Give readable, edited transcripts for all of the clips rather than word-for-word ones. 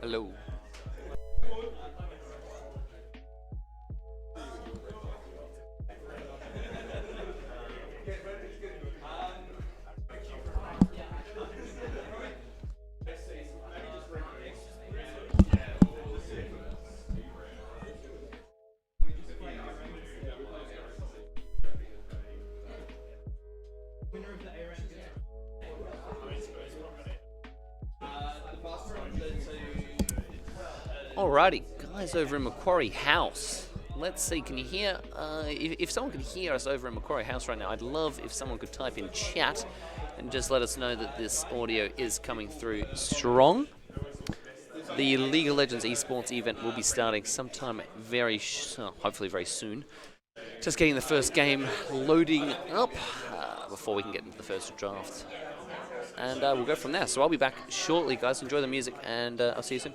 Hello. Alrighty, guys over in Macquarie House. Let's see, can you hear, if someone can hear us over in Macquarie House right now, I'd love if someone could type in chat and just let us know that this audio is coming through strong. The League of Legends Esports event will be starting sometime hopefully very soon. Just getting the first game loading up before we can get into the first draft. And we'll go from there. So I'll be back shortly, guys. Enjoy the music, and I'll see you soon.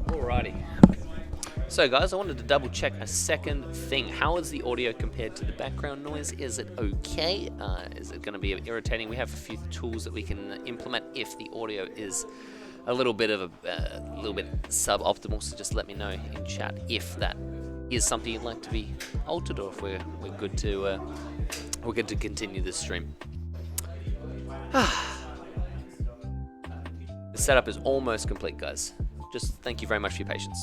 Alrighty. So guys, I wanted to double check a second thing. How is the audio compared to the background noise? Is it okay? Is it going to be irritating? We have a few tools that we can implement if the audio is a little bit suboptimal. So just let me know in chat if that is something you'd like to be altered, or if we're good to continue this stream. The setup is almost complete, guys. Just thank you very much for your patience.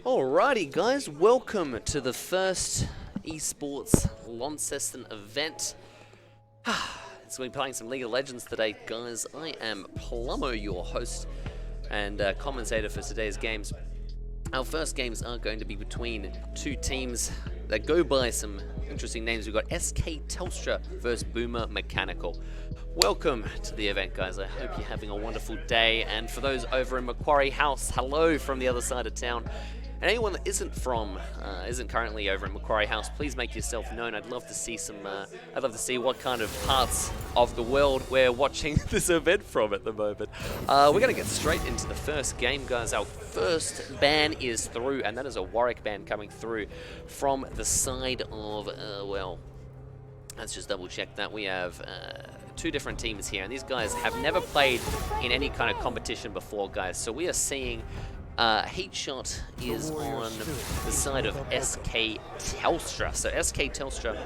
Alrighty guys, welcome to the first Esports Launceston event. So we're playing some League of Legends today, guys. I am Plummo, your host and commentator for today's games. Our first games are going to be between two teams that go by some interesting names. We've got SK Telstra versus Boomer Mechanical. Welcome to the event, guys. I hope you're having a wonderful day. And for those over in Macquarie House, hello from the other side of town. And anyone that isn't currently over in Macquarie House, please make yourself known. I'd love to see I'd love to see what kind of parts of the world we're watching this event from at the moment. We're going to get straight into the first game, guys. Our first ban is through, and that is a Warwick ban coming through from the side of, well, let's just double check that. We have two different teams here, and these guys have never played in any kind of competition before, guys. So we are seeing Heatshot is on the side of SK Telstra. So SK Telstra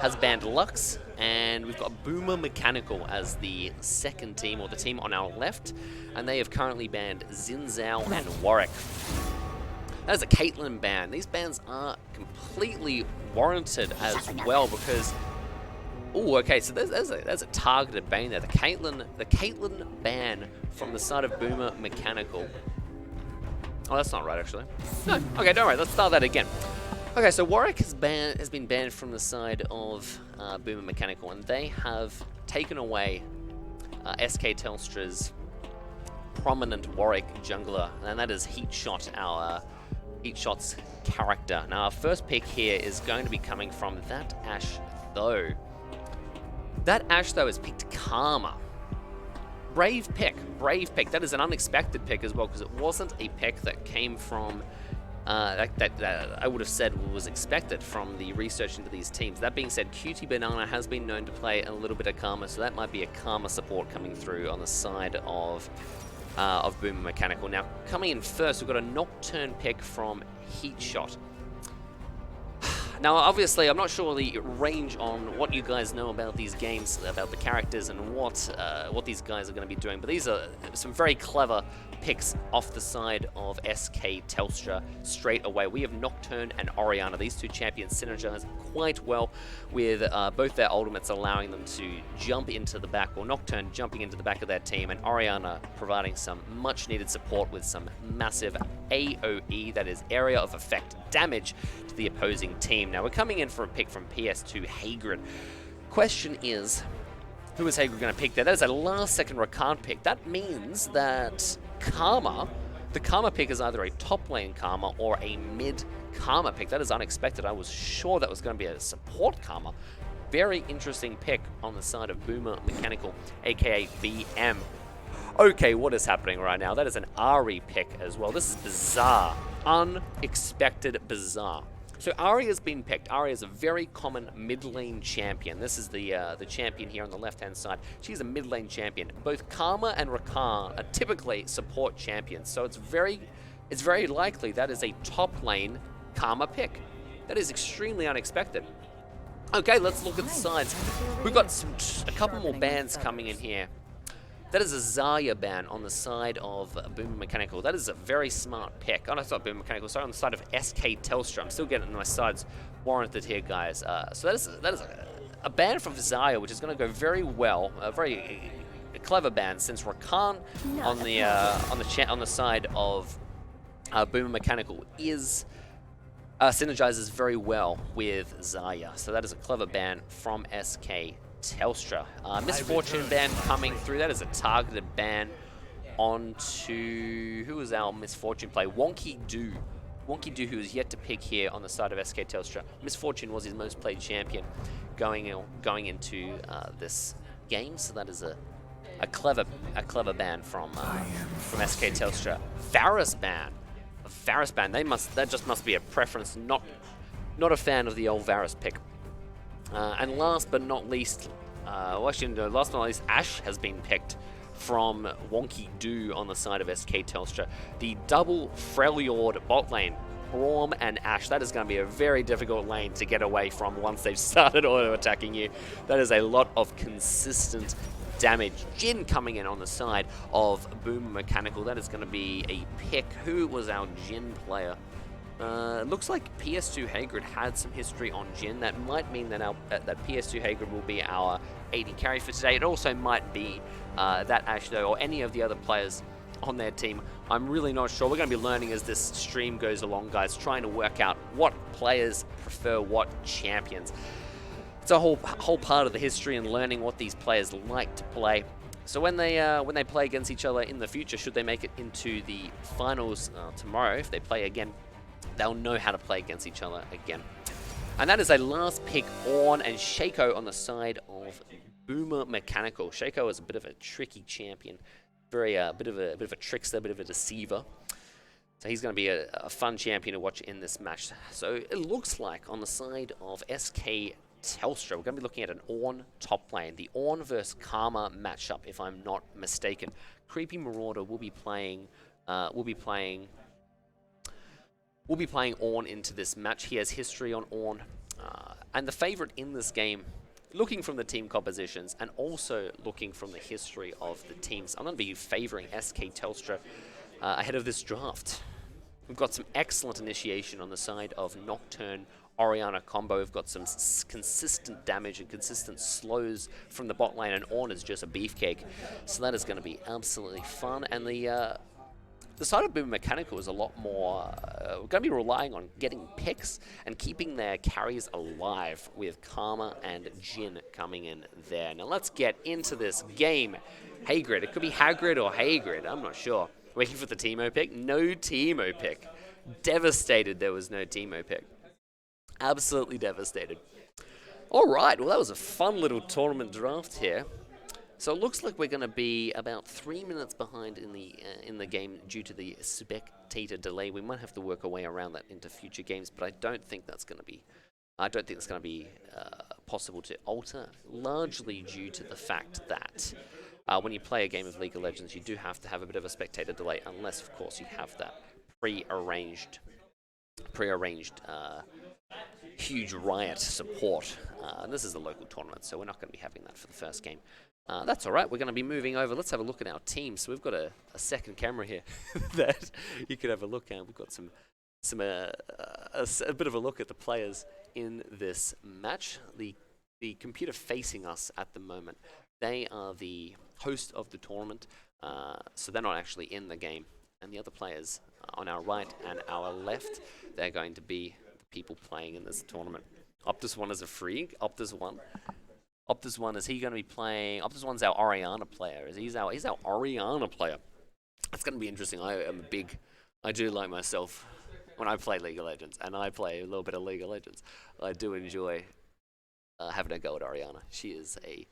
has banned Lux, and we've got Boomer Mechanical as the second team, or the team on our left, and they have currently banned Zinzao and Warwick. That is a Caitlyn ban. These bans are completely warranted as well because, oh, okay, so there's a targeted ban there. The Caitlyn ban from the side of Boomer Mechanical. Oh, that's not right, actually. No, okay, don't worry, let's start that again. Okay, so Warwick has been banned from the side of Boomer Mechanical, and they have taken away SK Telstra's prominent Warwick jungler, and that is Heatshot, our Heatshot's character. Now, our first pick here is going to be coming from that Ashe, though. That Ashe, though, has picked Karma. Brave pick. That is an unexpected pick as well, because it wasn't a pick that came from, that I would have said was expected from the research into these teams. That being said, Cutie Banana has been known to play a little bit of Karma, so that might be a Karma support coming through on the side of Boomer Mechanical. Now, coming in first, we've got a Nocturne pick from Heatshot. Now, obviously, I'm not sure the range on what you guys know about these games, about the characters, and what these guys are going to be doing, but these are some very clever picks off the side of SK Telstra straight away. We have Nocturne and Orianna. These two champions synergize quite well with both their ultimates allowing them to jump into the back, or Nocturne jumping into the back of their team, and Orianna providing some much-needed support with some massive AoE, that is area of effect damage, to the opposing team. Now, we're coming in for a pick from PS2 Hagrid. Question is, who is Hagrid going to pick there? That is a last-second Rakan pick. That means that Karma, the Karma pick is either a top lane Karma or a mid Karma pick. That is unexpected. I was sure that was going to be a support Karma. very interesting pick on the side of Boomer Mechanical, aka BM. Okay, what is happening right now? That is an Ari pick as well. This is bizarre. Unexpected bizarre. So Ari has been picked. Ari is a very common mid lane champion. This is the champion here on the left-hand side. She's a mid lane champion. Both Karma and Rakan are typically support champions. So it's very likely that is a top lane Karma pick. That is extremely unexpected. Okay, let's look at the sides. We've got a couple more bans coming in here. That is a Zarya ban on the side of Boomer Mechanical. That is a very smart pick. Oh, no, it's not Boomer Mechanical. Sorry, on the side of SK Telstra. I'm still getting my sides warranted here, guys. So that is a ban from Zarya, which is going to go very well. A very clever ban, since Rakan on the side of Boomer Mechanical is synergizes very well with Zarya. So that is a clever ban from SK Telstra. Misfortune ban coming through. That is a targeted ban onto... Who was our Misfortune play? Wonky Do. Wonky Do, who is yet to pick here on the side of SK Telstra. Misfortune was his most played champion going into this game. So that is a clever ban from SK Telstra. Varus ban. Varus ban. That just must be a preference. Not a fan of the old Varus pick. And last but not least, last but not least, Ashe has been picked from Wonky Do on the side of SK Telstra. The double Freljord bot lane, Braum and Ashe. That is going to be a very difficult lane to get away from once they've started auto-attacking you. That is a lot of consistent damage. Jhin coming in on the side of Boomer Mechanical. That is going to be a pick. Who was our Jhin player? Looks like PS2 Hagrid had some history on Jhin. That might mean that that PS2 Hagrid will be our AD carry for today. It also might be that Ashe, though, or any of the other players on their team. I'm really not sure. We're going to be learning as this stream goes along, guys, trying to work out what players prefer what champions. It's a whole part of the history and learning what these players like to play. So when they play against each other in the future, should they make it into the finals tomorrow, if they play again, they'll know how to play against each other again. And that is a last pick, Ornn and Shaco on the side of Boomer Mechanical. Shaco is a bit of a tricky champion, very bit of a trickster, a bit of a deceiver. So he's going to be a fun champion to watch in this match. So it looks like on the side of SK Telstra, we're going to be looking at an Ornn top lane, the Ornn versus Karma matchup, if I'm not mistaken. Creepy Marauder will be playing Ornn into this match. He has history on Ornn. And the favorite in this game, looking from the team compositions and also looking from the history of the teams, I'm going to be favoring SK Telstra ahead of this draft. We've got some excellent initiation on the side of Nocturne Orianna combo. We've got some consistent damage and consistent slows from the bot lane, and Ornn is just a beefcake. So that is going to be absolutely fun. And the side of Boomer Mechanical is a lot more... we're going to be relying on getting picks and keeping their carries alive with Karma and Jhin coming in there. Now let's get into this game. Hagrid. It could be Hagrid or Hagrid. I'm not sure. Waiting for the Teemo pick. No Teemo pick. Devastated there was no Teemo pick. Absolutely devastated. All right. Well, that was a fun little tournament draft here. So it looks like we're going to be about 3 minutes behind in the game due to the spectator delay. We might have to work our way around that into future games, but I don't think that's going to be. Possible to alter, largely due to the fact that when you play a game of League of Legends, you do have to have a bit of a spectator delay, unless, of course, you have that prearranged huge riot support. And this is a local tournament, so we're not going to be having that for the first game. That's all right. We're going to be moving over. Let's have a look at our team. So we've got a second camera here that you could have a look at. We've got a bit of a look at the players in this match. The computer facing us at the moment, they are the host of the tournament, so they're not actually in the game. And the other players on our right and our left, they're going to be the people playing in this tournament. Optus 1 is a free. Optus 1, is he going to be playing? Optus 1's our Orianna player. He's our Orianna player. That's going to be interesting. I do like myself when I play League of Legends, and I play a little bit of League of Legends. I do enjoy having a go at Oriana. She is a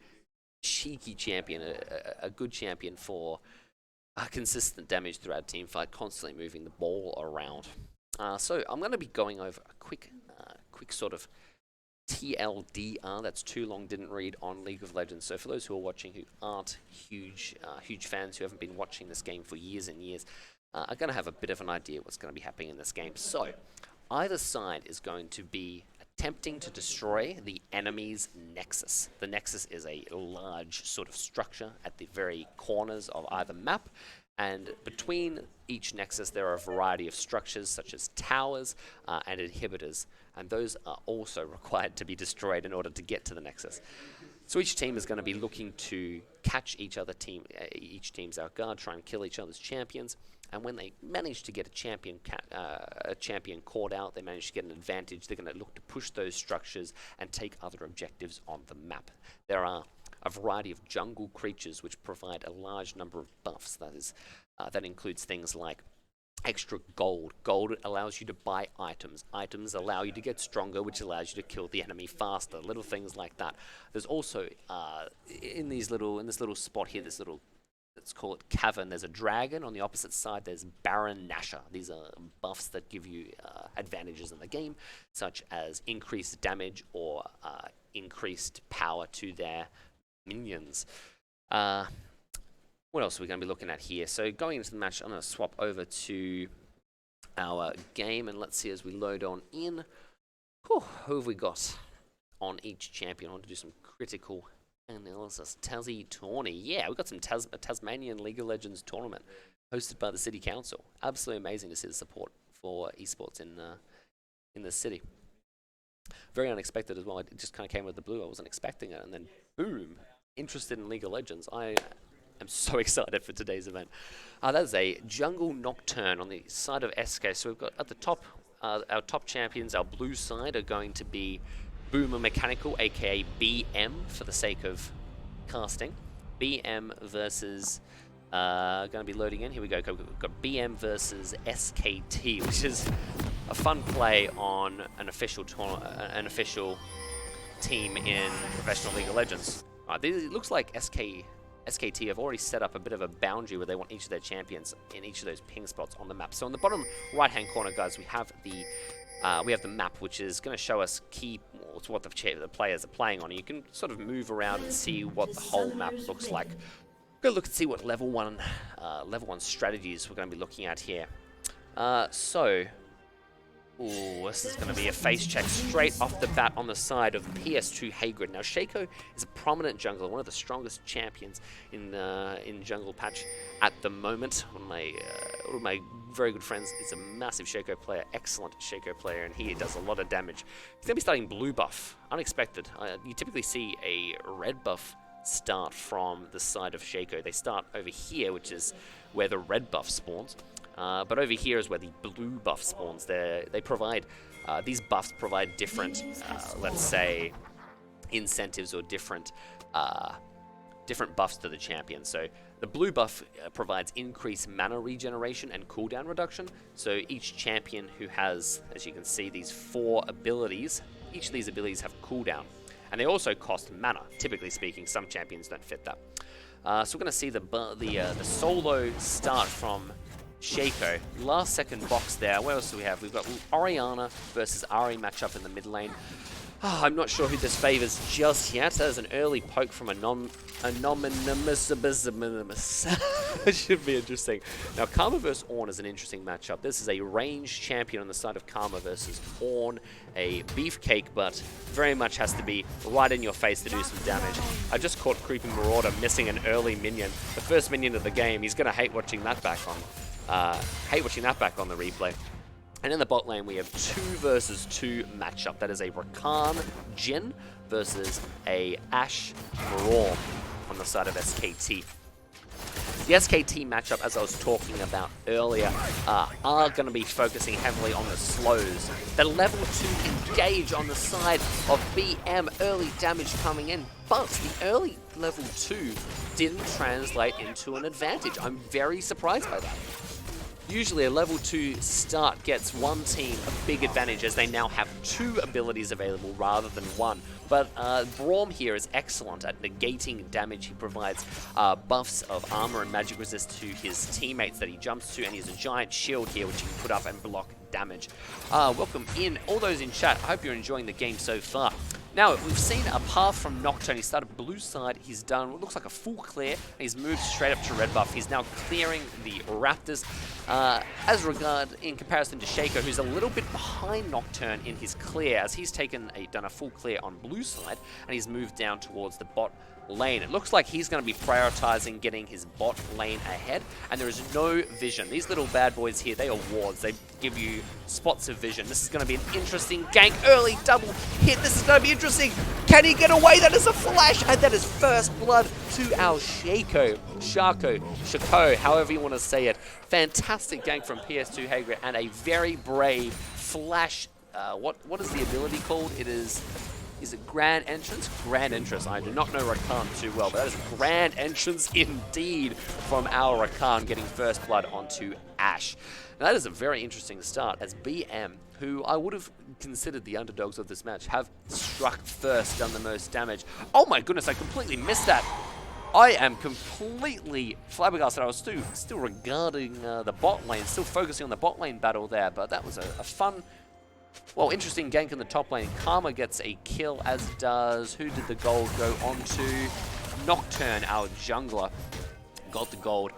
cheeky champion, a good champion for consistent damage throughout a team fight, constantly moving the ball around. So I'm going to be going over a quick sort of TLDR, that's too long, didn't read, on League of Legends. So for those who are watching who aren't huge fans, who haven't been watching this game for years and years, are going to have a bit of an idea what's going to be happening in this game. So either side is going to be attempting to destroy the enemy's nexus. The nexus is a large sort of structure at the very corners of either map, and between each nexus there are a variety of structures such as towers and inhibitors, and those are also required to be destroyed in order to get to the nexus. So each team is going to be looking to catch each team's out guard, try and kill each other's champions, and when they manage to get a champion caught out, they manage to get an advantage, they're going to look to push those structures and take other objectives on the map. There are a variety of jungle creatures which provide a large number of buffs. That includes things like extra gold. Gold allows you to buy items. Items allow you to get stronger, which allows you to kill the enemy faster. Little things like that. There's also in this little spot here, let's call it cavern, there's a dragon. On the opposite side there's Baron Nashor. These are buffs that give you advantages in the game, such as increased damage or increased power to their minions. What else are we going to be looking at here? So going into the match, I'm going to swap over to our game, and let's see as we load on in. Who have we got on each champion? I want to do some critical analysis. Tassie tourney. Yeah, we've got some Tasmanian League of Legends tournament hosted by the City Council. Absolutely amazing to see the support for esports in the city. Very unexpected as well. It just kind of came out of the blue. I wasn't expecting it, and then boom, interested in League of Legends. I'm so excited for today's event. That is a jungle nocturne on the side of SK. So we've got at the top, our top champions, our blue side, are going to be Boomer Mechanical, aka BM, for the sake of casting. BM versus, going to be loading in. Here we go. We've got BM versus SKT, which is a fun play on an official team in Professional League of Legends. It looks like SKT have already set up a bit of a boundary where they want each of their champions in each of those ping spots on the map. So in the bottom right-hand corner, guys, we have the map, which is going to show us what the players are playing on. You can sort of move around and see what the whole map looks like. Go look and see what level one strategies we're going to be looking at here. This is going to be a face check straight off the bat on the side of PS2 Hagrid. Now, Shaco is a prominent jungler, one of the strongest champions in Jungle Patch at the moment. One of my very good friends is a massive Shaco player, excellent Shaco player, and he does a lot of damage. He's going to be starting blue buff, unexpected. You typically see a red buff start from the side of Shaco. They start over here, which is where the red buff spawns. But over here is where the blue buff spawns. They provide these buffs provide different, let's say, incentives or different buffs to the champion. So the blue buff provides increased mana regeneration and cooldown reduction. So each champion who has, as you can see, these 4 abilities, each of these abilities have cooldown, and they also cost mana. Typically speaking, some champions don't fit that. So we're going to see the solo start from Shaco. Last second box there. What else do we have? We've got Oriana versus Ari matchup in the mid lane. I'm not sure who this favors just yet. That is an early poke from Anonymous. It should be interesting. Now, Karma versus Ornn is an interesting matchup. This is a ranged champion on the side of Karma versus Ornn. A beefcake, but very much has to be right in your face to do some damage. I just caught Creeping Marauder missing an early minion. The first minion of the game. He's going to hate watching that back on. On the replay. And in the bot lane, we have 2 versus 2 matchup. That is a Rakan Jhin versus a Ashe Braum on the side of SKT. The SKT matchup, as I was talking about earlier, are going to be focusing heavily on the slows. The level 2 engage on the side of BM, early damage coming in, but the early level 2 didn't translate into an advantage. I'm very surprised by that. Usually a level 2 start gets one team a big advantage as they now have 2 abilities available rather than 1. But Braum here is excellent at negating damage. He provides buffs of armor and magic resist to his teammates that he jumps to, and he has a giant shield here which he can put up and block damage. Welcome in all those in chat. I hope you're enjoying the game so far. Now, we've seen a path from Nocturne. He started blue side. He's done what looks like a full clear, and he's moved straight up to red buff. He's now clearing the Raptors. As regard, in comparison to Shaco, who's a little bit behind Nocturne in his clear, as he's done a full clear on blue side, and he's moved down towards the bot lane. It looks like he's going to be prioritizing getting his bot lane ahead, and there is no vision. These little bad boys here, they are wards. They give you spots of vision. This is going to be an interesting gank. Early double hit. This is going to be interesting. Can he get away? That is a flash, and that is first blood to our Shaco, however you want to say it. Fantastic gank from PS2 Hager, and a very brave flash. What is the ability called? It is it Grand Entrance? Grand Entrance. I do not know Rakan too well, but that is a Grand Entrance indeed from our Rakan, getting first blood onto Ashe. Now that is a very interesting start, as BM, who I would have considered the underdogs of this match, have struck first, done the most damage. Oh my goodness, I completely missed that. I am completely flabbergasted. I was still regarding the bot lane, still focusing on the bot lane battle there, but that was a fun, well, interesting gank in the top lane. Karma gets a kill, as does, who did the gold go on to? Nocturne, our jungler, got the gold.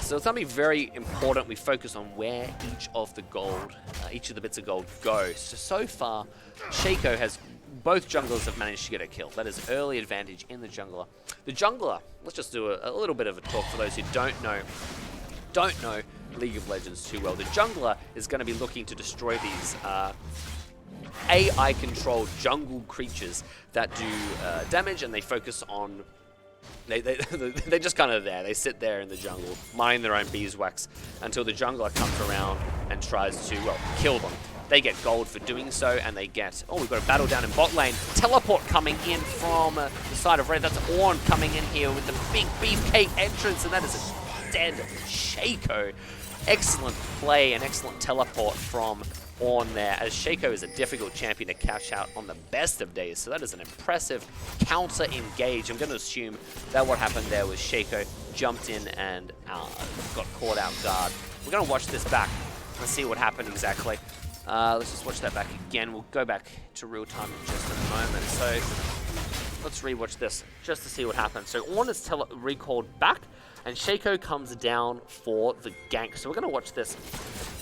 So it's going to be very important we focus on where each of the bits of gold go. So far, Shaco has, both junglers have managed to get a kill. That is early advantage in the jungler. The jungler, let's just do a little bit of a talk for those who don't know League of Legends too well. The jungler is going to be looking to destroy these AI-controlled jungle creatures that do damage, and they focus on... They're just kind of there. They sit there in the jungle, minding their own beeswax, until the jungler comes around and tries to, well, kill them. They get gold for doing so, and they get... Oh, we've got a battle down in bot lane. Teleport coming in from the side of red. That's Ornn coming in here with the big beefcake entrance, and that is a dead Shaco. Excellent play and excellent teleport from Ornn there, as Shaco is a difficult champion to catch out on the best of days. So that is an impressive counter engage. I'm going to assume that what happened there was Shaco jumped in and got caught out guard. We're going to watch this back and see what happened exactly. Let's just watch that back again. We'll go back to real time in just a moment. So let's rewatch this just to see what happened. So Ornn is recalled back, and Shaco comes down for the gank. So we're going to watch this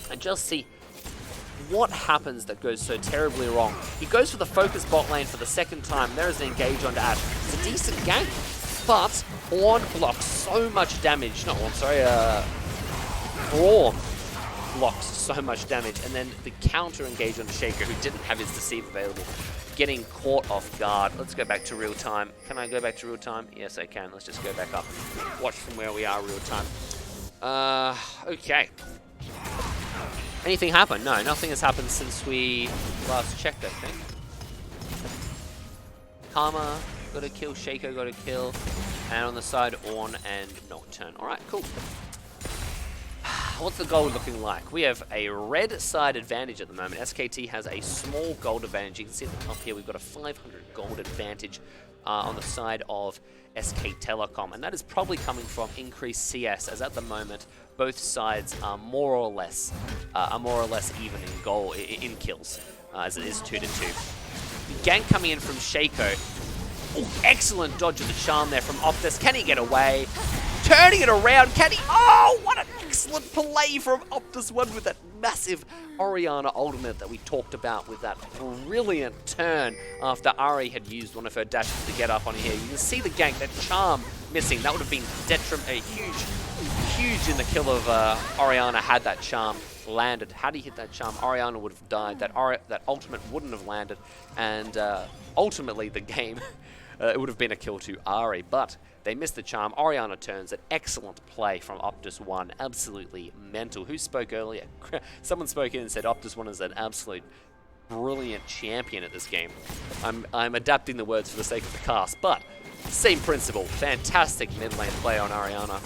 and just see what happens that goes so terribly wrong. He goes for the focus bot lane for the second time. There is an engage onto Ashe. It's a decent gank, but Ornn blocks so much damage. Not Ornn, sorry, Braum blocks so much damage, and then the counter engage onto Shaco, who didn't have his deceive available, getting caught off guard. Let's go back to real time. Can I go back to real time? Yes, I can. Let's just go back up. Watch from where we are real time. Okay. Anything happened? No, nothing has happened since we last checked, I think. Karma got a kill, Shaco got a kill, and on the side, Ornn and Nocturne. Alright, cool. What's the gold looking like? We have a red side advantage at the moment. SKT has a small gold advantage. You can see at the top here, we've got a 500 gold advantage on the side of SK Telecom, and that is probably coming from increased CS, as at the moment both sides are more or less even in goal in kills, as it is 2-2. Gank coming in from Shaco. Oh, excellent dodge of the charm there from Optus. Can he get away? Turning it around, can he? Oh, what an excellent play from Optus One with that massive Orianna ultimate that we talked about, with that brilliant turn after Ari had used one of her dashes to get up on here. You can see the gank, that charm missing. That would have been huge in the kill of Orianna had that charm landed. Had he hit that charm, Orianna would have died. That ultimate wouldn't have landed, and ultimately the game, it would have been a kill to Ari, but they missed the charm. Orianna turns. An excellent play from Optus One. Absolutely mental. Who spoke earlier? Someone spoke in and said Optus One is an absolute brilliant champion at this game. I'm adapting the words for the sake of the cast, but same principle. Fantastic mid lane play on Orianna.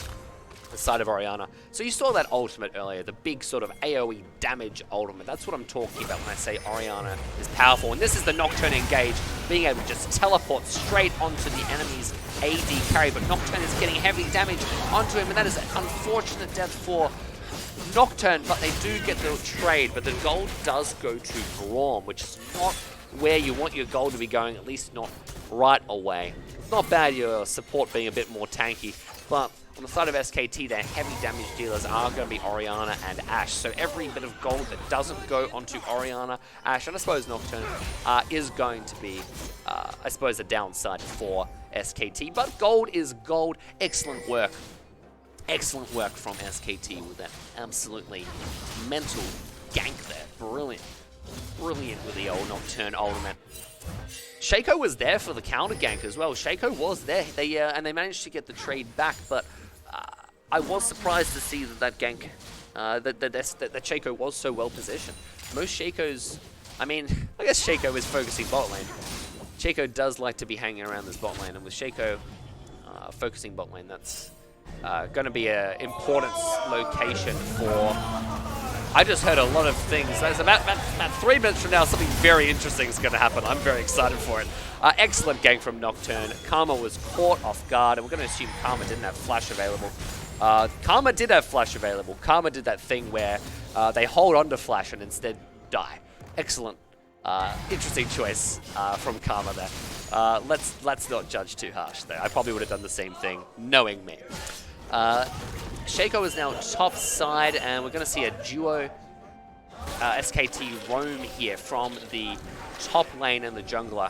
side of Orianna. So you saw that ultimate earlier, the big sort of AoE damage ultimate. That's what I'm talking about when I say Orianna is powerful. And this is the Nocturne engage, being able to just teleport straight onto the enemy's AD carry. But Nocturne is getting heavy damage onto him, and that is an unfortunate death for Nocturne, but they do get the trade. But the gold does go to Braum, which is not where you want your gold to be going, at least not right away. It's not bad your support being a bit more tanky, but on the side of SKT, their heavy damage dealers are going to be Orianna and Ashe. So every bit of gold that doesn't go onto Orianna, Ashe, and I suppose Nocturne is going to be, I suppose, a downside for SKT. But gold is gold. Excellent work. Excellent work from SKT with that absolutely mental gank there. Brilliant. Brilliant with the old Nocturne ultimate. Shaco was there for the counter gank as well. Shaco was there. And they managed to get the trade back, but I was surprised to see that gank, that Shaco was so well positioned. Most Shacos, I mean, I guess Shaco is focusing bot lane. Shaco does like to be hanging around this bot lane, and with Shaco focusing bot lane, that's going to be an important location for... I just heard a lot of things. There's about 3 minutes from now, something very interesting is going to happen. I'm very excited for it. Excellent gank from Nocturne. Karma was caught off guard, and we're going to assume Karma didn't have flash available. Karma did have flash available. Karma did that thing where they hold on to flash and instead die. Excellent. Interesting choice from Karma there. Let's not judge too harsh there. I probably would have done the same thing, knowing me. Shaco is now top side, and we're going to see a duo SKT roam here from the top lane and the jungler.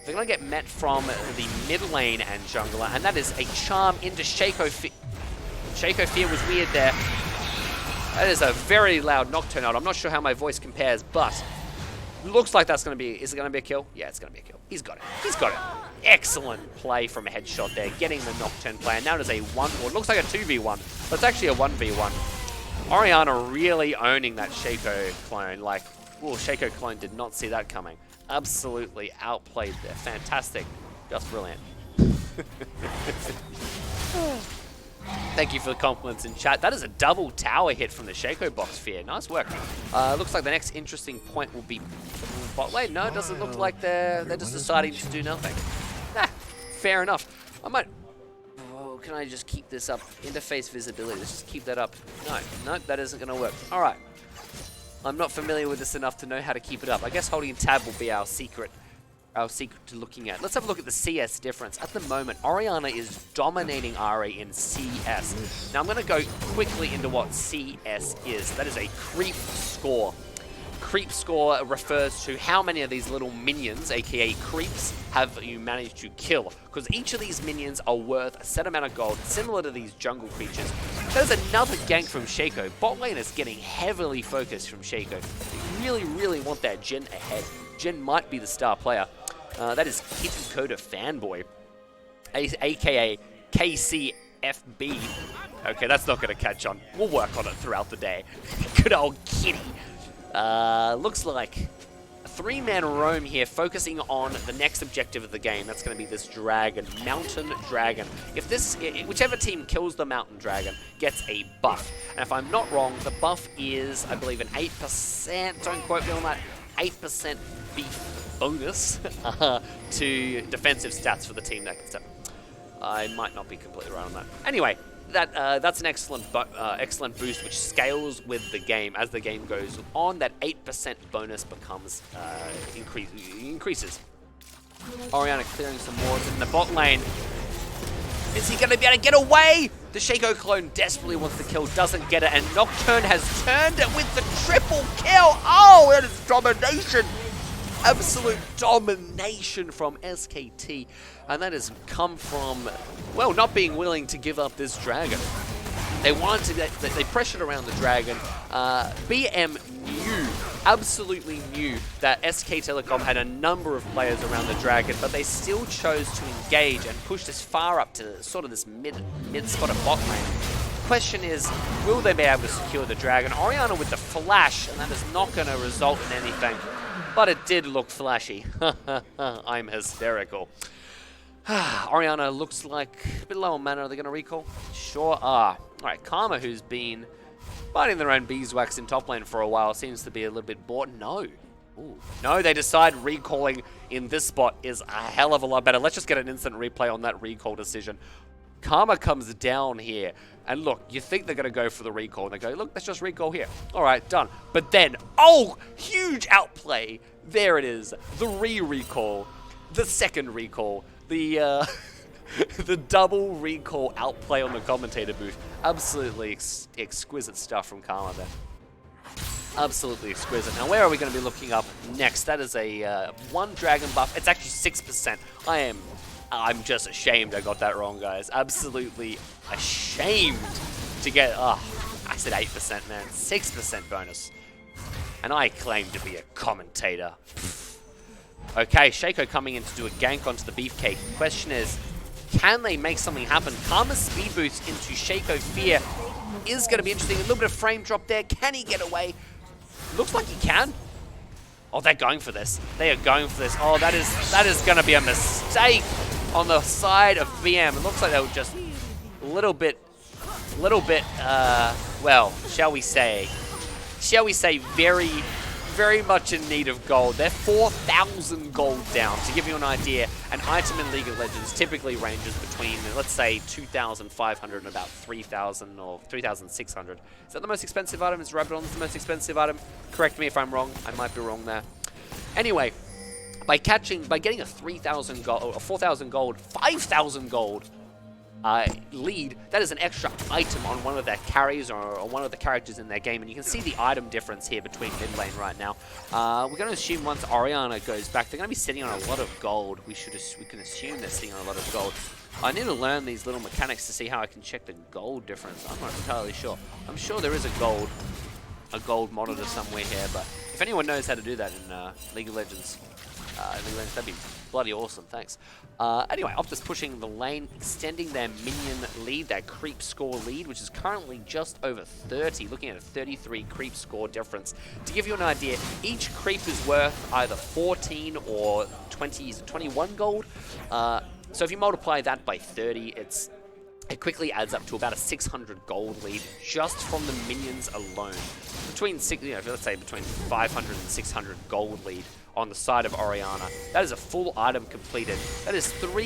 They're going to get met from the mid lane and jungler, and that is a charm into Shaco Fear. Shaco Fear was weird there. That is a very loud Nocturne out. I'm not sure how my voice compares, but looks like that's going to be... Is it going to be a kill? Yeah, it's going to be a kill. He's got it. He's got it. Excellent play from a headshot there, getting the Nocturne play. And now it is a 1... Well, it looks like a 2v1, but it's actually a 1v1. Orianna really owning that Shaco clone. Like, oh, Shaco clone did not see that coming. Absolutely outplayed there. Fantastic. Just brilliant. Thank you for the compliments in chat. That is a double tower hit from the Shaco box Fear. Nice work. Looks like the next interesting point will be bot lane. No, it doesn't look like they're just deciding to do nothing. Nah, fair enough. I might... Oh, can I just keep this up? Interface visibility. Let's just keep that up. No, that isn't going to work. All right. I'm not familiar with this enough to know how to keep it up. I guess holding tab will be our secret to looking at. Let's have a look at the CS difference. At the moment, Orianna is dominating RA in CS. Now I'm going to go quickly into what CS is. That is a creep score. Creep score refers to how many of these little minions, aka creeps, have you managed to kill. Because each of these minions are worth a set amount of gold, similar to these jungle creatures. There's another gank from Shaco. Bot lane is getting heavily focused from Shaco. They really want that Jhin ahead. Jhin might be the star player. That is Kitty Coda Fanboy, aka KCFB. Okay, that's not going to catch on. We'll work on it throughout the day. Good old Kitty. Looks like a 3-man roam here, focusing on the next objective of the game. That's going to be this dragon, Mountain Dragon. Whichever team kills the Mountain Dragon gets a buff. And if I'm not wrong, the buff is, I believe, an 8%, don't quote me on that, 8% beef bonus to defensive stats for the team that can step. I might not be completely right on that. Anyway, that's an excellent boost which scales with the game. As the game goes on, that 8% bonus becomes increases. Orianna clearing some wards in the bot lane. Is he going to be able to get away? The Shaco clone desperately wants the kill, doesn't get it, and Nocturne has turned it with the triple kill. Oh, that is domination. Absolute domination from SKT, and that has come from, well, not being willing to give up this dragon. They wanted to, they pressured around the dragon. BM absolutely knew that SK Telecom had a number of players around the dragon, but they still chose to engage and push this far up to sort of this mid spot of bot lane. Question is, will they be able to secure the dragon? Orianna with the flash, and that is not going to result in anything. But it did look flashy. I'm hysterical. Oriana looks like a bit low on mana. Are they going to recall? Sure are. Alright, Karma, who's been biting their own beeswax in top lane for a while, seems to be a little bit bored. No. Ooh. No, they decide recalling in this spot is a hell of a lot better. Let's just get an instant replay on that recall decision. Karma comes down here, and look, you think they're going to go for the recall, and they go, look, let's just recall here. All right, done. But then, oh, huge outplay. There it is. The recall, the second recall, the the double recall outplay on the commentator booth. Absolutely exquisite stuff from Karma there. Absolutely exquisite. Now, where are we going to be looking up next? That is a 1 dragon buff. It's actually 6%. I'm just ashamed I got that wrong, guys. Absolutely ashamed to get... Oh, I said 8%, man. 6% bonus. And I claim to be a commentator. Okay, Shaco coming in to do a gank onto the Beefcake. Question is, can they make something happen? Karma's speed boost into Shaco Fear is going to be interesting. A little bit of frame drop there. Can he get away? Looks like he can. Oh, they're going for this. They are going for this. Oh, that is going to be a mistake on the side of BM. It looks like they were just a little bit, well, shall we say, very much in need of gold. They're 4,000 gold down. To give you an idea, an item in League of Legends typically ranges between, let's say, 2,500 and about 3,000 or 3,600. Is that the most expensive item? Is Rabadon the most expensive item? Correct me if I'm wrong. I might be wrong there. Anyway, by getting a 3,000 gold, a 4,000 gold, 5,000 gold lead, that is an extra item on one of their carries or one of the characters in their game, and you can see the item difference here between mid lane right now. We're going to assume once Oriana goes back, they're going to be sitting on a lot of gold. We can assume they're sitting on a lot of gold. I need to learn these little mechanics to see how I can check the gold difference. I'm not entirely sure. I'm sure there is a gold monitor somewhere here, but if anyone knows how to do that in League of Legends, that'd be bloody awesome, thanks. Anyway, Optus pushing the lane, extending their minion lead, their creep score lead, which is currently just over 30, looking at a 33 creep score difference. To give you an idea, each creep is worth either 14 or 21 gold. So if you multiply that by 30, it quickly adds up to about a 600 gold lead just from the minions alone. Let's say between 500 and 600 gold lead on the side of Oriana. That is a full item completed. That is 4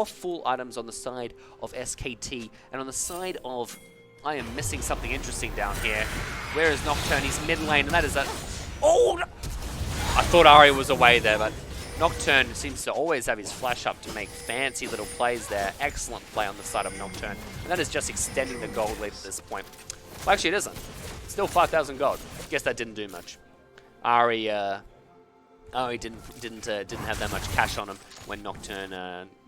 full items on the side of SKT. And on the side of... I am missing something interesting down here. Where is Nocturne? He's mid lane, and that is a... Oh! I thought Ari was away there, but Nocturne seems to always have his flash up to make fancy little plays there. Excellent play on the side of Nocturne. And that is just extending the gold lead at this point. Well, actually, it isn't. Still 5,000 gold. Guess that didn't do much. Ari didn't have that much cash on him when Nocturne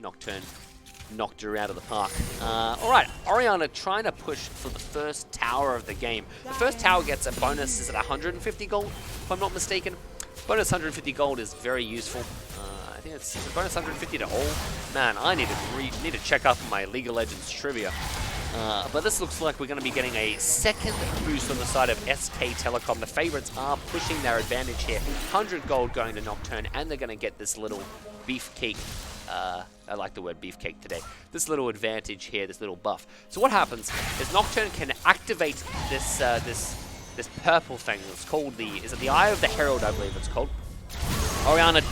knocked her out of the park. All right, Oriana trying to push for the first tower of the game. The first tower gets a bonus, is it 150 gold, if I'm not mistaken? Bonus 150 gold is very useful. I think it's a bonus 150 to all. Man, I need to check up on my League of Legends trivia. But this looks like we're going to be getting a second boost on the side of SK Telecom. The favorites are pushing their advantage here. 100 gold going to Nocturne, and they're going to get this little beefcake. I like the word beefcake today. This little advantage here, this little buff. So what happens is Nocturne can activate this this purple thing. It's called is it the Eye of the Herald, I believe it's called. Oriana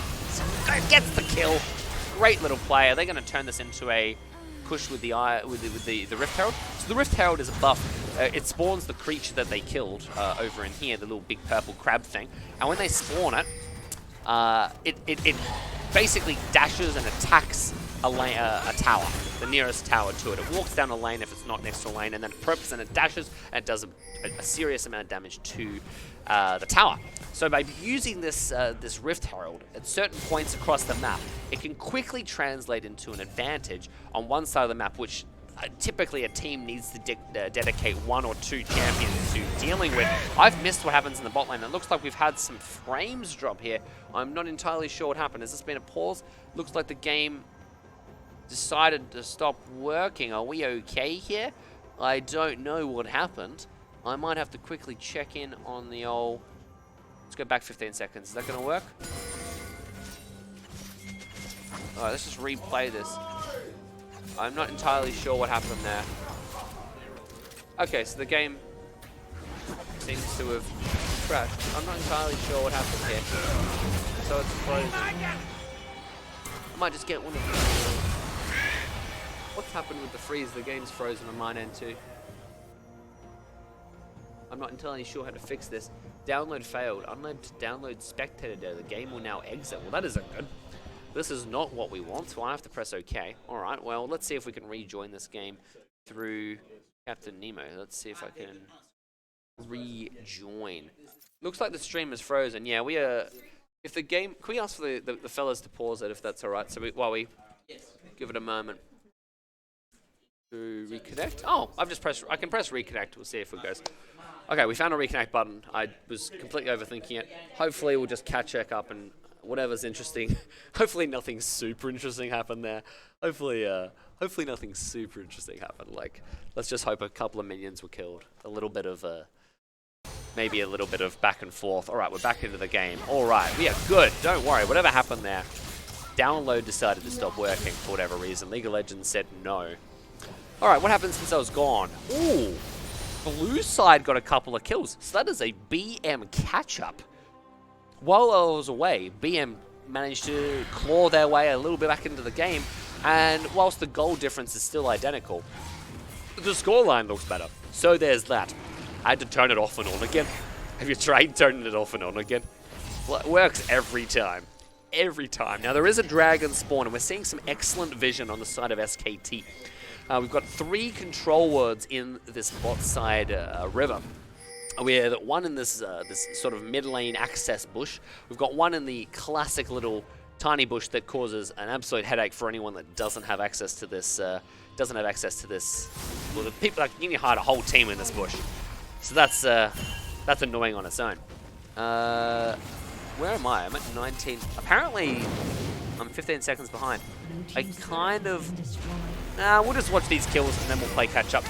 gets the kill. Great little player. They're going to turn this into a push with the Rift Herald. So the Rift Herald is a buff. It spawns the creature that they killed over in here, the little big purple crab thing. And when they spawn it, it basically dashes and attacks a tower, the nearest tower to it. It walks down a lane if it's not next to a lane, and then it dashes and it does a serious amount of damage to the tower. So by using this this Rift Herald at certain points across the map, it can quickly translate into an advantage on one side of the map, which typically a team needs to dedicate 1 or 2 champions to dealing with. I've missed what happens in the bot lane. It looks like we've had some frames drop here. I'm not entirely sure what happened. Has this been a pause? Looks like the game decided to stop working. Are we okay here? I don't know what happened. I might have to quickly check in on the old... Let's go back 15 seconds. Is that going to work? Alright, let's just replay this. I'm not entirely sure what happened there. Okay, so the game seems to have crashed. I'm not entirely sure what happened here. So it's frozen. I might just get one of the... What's happened with the freeze? The game's frozen on mine end too. I'm not entirely sure how to fix this. Download failed. Unload to download spectator data. The game will now exit. Well, that isn't good. This is not what we want, so I have to press OK. Alright, well, let's see if we can rejoin this game through Captain Nemo. Let's see if I can rejoin. Looks like the stream is frozen. Yeah, we are... If the game... Can we ask for the fellas to pause it, if that's alright, so while we give it a moment to reconnect? Oh, I can press reconnect. We'll see if it goes. Okay, we found a reconnect button. I was completely overthinking it. Hopefully we'll just catch up and whatever's interesting. Hopefully nothing super interesting happened there. Hopefully nothing super interesting happened. Like, let's just hope a couple of minions were killed. A little bit of maybe a little bit of back and forth. All right, we're back into the game. All right, we are good. Don't worry. Whatever happened there, download decided to stop working for whatever reason. League of Legends said no. All right, what happened since I was gone? Ooh, blue side got a couple of kills. So that is a BM catch-up. While I was away, BM managed to claw their way a little bit back into the game, and whilst the goal difference is still identical, the scoreline looks better. So there's that. I had to turn it off and on again. Have you tried turning it off and on again? Well, it works every time. Every time. Now, there is a dragon spawn, and we're seeing some excellent vision on the side of SKT. We've got 3 control words in this bot side river. We have one in this this sort of mid lane access bush. We've got one in the classic little tiny bush that causes an absolute headache for anyone that doesn't have access to this. Well, the people like you need to hide a whole team in this bush, so that's annoying on its own. Where am I? I'm at 19. Apparently, I'm 15 seconds behind. I kind of. We'll just watch these kills and then we'll play catch up.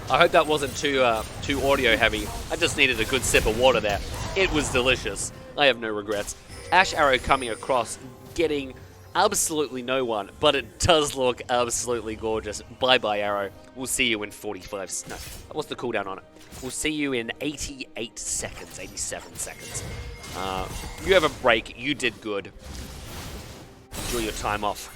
I hope that wasn't too audio heavy. I just needed a good sip of water there. It was delicious. I have no regrets. Ash Arrow coming across, getting absolutely no one, but it does look absolutely gorgeous. Bye-bye, Arrow. We'll see you in 45... No, what's the cooldown on it? We'll see you in 88 seconds, 87 seconds. You have a break. You did good. Enjoy your time off.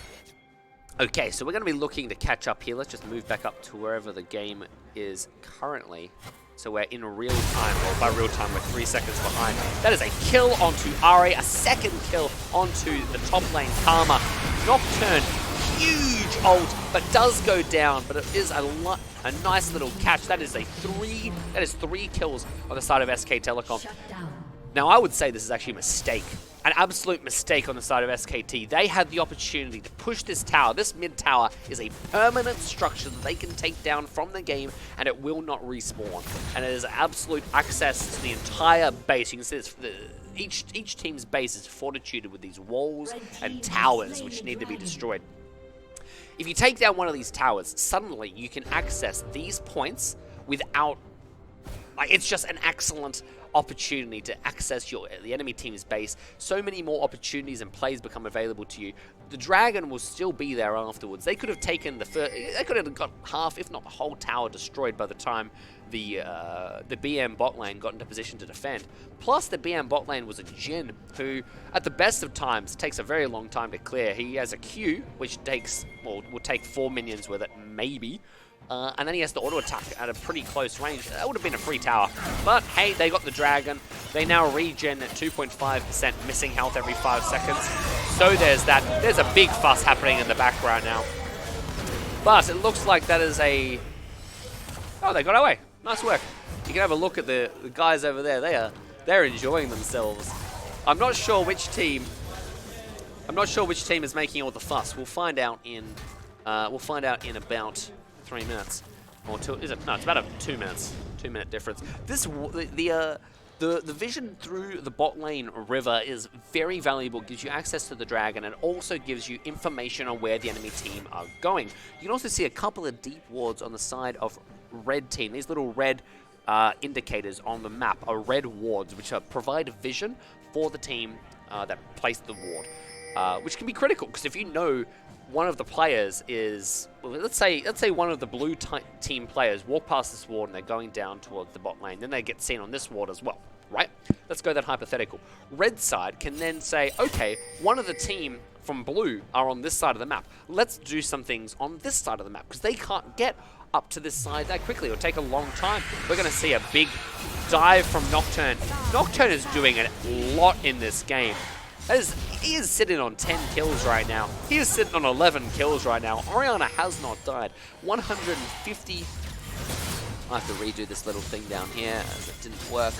Okay, so we're going to be looking to catch up here. Let's just move back up to wherever the game is currently. So we're in real time. Well, by real time, we're 3 seconds behind. That is a kill onto Ari, a second kill onto the top lane Karma. Nocturne, huge ult, but does go down. But it is a nice little catch. That is 3 kills on the side of SK Telecom. Now, I would say this is actually a mistake. An absolute mistake on the side of SKT. They had the opportunity to push this tower. This mid tower is a permanent structure that they can take down from the game, and it will not respawn. And it is absolute access to the entire base. You can see this. Each team's base is fortituded with these walls and towers which need to be destroyed. If you take down one of these towers, suddenly you can access these points without... Like, it's just an excellent opportunity to access the enemy team's base. So many more opportunities and plays become available to you. The dragon will still be there afterwards. They could have taken they could have got half, if not the whole tower destroyed by the time the BM bot lane got into position to defend. Plus, the BM bot lane was a Jhin who, at the best of times, takes a very long time to clear. He has a Q, which takes, well, will take 4 minions with it, maybe. And then he has to auto-attack at a pretty close range. That would have been a free tower. But, hey, they got the dragon. They now regen at 2.5% missing health every 5 seconds. So there's that. There's a big fuss happening in the background now. But it looks like that is a... Oh, they got away. Nice work. You can have a look at the guys over there. They're enjoying themselves. I'm not sure which team is making all the fuss. We'll find out in about 3 minutes, or 2. Is it? No, it's about 2 minutes. 2 minute difference. The vision through the bot lane river is very valuable. Gives you access to the dragon, and also gives you information on where the enemy team are going. You can also see a couple of deep wards on the side of red team. These little red indicators on the map are red wards, which provide vision for the team that placed the ward, which can be critical, because if you know one of the players is, well, let's say one of the blue team players walk past this ward and they're going down towards the bot lane, then they get seen on this ward as well, right? Let's go that hypothetical. Red side can then say, okay, one of the team from blue are on this side of the map. Let's do some things on this side of the map, because they can't get up to this side that quickly. It'll take a long time. We're going to see a big dive from Nocturne. Nocturne is doing a lot in this game. He is sitting on 10 kills right now. He is sitting on 11 kills right now. Orianna has not died. 150. I have to redo this little thing down here as it didn't work.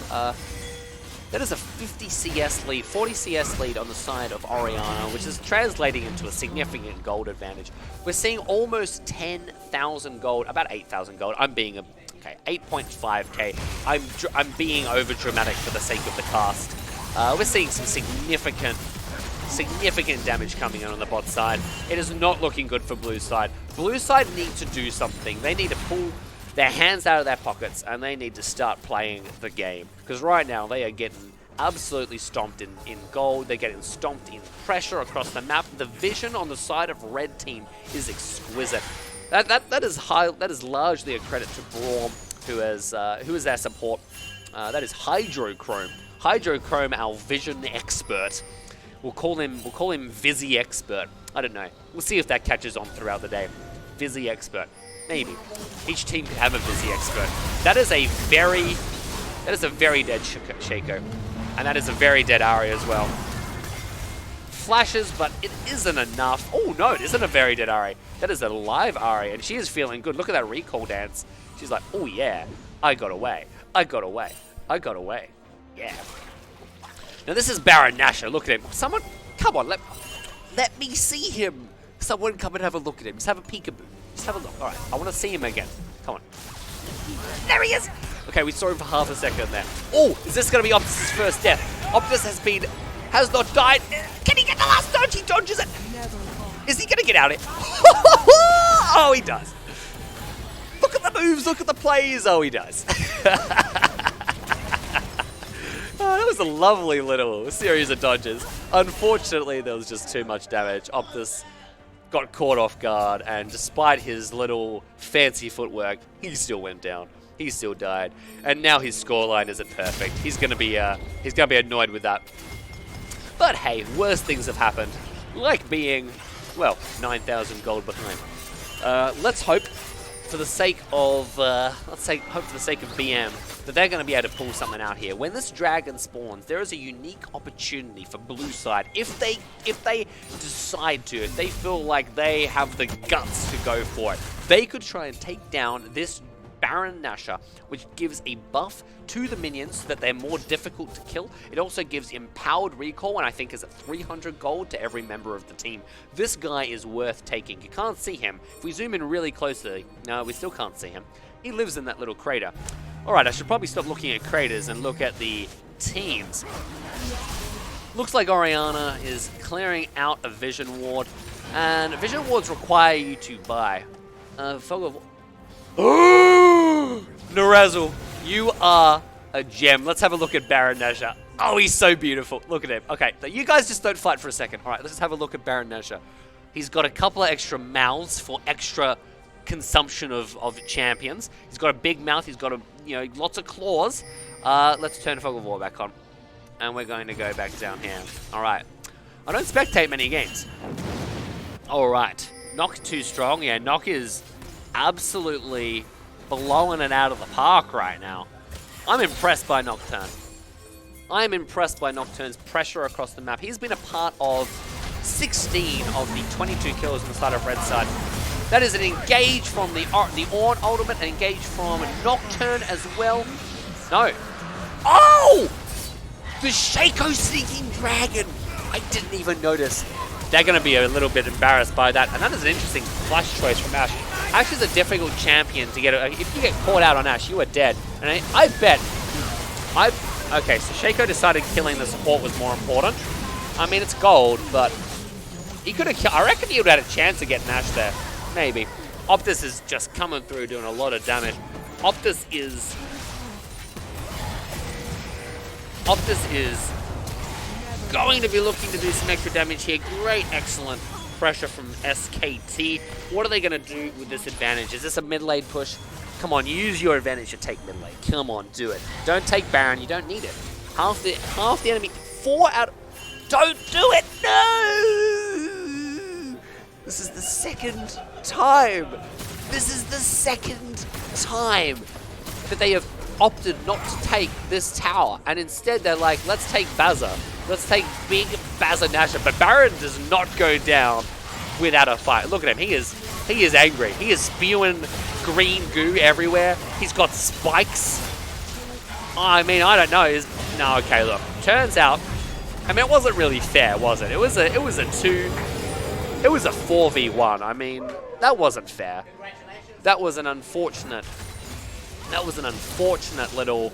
That is a 50 CS lead, 40 CS lead on the side of Orianna, which is translating into a significant gold advantage. We're seeing almost 10,000 gold, about 8,000 gold. I'm being okay, 8.5k. I'm being over dramatic for the sake of the cast. We're seeing some significant damage coming in on the bot side. It is not looking good for blue side. Blue side need to do something. They need to pull their hands out of their pockets and they need to start playing the game. Because right now they are getting absolutely stomped in gold. They're getting stomped in pressure across the map. The vision on the side of red team is exquisite. That is largely a credit to Braum, who is their support. That is Hydrochrome. Hydrochrome, our vision expert. We'll call him Vizzy Expert. I don't know. We'll see if that catches on throughout the day. Vizzy Expert. Maybe. Each team could have a Vizzy Expert. That is a very dead Shaco. And that is a very dead Ahri as well. Flashes, but it isn't enough. Oh no, it isn't a very dead Ahri. That is a live Ahri, and she is feeling good. Look at that recall dance. She's like, oh yeah, I got away. I got away. I got away. Yeah. Now this is Baron Nashor. Look at him. Someone, come on, let me see him. Someone come and have a look at him. Just have a peekaboo. Just have a look. All right, I want to see him again. Come on. There he is. Okay, we saw him for half a second there. Oh, is this going to be Optus' first death? Optus has not died. Can he get the last dodge? He dodges it. Is he going to get out of it? Oh, he does. Look at the moves. Look at the plays. Oh, he does. Oh, that was a lovely little series of dodges. Unfortunately, there was just too much damage. Optus got caught off guard, and despite his little fancy footwork, he still went down. He still died, and now his scoreline isn't perfect. He's gonna be annoyed with that. But hey, worse things have happened, like being, well, 9,000 gold behind. Let's hope, for the sake of BM, that they're going to be able to pull something out here. When this dragon spawns, there is a unique opportunity for blue side. If they decide to, if they feel like they have the guts to go for it, they could try and take down this Baron Nashor, which gives a buff to the minions so that they're more difficult to kill. It also gives empowered recall, and I think is at 300 gold to every member of the team. This guy is worth taking. You can't see him. If we zoom in really closely, no, we still can't see him. He lives in that little crater. Alright, I should probably stop looking at craters and look at the teams. Looks like Orianna is clearing out a vision ward, and vision wards require you to buy Fog of... Narazzle, you are a gem. Let's have a look at Baron Nashor. Oh, he's so beautiful. Look at him. Okay, you guys just don't fight for a second. Alright, let's just have a look at Baron Nashor. He's got a couple of extra mouths for extra consumption of champions. He's got a big mouth. He's got lots of claws. Let's turn Fog of War back on, and we're going to go back down here. All right. I don't spectate many games. All right. Nock too strong. Yeah, Nock is absolutely blowing it out of the park right now. I'm impressed by Nocturne. I'm impressed by Nocturne's pressure across the map. He's been a part of 16 of the 22 kills on the side of red side. That is an engage from the Ornn ultimate, an engage from Nocturne as well. No. Oh! The Shaco sneaking dragon. I didn't even notice. They're going to be a little bit embarrassed by that. And that is an interesting flash choice from Ashe. Ashe is a difficult champion to get. If you get caught out on Ashe, you are dead. And I bet. Okay, so Shaco decided killing the support was more important. I mean, it's gold, but he could have. I reckon he would have had a chance of getting Ashe there. Maybe. Optus is just coming through doing a lot of damage. Optus is going to be looking to do some extra damage here. Great, excellent pressure from SKT. What are they going to do with this advantage? Is this a mid lane push? Come on, use your advantage to take mid lane. Come on, do it. Don't take Baron. You don't need it. Half the enemy. 4 out. Don't do it. No. This is the second time. This is the second time that they have opted not to take this tower, and instead they're like, let's take Bazza. Let's take big Bazza Nasher. But Baron does not go down without a fight. Look at him. He is angry. He is spewing green goo everywhere. He's got spikes. I mean, I don't know. No, okay, look. Turns out, I mean, it wasn't really fair, was it? It was a 4v1. I mean, that wasn't fair. That was an unfortunate little,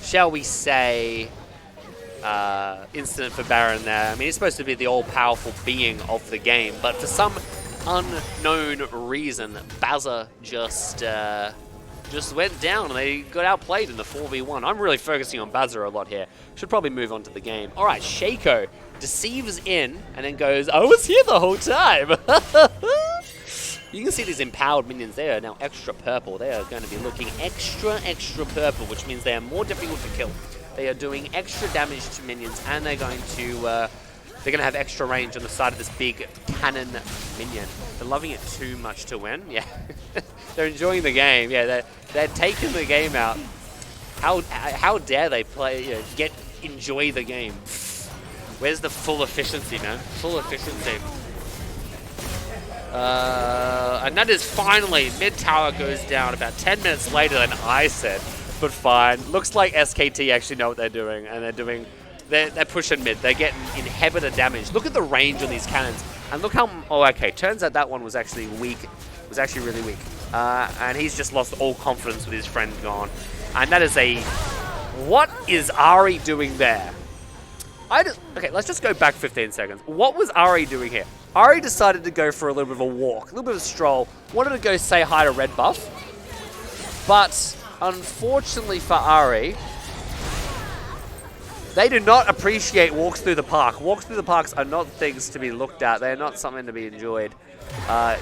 shall we say, incident for Baron there. I mean, he's supposed to be the all-powerful being of the game, but for some unknown reason, Bazza just went down and they got outplayed in the 4v1. I'm really focusing on Bazza a lot here. Should probably move on to the game. All right, Shaco deceives in and then goes, I was here the whole time. You can see these empowered minions. They are now extra purple. They are going to be looking extra purple, which means they are more difficult to kill. They are doing extra damage to minions, and they're going to have extra range on the side of this big cannon minion. They're loving it too much to win. Yeah, they're enjoying the game. Yeah, they're taking the game out. How dare they play? You know, enjoy the game. Where's the full efficiency, man? Full efficiency. And that is finally, mid tower goes down about 10 minutes later than I said, but fine. Looks like SKT actually know what they're doing, and they're pushing mid. They're getting inhibitor damage. Look at the range on these cannons, and look how, oh okay, turns out that one was actually weak, was actually really weak. And he's just lost all confidence with his friend gone. And that is what is Ari doing there? Okay, let's just go back 15 seconds. What was Ari doing here? Ari decided to go for a little bit of a walk, a little bit of a stroll, wanted to go say hi to Red Buff, but unfortunately for Ari, they do not appreciate walks through the park. Walks through the parks are not things to be looked at. They are not something to be enjoyed.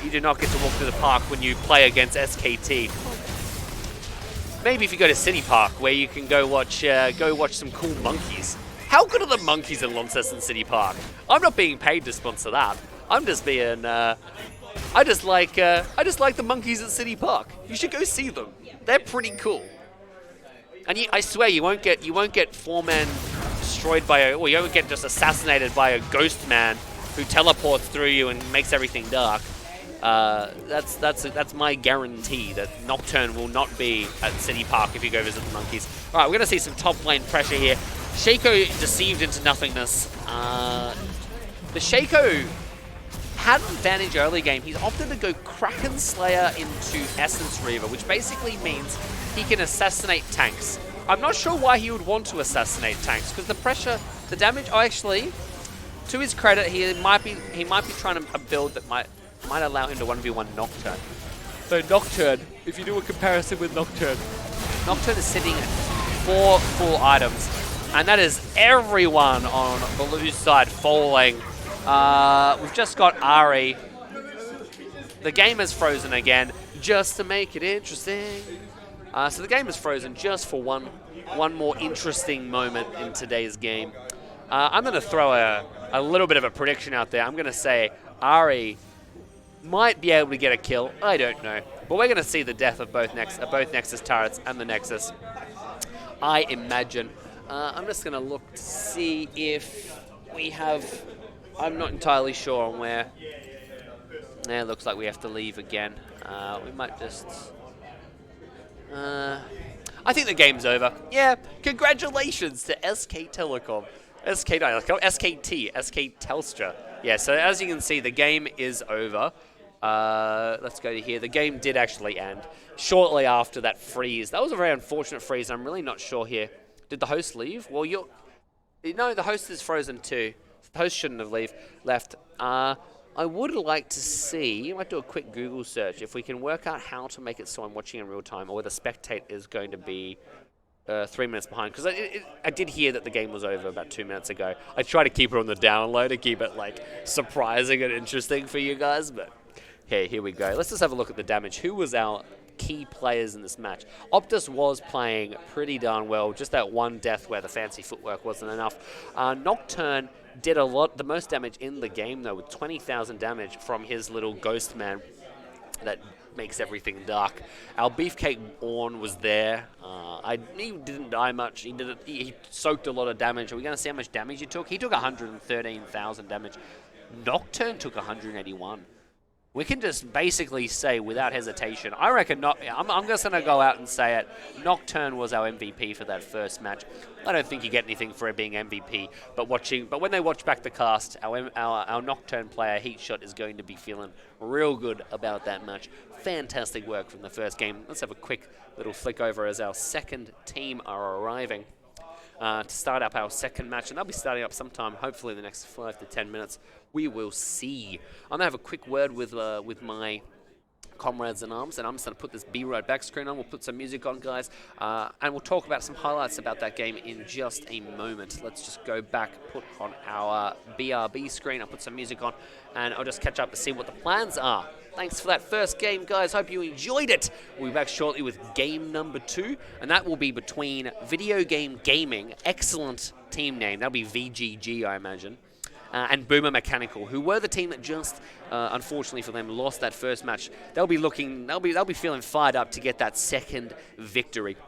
You do not get to walk through the park when you play against SKT. Maybe if you go to City Park, where you can go watch some cool monkeys. How good are the monkeys in Launceston City Park? I'm not being paid to sponsor that. I'm just being, I just like the monkeys at City Park. You should go see them. They're pretty cool. And I swear you won't get four-man destroyed by or you won't get just assassinated by a ghost man who teleports through you and makes everything dark. That's my guarantee that Nocturne will not be at City Park if you go visit the monkeys. All right, we're gonna see some top lane pressure here. Shaco deceived into nothingness. The Shaco had an advantage early game. He's opted to go Kraken Slayer into Essence Reaver, which basically means he can assassinate tanks. I'm not sure why he would want to assassinate tanks, because the pressure, the damage. Oh, actually, to his credit, he might be trying a build that might allow him to 1v1 Nocturne. So Nocturne, if you do a comparison with Nocturne is sitting at 4 full items, and that is everyone on Blue's side falling. We've just got Ari. The game is frozen again, just to make it interesting. So the game is frozen just for one more interesting moment in today's game. I'm going to throw a little bit of a prediction out there. I'm going to say Ari might be able to get a kill. I don't know. But we're going to see the death of both Nexus turrets and the Nexus, I imagine. I'm just going to look to see if we have... I'm not entirely sure on where. Yeah, it looks like we have to leave again. We might just... I think the game's over. Yeah, congratulations to SK Telecom. SKT, SK Telstra. Yeah, so as you can see, the game is over. Let's go to here. The game did actually end shortly after that freeze. That was a very unfortunate freeze. I'm really not sure here. Did the host leave? Well, no, the host is frozen too. The host shouldn't have left. I would like to see, I might do a quick Google search, if we can work out how to make it so I'm watching in real time, or whether spectate is going to be 3 minutes behind, because I did hear that the game was over about 2 minutes ago. I try to keep it on the download to keep it like surprising and interesting for you guys, but okay, here we go. Let's just have a look at the damage. Who was our key players in this match? Optus was playing pretty darn well, just that one death where the fancy footwork wasn't enough. Nocturne did the most damage in the game though, with 20,000 damage from his little ghost man that makes everything dark. Our Beefcake Orn was there. He didn't die much. He soaked a lot of damage. Are we going to see how much damage he took? He took 113,000 damage. Nocturne took 181. We can just basically say without hesitation, I reckon I'm just going to go out and say it. Nocturne was our MVP for that first match. I don't think you get anything for it being MVP, but when they watch back the cast, our Nocturne player Heatshot is going to be feeling real good about that match. Fantastic work from the first game. Let's have a quick little flick over as our second team are arriving to start up our second match, and they'll be starting up sometime, hopefully in the next 5 to 10 minutes. We will see. I'm going to have a quick word with my comrades in arms, and I'm just going to put this B-Road back screen on. We'll put some music on, guys, and we'll talk about some highlights about that game in just a moment. Let's just go back, put on our BRB screen. I'll put some music on, and I'll just catch up to see what the plans are. Thanks for that first game, guys. Hope you enjoyed it. We'll be back shortly with game number 2, and that will be between Video Game Gaming, excellent team name. That'll be VGG, I imagine. And Boomer Mechanical, who were the team that just, unfortunately for them, lost that first match. They'll be feeling fired up to get that second victory.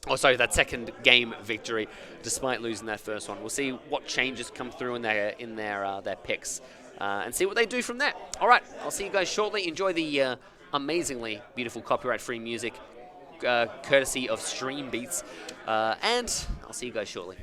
Oh, sorry, that second game victory, despite losing that first one. We'll see what changes come through in their picks, and see what they do from there. All right, I'll see you guys shortly. Enjoy the amazingly beautiful copyright-free music, courtesy of Stream Beats, and I'll see you guys shortly.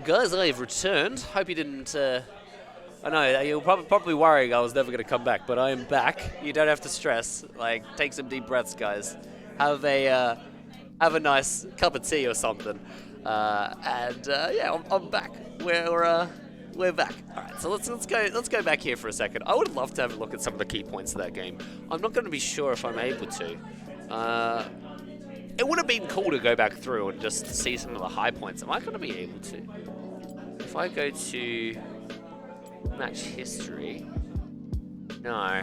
Guys, I have returned. Hope you didn't... I know, you're probably worrying I was never going to come back, but I am back. You don't have to stress. Like, take some deep breaths, guys. Have a nice cup of tea or something. Yeah, I'm back. We're back. All right, so let's go back here for a second. I would love to have a look at some of the key points of that game. I'm not going to be sure if I'm able to. It would have been cool to go back through and just see some of the high points. Am I going to be able to? If I go to match history, no.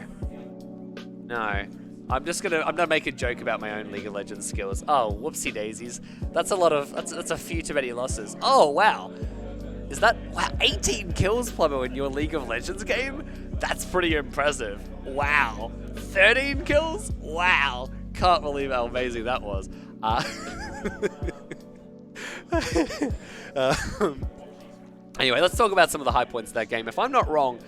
I'm gonna make a joke about my own League of Legends skills. Oh, whoopsie daisies. That's a few too many losses. Oh, wow. Is that, wow, 18 kills, Plumber, in your League of Legends game? That's pretty impressive. Wow. 13 kills? Wow. Can't believe how amazing that was. Anyway, let's talk about some of the high points of that game. If I'm not wrong,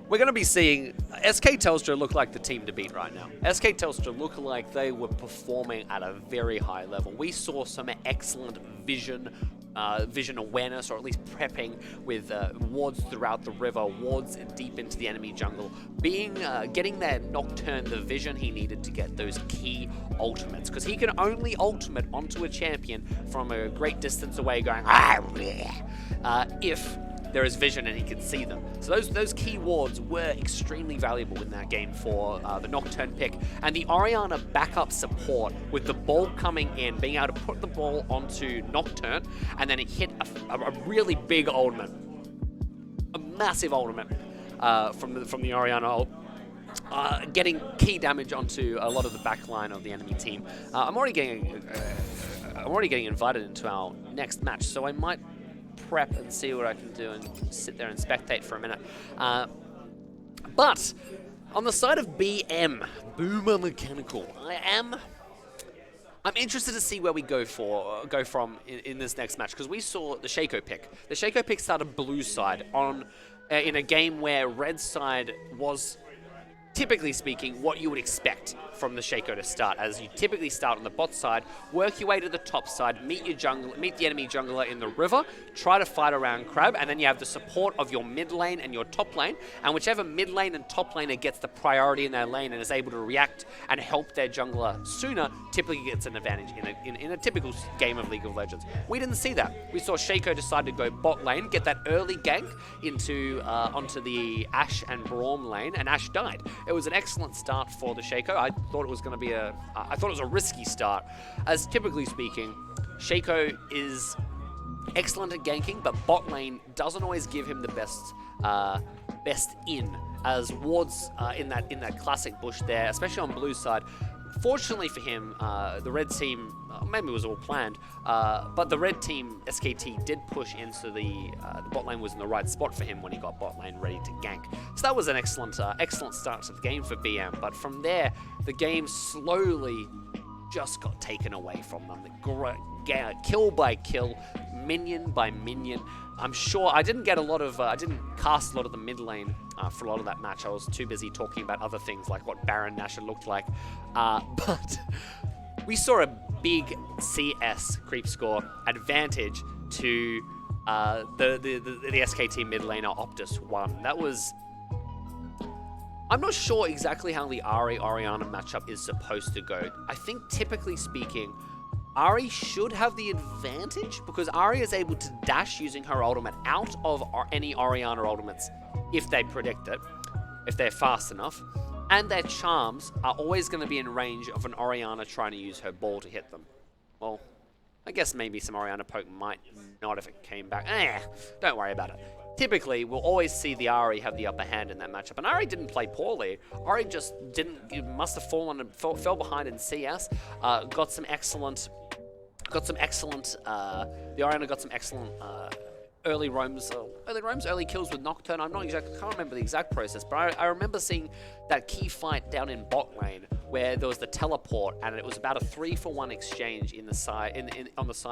we're going to be seeing SK Telstra look like the team to beat right now. SK Telstra look like they were performing at a very high level. We saw some excellent vision awareness, or at least prepping with wards throughout the river, wards deep into the enemy jungle, getting that Nocturne the vision he needed to get those key ultimates, because he can only ultimate onto a champion from a great distance away going if there is vision and he can see them. So those key wards were extremely valuable in that game for the Nocturne pick. And the Orianna backup support with the ball coming in, being able to put the ball onto Nocturne, and then it hit a really big ultimate. A massive ultimate from the Orianna ult. Getting key damage onto a lot of the back line of the enemy team. I'm already getting invited into our next match, so I might prep and see what I can do and sit there and spectate for a minute. But on the side of BM, Boomer Mechanical, I'm interested to see where we go from in this next match, because we saw the Shaco pick. The Shaco pick started blue side in a game where red side was, typically speaking, what you would expect from the Shaco to start, as you typically start on the bot side, work your way to the top side, meet the enemy jungler in the river, try to fight around Crab, and then you have the support of your mid lane and your top lane, and whichever mid lane and top laner gets the priority in their lane and is able to react and help their jungler sooner, typically gets an advantage in a typical game of League of Legends. We didn't see that. We saw Shaco decide to go bot lane, get that early gank onto the Ashe and Braum lane, and Ashe died. It was an excellent start for the Shaco. I thought it was going to be a risky start, as typically speaking, Shaco is excellent at ganking, but bot lane doesn't always give him the best in, as wards in that classic bush there, especially on blue side. Fortunately for him, the red team, maybe it was all planned, but the red team, SKT, did push in, so the bot lane was in the right spot for him when he got bot lane ready to gank. So that was an excellent start to the game for BM, but from there, the game slowly just got taken away from them. Kill by kill, minion by minion. I'm sure I didn't cast a lot of the mid lane for a lot of that match. I was too busy talking about other things like what Baron Nashor looked like. But we saw a big CS creep score advantage to the SKT mid laner Optus 1. That was... I'm not sure exactly how the Orianna matchup is supposed to go. I think, typically speaking, Ahri should have the advantage, because Ahri is able to dash using her ultimate out of any Orianna ultimates if they predict it, if they're fast enough, and their charms are always going to be in range of an Orianna trying to use her ball to hit them. Well, I guess maybe some Orianna poke might not if it came back. Don't worry about it. Typically, we'll always see the Ahri have the upper hand in that matchup, and Ahri didn't play poorly. Ahri just must have fell behind in CS. The Orianna got some excellent early kills with Nocturne. Can't remember the exact process, but I remember seeing that key fight down in bot lane where there was the teleport, and it was about a 3-for-1 exchange on the side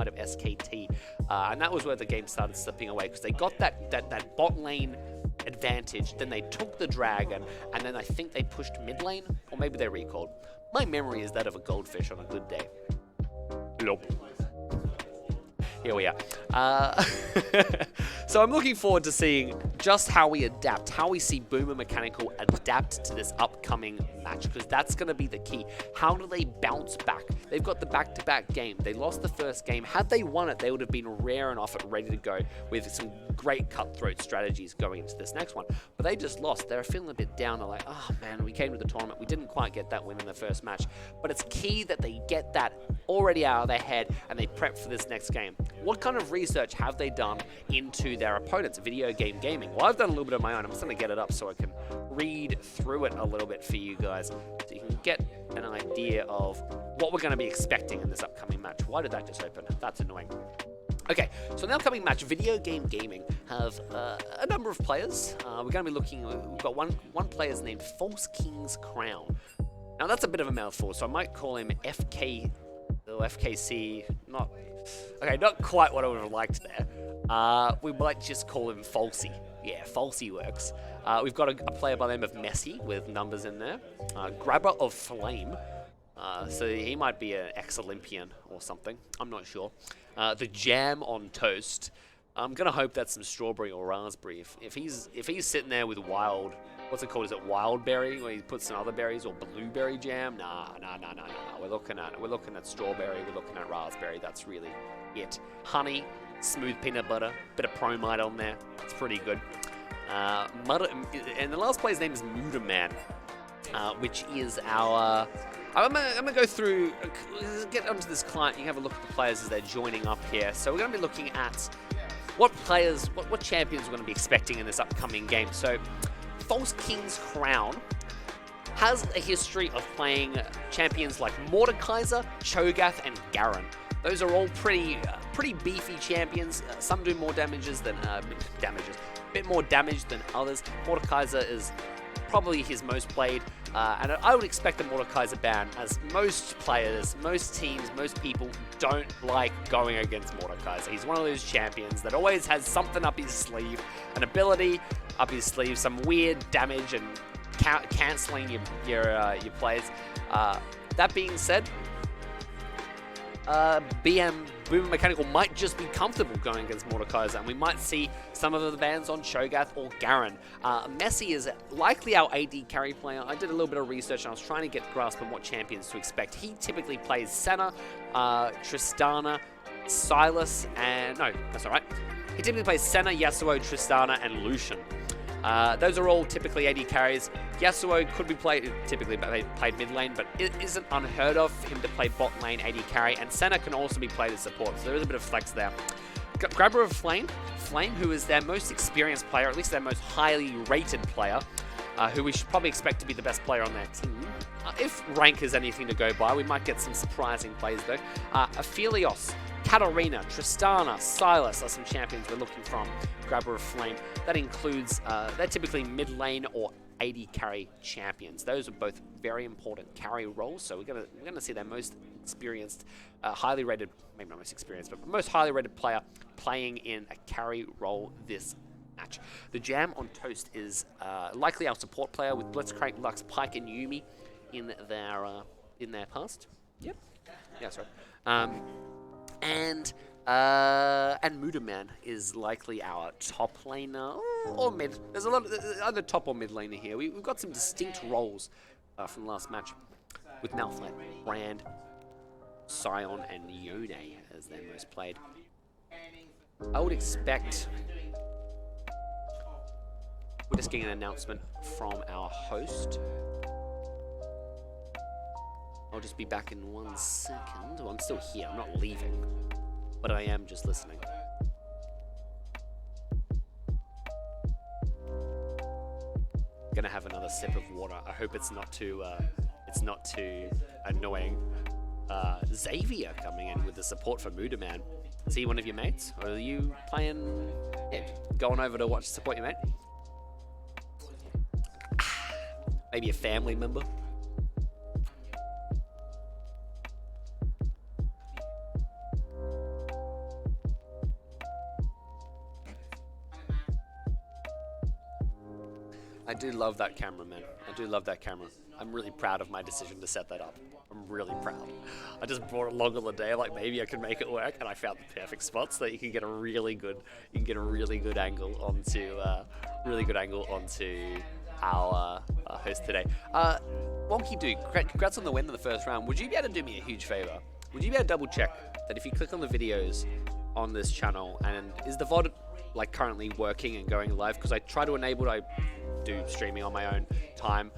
of SKT, and that was where the game started slipping away, because they got that bot lane advantage, then they took the dragon, and then I think they pushed mid lane, or maybe they recalled. My memory is that of a goldfish on a good day. Nope. Here we are. So I'm looking forward to seeing just how we adapt, how we see Boomer Mechanical adapt to this upcoming match, because that's going to be the key. How do they bounce back? They've got the back-to-back game. They lost the first game. Had they won it, they would have been raring off it, ready to go with some great cutthroat strategies going into this next one. But they just lost. They're feeling a bit down. They're like, oh man, we came to the tournament. We didn't quite get that win in the first match. But it's key that they get that already out of their head and they prep for this next game. What kind of research have they done into their opponents, Video Game Gaming. Well, I've done a little bit of my own. I'm just going to get it up so I can read through it a little bit for you guys, so you can get an idea of what we're going to be expecting in this upcoming match. Why did that just open? That's annoying. Okay, so in the upcoming match, Video Game Gaming have a number of players. We're going to be looking, we've got one player's named False King's Crown. Now that's a bit of a mouthful, so I might call him FK, or FKC, not quite what I would have liked there. We might just call him Falsey. Yeah, Falsey works. We've got a player by the name of Messi with numbers in there. Grabber of Flame. So he might be an ex-Olympian or something. I'm not sure. The Jam on Toast. I'm gonna hope that's some strawberry or raspberry. If he's sitting there with wild, what's it called? Is it wild berry, where he puts some other berries, or blueberry jam? Nah. We're looking at strawberry. We're looking at raspberry. That's really it. Honey, smooth peanut butter, bit of promite on there. It's pretty good. And the last player's name is Mudaman, which is our. I'm gonna go through, get onto this client. You can have a look at the players as they're joining up here. So we're gonna be looking at what players, what champions we're gonna be expecting in this upcoming game. So False King's Crown has a history of playing champions like Mordekaiser, Cho'Gath, and Garen. Those are all pretty beefy champions. Some do more damages than a bit more damage than others. Mordekaiser is probably his most played, and I would expect the Mordekaiser ban, as most players, most teams, most people don't like going against Mordekaiser. He's one of those champions that always has something up his sleeve, an ability up his sleeve, some weird damage and cancelling your plays. That being said, Boomer Mechanical might just be comfortable going against Mordekaiser, and we might see some of the bans on Cho'Gath or Garen. Messi is likely our AD carry player. I did a little bit of research and I was trying to get a grasp on what champions to expect. He typically plays Senna, Tristana, Silas, and... no, that's alright. He typically plays Senna, Yasuo, Tristana, and Lucian. Those are all typically AD carries. Yasuo could be typically played mid lane, but it isn't unheard of for him to play bot lane AD carry, and Senna can also be played as support, so there is a bit of flex there. Grabber of Flame, who is their most experienced player, or at least their most highly rated player, who we should probably expect to be the best player on their team. If rank is anything to go by, we might get some surprising plays though. Aphelios, Katarina, Tristana, Silas are some champions we're looking from Grabber of Flame. That includes, they're typically mid lane or AD carry champions. Those are both very important carry roles, so we're gonna see their most experienced, highly rated, maybe not most experienced, but most highly rated player playing in a carry role this match. The Jam on Toast is likely our support player with Blitzcrank, Lux, Pyke, and Yuumi in their past. Yep. Yeah, sorry. And Mudaman is likely our top laner or mid. There's a lot of either top or mid laner here. We've got some distinct roles from the last match with Malphite, Brand, Sion, and Yone as their most played. I would expect. We're just getting an announcement from our host. I'll just be back in 1 second. Well, I'm still here. I'm not leaving, but I am just listening. Gonna have another sip of water. I hope it's not too annoying. Xavier coming in with the support for Mudaman. Is he one of your mates, or are you playing? Yeah, going over to watch support your mate? Maybe a family member. I do love that camera, man. I do love that camera. I'm really proud of my decision to set that up. I'm really proud. I just brought it along on the day, like maybe I could make it work, and I found the perfect spot so that you can get a really good angle onto our host today. Wonky Dude, congrats on the win in the first round. Would you be able to do me a huge favor? Would you be able to double check that if you click on the videos on this channel, and is the VOD like currently working and going live? Because I try to enable it, I do streaming on my own time,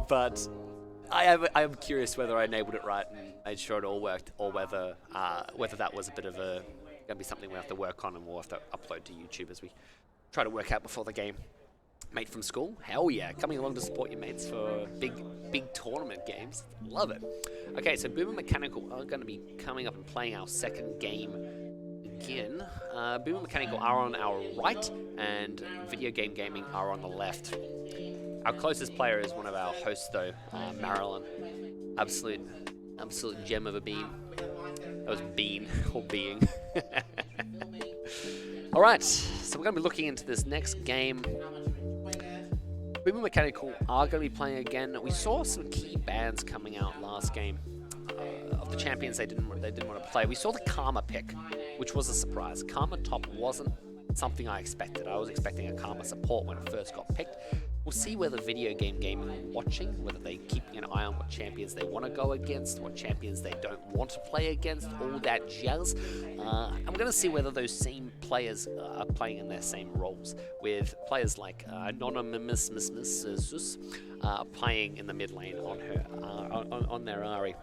but I am curious whether I enabled it right and made sure it all worked, or whether that was a bit of a gonna be something we have to work on and we'll have to upload to YouTube as we try to work out before the game. Mate from school? Hell yeah, coming along to support your mates for big tournament games. Love it. Okay, so Boom and Mechanical are going to be coming up and playing our second game again. Boom and Mechanical are on our right, and Video Game Gaming are on the left. Our closest player is one of our hosts, though, Marilyn. Absolute gem of a bean. That was bean, or being. Alright, so we're going to be looking into this next game. Boom and Mechanical are going to be playing again. We saw some key bands coming out last game. Of the champions they didn't want to play. We saw the Karma pick, which was a surprise. Karma top wasn't something I expected. I was expecting a Karma support when it first got picked. We'll see whether Video Game Gaming are watching, whether they're keeping an eye on what champions they want to go against, what champions they don't want to play against, all that jazz. I'm going to see whether those same players are playing in their same roles, with players like Anonymous playing in the mid lane on her on their Ahri.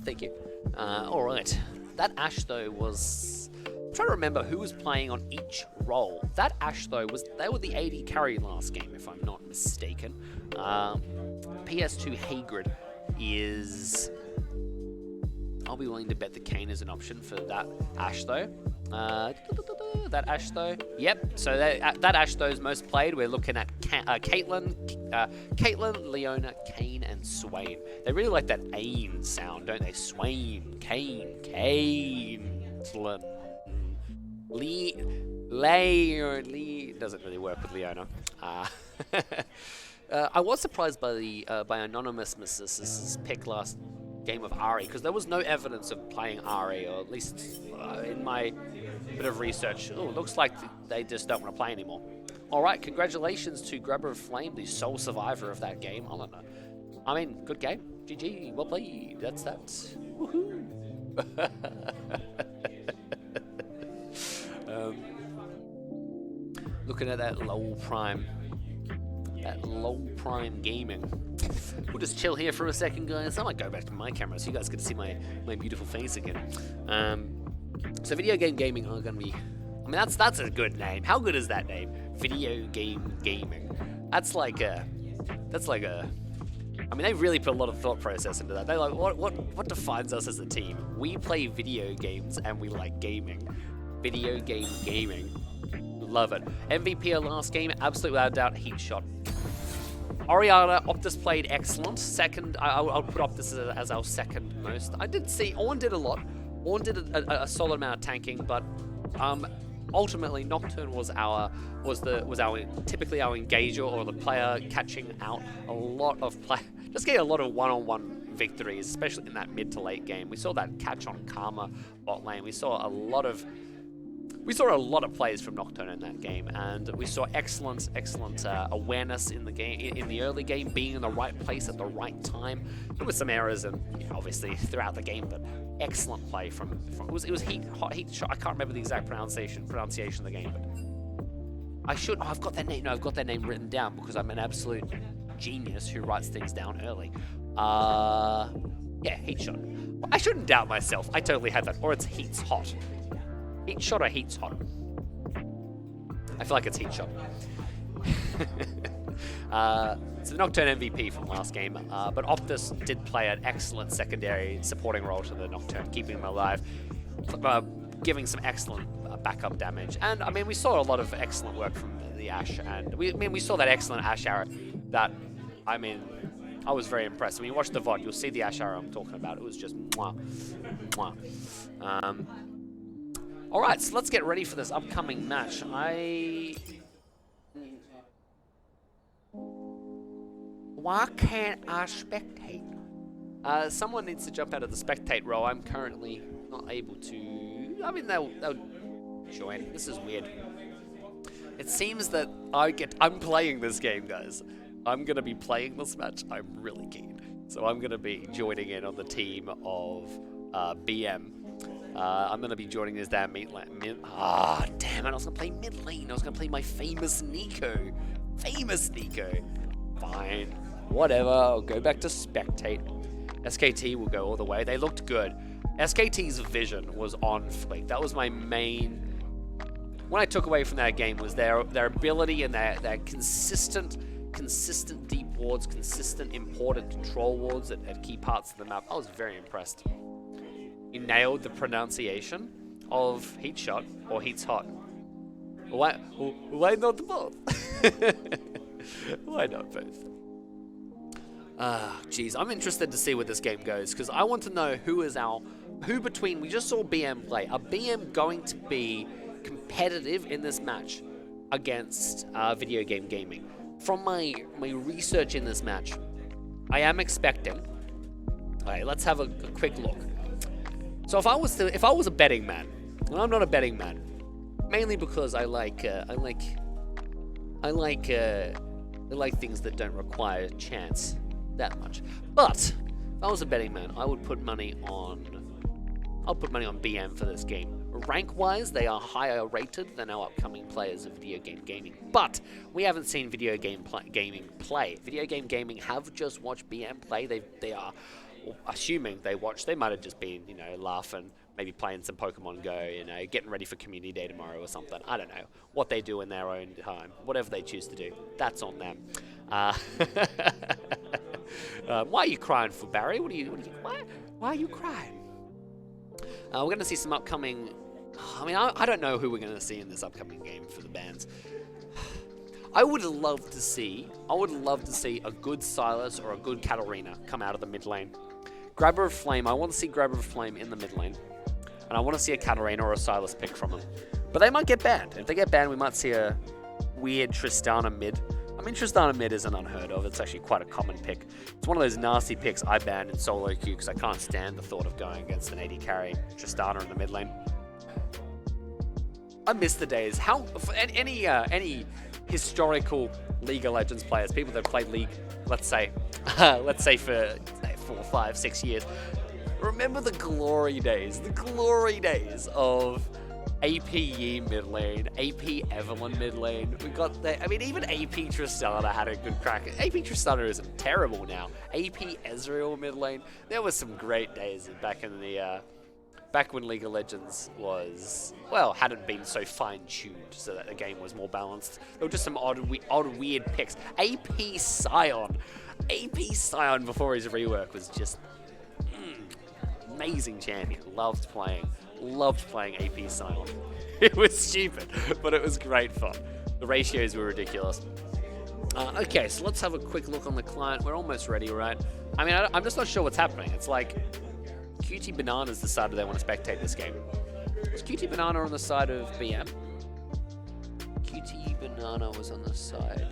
Thank you. All right. That Ashe though was. I'm trying to remember who was playing on each role. That Ashe though they were the AD carry last game, if I'm not mistaken. PS2 Hagrid is. I'll be willing to bet the Kayn is an option for that Ashe though. That Ashe though. Yep. So that Ashe though is most played. We're looking at Caitlyn, Leona, Kayn, and Swain. They really like that Ain sound, don't they? Swain, Kayn, Caitlyn. Lee doesn't really work with Leona. I was surprised by Anonymous's pick last game of Ahri, because there was no evidence of playing Ahri, or at least in my bit of research. Oh, it looks like they just don't want to play anymore. All right, congratulations to Grubber of Flame, the sole survivor of that game. I don't know. I mean, good game. GG, well played. That's that. Woohoo. Looking at that low prime gaming. We'll just chill here for a second, guys. I might go back to my camera so you guys can see my beautiful face again. So Video Game Gaming are going to be. I mean, that's a good name. How good is that name? Video Game Gaming. That's like a. I mean, they really put a lot of thought process into that. They're like, what defines us as a team? We play video games and we like gaming. Video Game Gaming. Love it. MVP of last game, absolutely without doubt, Heat Shot. Oriana, Optus played excellent. Second, I'll put Optus as our second most. I did see, Ornn did a lot. Ornn did a solid amount of tanking, but ultimately Nocturne was typically our engager, or the player catching out a lot of just getting a lot of one-on-one victories, especially in that mid to late game. We saw that catch on Karma bot lane. We saw a lot of plays from Nocturne in that game, and we saw excellent awareness in the game, in the early game, being in the right place at the right time. There was some errors, and obviously throughout the game, but excellent play from it was Heat Shot. I can't remember the exact pronunciation of the game, but I've got their name. No, I've got their name written down because I'm an absolute genius who writes things down early. Yeah, Heat Shot. I shouldn't doubt myself. I totally had that. Or it's Heat's Hot. Heat Shot or Heat's Hot? I feel like it's Heat Shot. So Nocturne MVP from last game, but Optus did play an excellent secondary supporting role to the Nocturne, keeping him alive, giving some excellent backup damage. And I mean, we saw a lot of excellent work from the Ashe, and we saw that excellent Ashe arrow that, I mean, I was very impressed. When you watch the VOD, you'll see the Ashe arrow I'm talking about. It was just mwah, mwah. All right, so let's get ready for this upcoming match. Why can't I spectate? Someone needs to jump out of the spectate role. I'm currently not able to. I mean, they'll join. This is weird. It seems that I'm playing this game, guys. I'm gonna be playing this match. I'm really keen, so I'm gonna be joining in on the team of BM. I'm gonna be joining this damn damn it! I was gonna play mid lane. I was gonna play my famous Nico. Fine. Whatever, I'll go back to spectate. SKT will go all the way. They looked good. SKT's vision was on fleek. That was my main... What I took away from that game was their ability and their consistent deep wards, consistent imported control wards at key parts of the map. I was very impressed. You nailed the pronunciation of Heat Shot or Heat's Hot. Why not both? Why not both? Geez, I'm interested to see where this game goes because I want to know who between, we just saw BM play. Are BM going to be competitive in this match against video game gaming? From my research in this match, I am expecting. Alright, let's have a quick look. So if I was a betting man, and I'm not a betting man, mainly because I like things that don't require chance that much. But if I was a betting man, I would put money on BM for this game. Rank-wise, they are higher rated than our upcoming players of video game gaming. But we haven't seen video game gaming play. Video game gaming have just watched BM play. They are, assuming they watched, they might have just been, laughing, maybe playing some Pokemon Go, getting ready for Community Day tomorrow or something. I don't know what they do in their own time. Whatever they choose to do, that's on them. Why are you crying for, Barry? Why are you crying? We're going to see some upcoming... I don't know who we're going to see in this upcoming game for the bands. I would love to see a good Silas or a good Katarina come out of the mid lane. Grabber of Flame, I want to see Grabber of Flame in the mid lane. And I want to see a Katarina or a Silas pick from them. But they might get banned. If they get banned, we might see a weird Tristana mid. Tristana mid isn't unheard of. It's actually quite a common pick. It's one of those nasty picks I banned in solo queue because I can't stand the thought of going against an AD carry Tristana in the mid lane. I miss the days. Any historical League of Legends players, people that played League, let's say for 4, 5, 6 years, remember the glory days of AP Yi mid lane, AP Evelyn mid lane. We got that. Even AP Tristana had a good crack. AP Tristana isn't terrible now. AP Ezreal mid lane. There was some great days back when League of Legends hadn't been so fine-tuned so that the game was more balanced. There were just some odd weird picks. AP Sion before his rework was just amazing champion. Loved playing AP Sion. It was stupid, but it was great fun. The ratios were ridiculous. Okay, so let's have a quick look on the client. We're almost ready, right? I'm just not sure what's happening. It's like QT Bananas decided they want to spectate this game. Was QT Banana on the side of BM? QT Banana was on the side.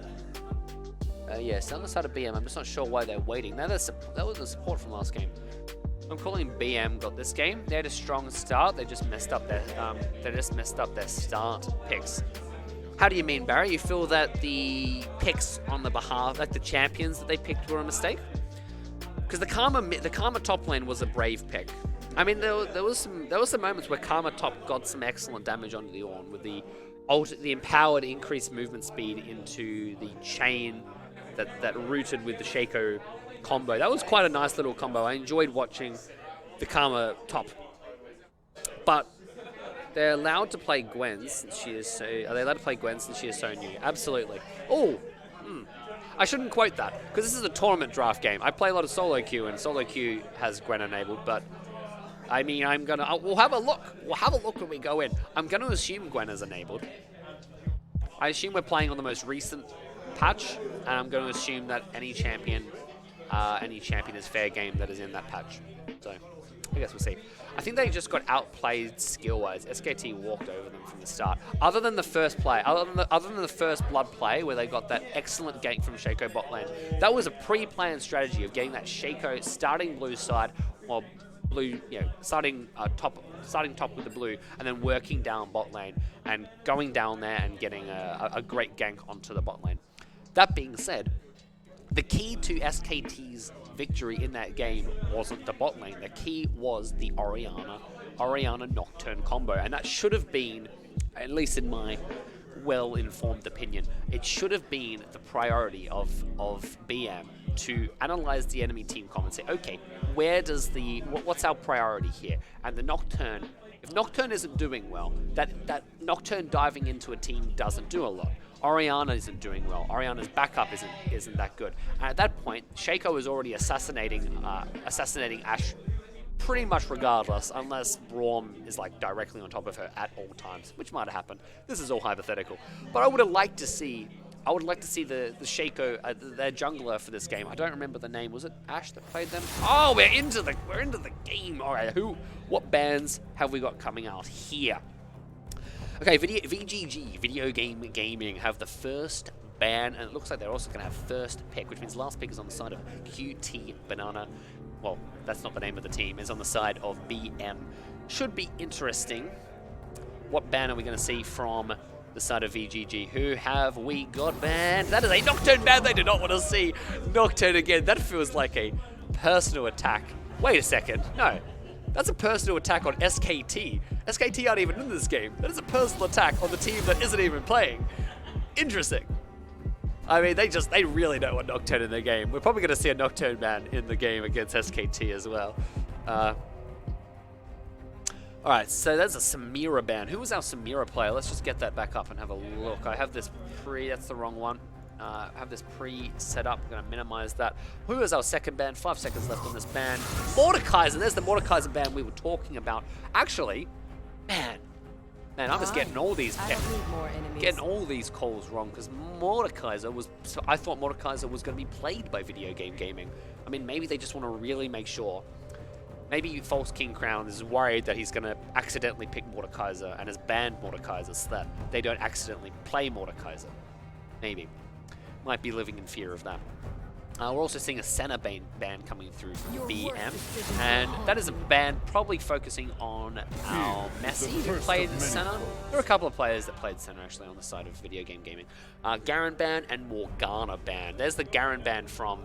Yes, on the side of BM. I'm just not sure why they're waiting. That was the support from last game. I'm calling BM got this game. They had a strong start. They just messed up their start picks. How do you mean, Barry? You feel that the picks on the behalf, like the champions that they picked, were a mistake? Because the Karma top lane was a brave pick. There was some moments where Karma top got some excellent damage onto the Ornn with the empowered increased movement speed into the chain that rooted with the Shaco combo. That was quite a nice little combo. I enjoyed watching the Karma top. But they're allowed to play Gwen since she is so... Are they allowed to play Gwen since she is so new? Absolutely. I shouldn't quote that, because this is a tournament draft game. I play a lot of solo queue, and solo queue has Gwen enabled, but we'll have a look. We'll have a look when we go in. I'm going to assume Gwen is enabled. I assume we're playing on the most recent patch, and I'm going to assume that any champion is fair game that is in that patch. So, I guess we'll see. I think they just got outplayed skill-wise. SKT walked over them from the start. Other than the first play, other than the first blood play where they got that excellent gank from Shaco bot lane, that was a pre-planned strategy of getting that Shaco starting blue side, or blue, starting top with the blue, and then working down bot lane and going down there and getting a great gank onto the bot lane. That being said, the key to SKT's victory in that game wasn't the bot lane. The key was the Orianna Nocturne combo, and that should have been, at least in my well-informed opinion, it should have been the priority of BM to analyze the enemy team comp and say, okay, where does what's our priority here? And the Nocturne, if Nocturne isn't doing well, that Nocturne diving into a team doesn't do a lot. Orianna isn't doing well. Orianna's backup isn't that good. And at that point, Shaco is already assassinating Ashe pretty much regardless, unless Braum is like directly on top of her at all times, which might have happened. This is all hypothetical. But I would have liked to see the Shaco, their jungler for this game. I don't remember the name. Was it Ashe that played them? Oh, we're into the game. All right, what bands have we got coming out here? Okay, VGG, Video Game Gaming, have the first ban, and it looks like they're also going to have first pick, which means last pick is on the side of QT Banana. Well, that's not the name of the team. It's on the side of BM. Should be interesting. What ban are we going to see from the side of VGG? Who have we got banned? That is a Nocturne ban. They do not want to see Nocturne again. That feels like a personal attack. Wait a second. No. That's a personal attack on SKT. SKT aren't even in this game. That is a personal attack on the team that isn't even playing. Interesting. I mean, they really don't want Nocturne in their game. We're probably going to see a Nocturne ban in the game against SKT as well. Alright, so that's a Samira ban. Who was our Samira player? Let's just get that back up and have a look. I have this that's the wrong one. I have this set up. I'm going to minimize that. Who was our second ban? 5 seconds left on this ban. Mordekaiser. There's the Mordekaiser ban we were talking about. Actually, man, I'm just getting all these calls wrong because Mordekaiser was. So I thought Mordekaiser was going to be played by Video Game Gaming. I mean, maybe they just want to really make sure. Maybe False King Crown is worried that he's going to accidentally pick Mordekaiser and has banned Mordekaiser so that they don't accidentally play Mordekaiser. Maybe. Might be living in fear of that. We're also seeing a Senna ban coming through from BM, and that is a ban probably focusing on our Messi who played Senna. There are a couple of players that played Senna actually on the side of Video Game Gaming. Garen ban and Morgana ban. There's the Garen ban from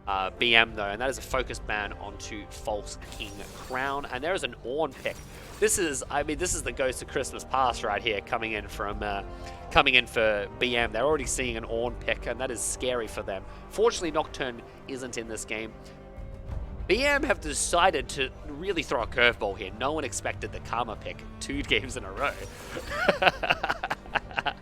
BM though, and that is a focus ban onto False King Crown, and there is an Ornn pick. This is the Ghost of Christmas Past right here coming in for BM. They're already seeing an Ornn pick, and that is scary for them. Fortunately, Nocturne isn't in this game. BM have decided to really throw a curveball here. No one expected the Karma pick 2 games in a row.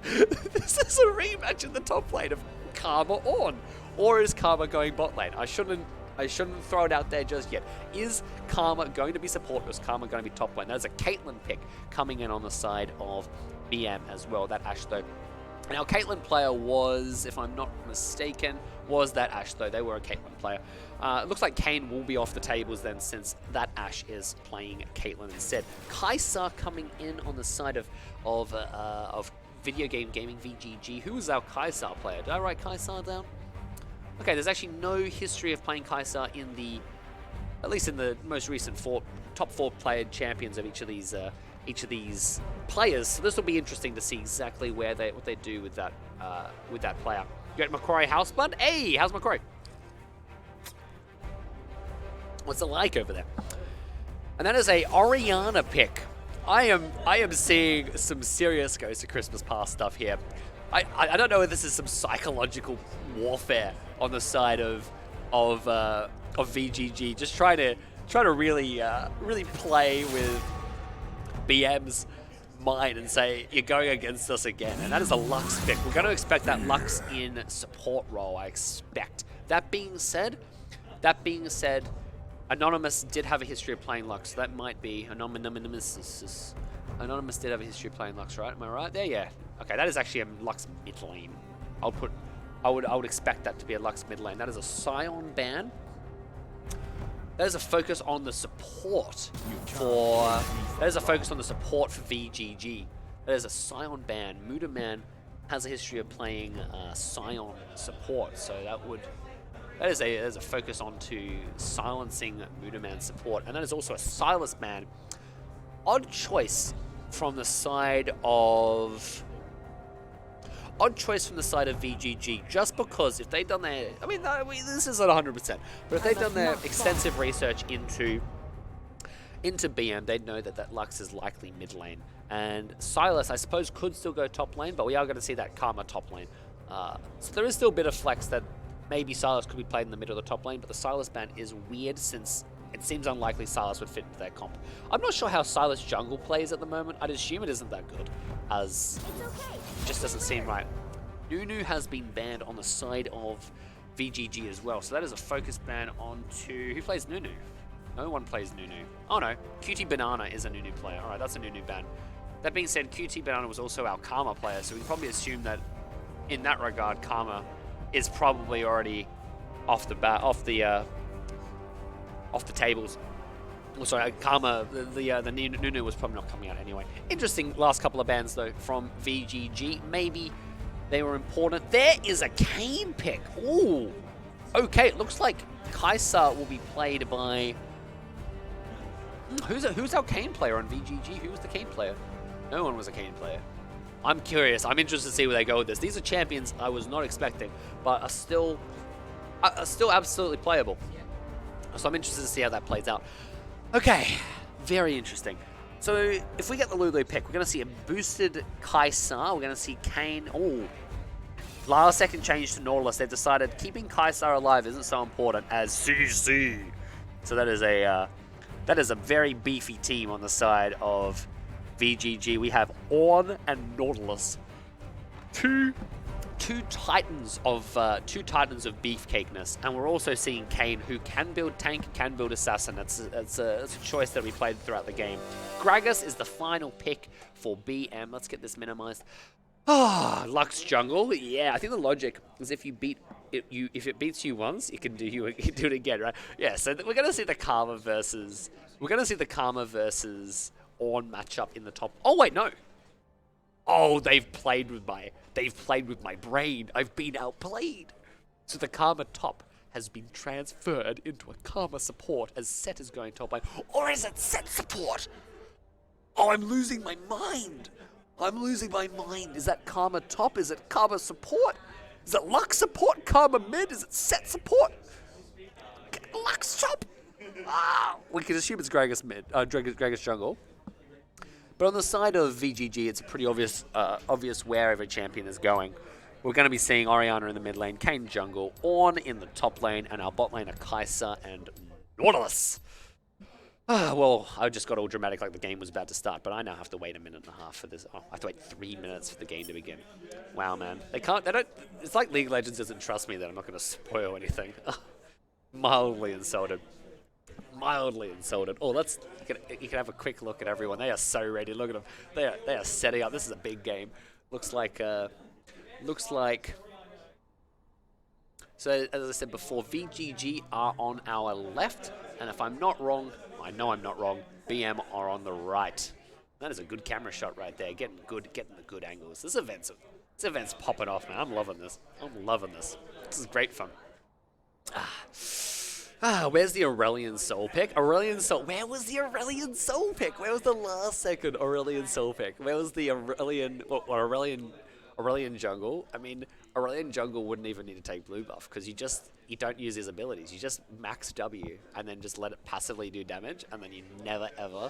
This is a rematch in the top lane of Karma Ornn. Or is Karma going bot lane? I shouldn't throw it out there just yet. Is Karma going to be support or is Karma going to be top lane? There's a Caitlyn pick coming in on the side of BM as well, that Ashe though. And our Caitlyn player was, if I'm not mistaken, was that Ashe though. They were a Caitlyn player. It looks like Kayn will be off the tables then since that Ashe is playing Caitlyn instead. Kaisa coming in on the side of Video Game Gaming VGG. Who was our Kaisa player? Did I write Kaisa down? Okay, there's actually no history of playing Kaisa at least in the most recent top 4 played champions of each of these players. So this will be interesting to see exactly what they do with that player. You got Macquarie Houseblood? Hey, how's Macquarie? What's it like over there? And that is a Orianna pick. I am seeing some serious Ghost of Christmas Past stuff here. I don't know if this is some psychological warfare on the side of VGG, just trying to really play with BM's mind and say you're going against us again, and that is a Lux pick. We're going to expect that Lux in support role. I expect. That being said, Anonymous did have a history of playing Lux, so that might be Anonymous. Anonymous did have a history of playing Lux, right? Am I right there? Yeah. Okay, that is actually a Lux mid lane. I would expect that to be a Lux mid lane. That is a Scion ban. That is a focus on the support for VGG. That is a Scion ban. Mudaman has a history of playing Scion support, so that is a focus onto silencing Mudaman support, and that is also a Silas ban. Odd choice from the side of VGG, just because if they've done their, this isn't 100%, but if they've done their extensive research into BM, they'd know that Lux is likely mid lane. And Silas, I suppose, could still go top lane, but we are going to see that Karma top lane. So there is still a bit of flex that maybe Sylas could be played in the middle of the top lane, but the Sylas ban is weird since it seems unlikely Sylas would fit into their comp. I'm not sure how Sylas jungle plays at the moment. I'd assume it isn't that good, as it just doesn't seem right. Nunu has been banned on the side of VGG as well, so that is a focus ban onto... Who plays Nunu? No one plays Nunu. Oh no, QT Banana is a Nunu player. Alright, that's a Nunu ban. That being said, QT Banana was also our Karma player, so we can probably assume that in that regard, Karma is probably already off the tables. Oh, sorry, Karma, the Nunu was probably not coming out anyway. Interesting last couple of bans though from VGG. Maybe they were important. There is a Kayn pick. Ooh. Okay, it looks like Kai'Sa will be played by... Who's our Kayn player on VGG? Who was the Kayn player? No one was a Kayn player. I'm curious. I'm interested to see where they go with this. These are champions I was not expecting, but are still absolutely playable. So I'm interested to see how that plays out. Okay, very interesting. So if we get the Lulu pick, we're going to see a boosted Kai'Sa. We're going to see Kayn. Oh, last second change to Nautilus. They've decided keeping Kai'Sa alive isn't so important as CC. So that is a very beefy team on the side of VGG. We have Ornn and Nautilus, two titans of beefcakeness, and we're also seeing Kayn, who can build tank, can build assassin. That's a choice that we played throughout the game. Gragas is the final pick for BM. Let's get this minimized. Lux jungle. Yeah, I think the logic is if it beats you once, it can do it again, right? Yeah. So we're gonna see the Karma versus Ornn matchup in the top. Oh wait, no. Oh, they've played with my brain. I've been outplayed. So the Karma top has been transferred into a Karma support as Set is going top lane. Or is it Set support? Oh, I'm losing my mind. Is that Karma top? Is it Karma support? Is it Lux support? Karma mid? Is it Set support? Lux top? We can assume it's Gragas mid, Gragas jungle. But on the side of VGG, it's pretty obvious where every champion is going. We're going to be seeing Orianna in the mid lane, Kayn jungle, Ornn in the top lane, and our bot lane are Kai'Sa and Nautilus. Well, I just got all dramatic like the game was about to start, but I now have to wait a minute and a half for this. Oh, I have to wait 3 minutes for the game to begin. Wow, man. They don't, it's like League of Legends doesn't trust me that I'm not going to spoil anything. Mildly insulted. Oh, you can have a quick look at everyone. They are so ready. Look at them. They are setting up. This is a big game. Looks like. So as I said before, VGG are on our left, and if I'm not wrong, I know I'm not wrong. BM are on the right. That is a good camera shot right there. Getting the good angles. This event's popping off, man. I'm loving this. This is great fun. Where's the Aurelion Soul pick? Where was the Aurelion Soul pick? Where was the last second Aurelion Soul pick? Where was the Aurelion jungle? I mean, Aurelion jungle wouldn't even need to take blue buff because you don't use his abilities. You just max W and then just let it passively do damage, and then you never ever.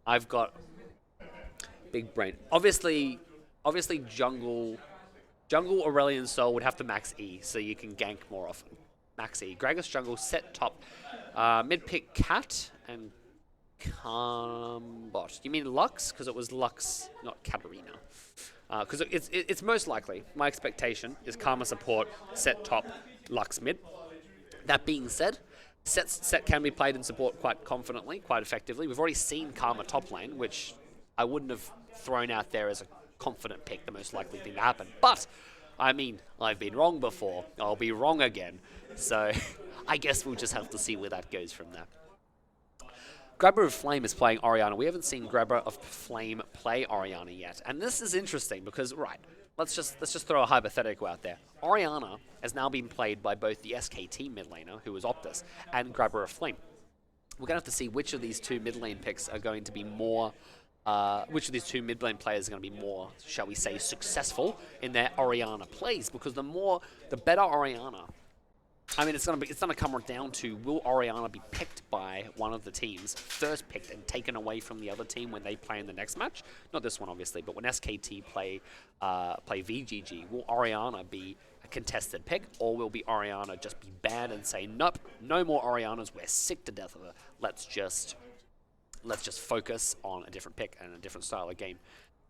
I've got big brain. Obviously jungle Aurelion Soul would have to max E so you can gank more often. Max E. Gragas jungle, Set top, mid pick Cat and bot. You mean Lux? Because it was Lux, not Katarina. Because it's most likely, my expectation is Karma support, Set top, Lux mid. That being said, Set can be played in support quite confidently, quite effectively. We've already seen Karma top lane, which I wouldn't have thrown out there as a confident pick, the most likely thing to happen. But, I mean, I've been wrong before. I'll be wrong again. So, I guess we'll just have to see where that goes from there. Grabber of Flame is playing Orianna. We haven't seen Grabber of Flame play Orianna yet. And this is interesting because, right, let's just throw a hypothetical out there. Orianna has now been played by both the SKT mid laner, who is Optus, and Grabber of Flame. We're going to have to see which of these two mid lane picks are going to be more... which of these two mid lane players are going to be more, shall we say, successful in their Orianna plays? Because the better Orianna... I mean, it's gonna come down to, will Orianna be picked by one of the teams, first picked and taken away from the other team when they play in the next match? Not this one, obviously, but when SKT play VGG, will Orianna be a contested pick, or will be Orianna just be banned and say, nope, no more Oriannas, we're sick to death of her. Let's just focus on a different pick and a different style of game.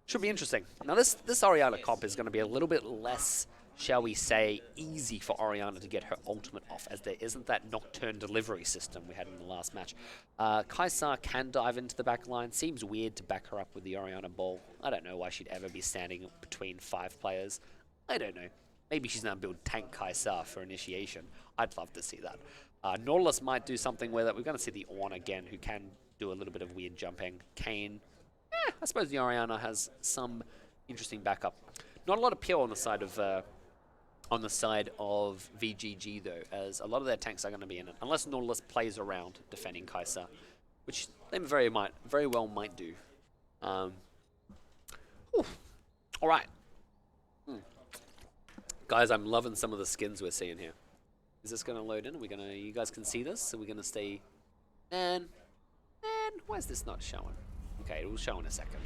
Should be interesting. Now this Orianna comp is going to be a little bit less, shall we say, easy for Orianna to get her ultimate off, as there isn't that Nocturne delivery system we had in the last match. Kaisar can dive into the back line. Seems weird to back her up with the Orianna ball. I don't know why she'd ever be standing between 5 players. I don't know. Maybe she's going to build Tank Kaisar for initiation. I'd love to see that. Nautilus might do something where we're going to see the Ornn again, who can do a little bit of weird jumping. Kayn, I suppose the Orianna has some interesting backup. Not a lot of pure on the side of VGG though, as a lot of their tanks are going to be in it, unless Nautilus plays around defending Kaisar, which they very well might do. All right, guys, I'm loving some of the skins we're seeing here. Is this going to load in? You guys can see this? So we're going to stay. Man, why is this not showing? Okay, it will show in a second.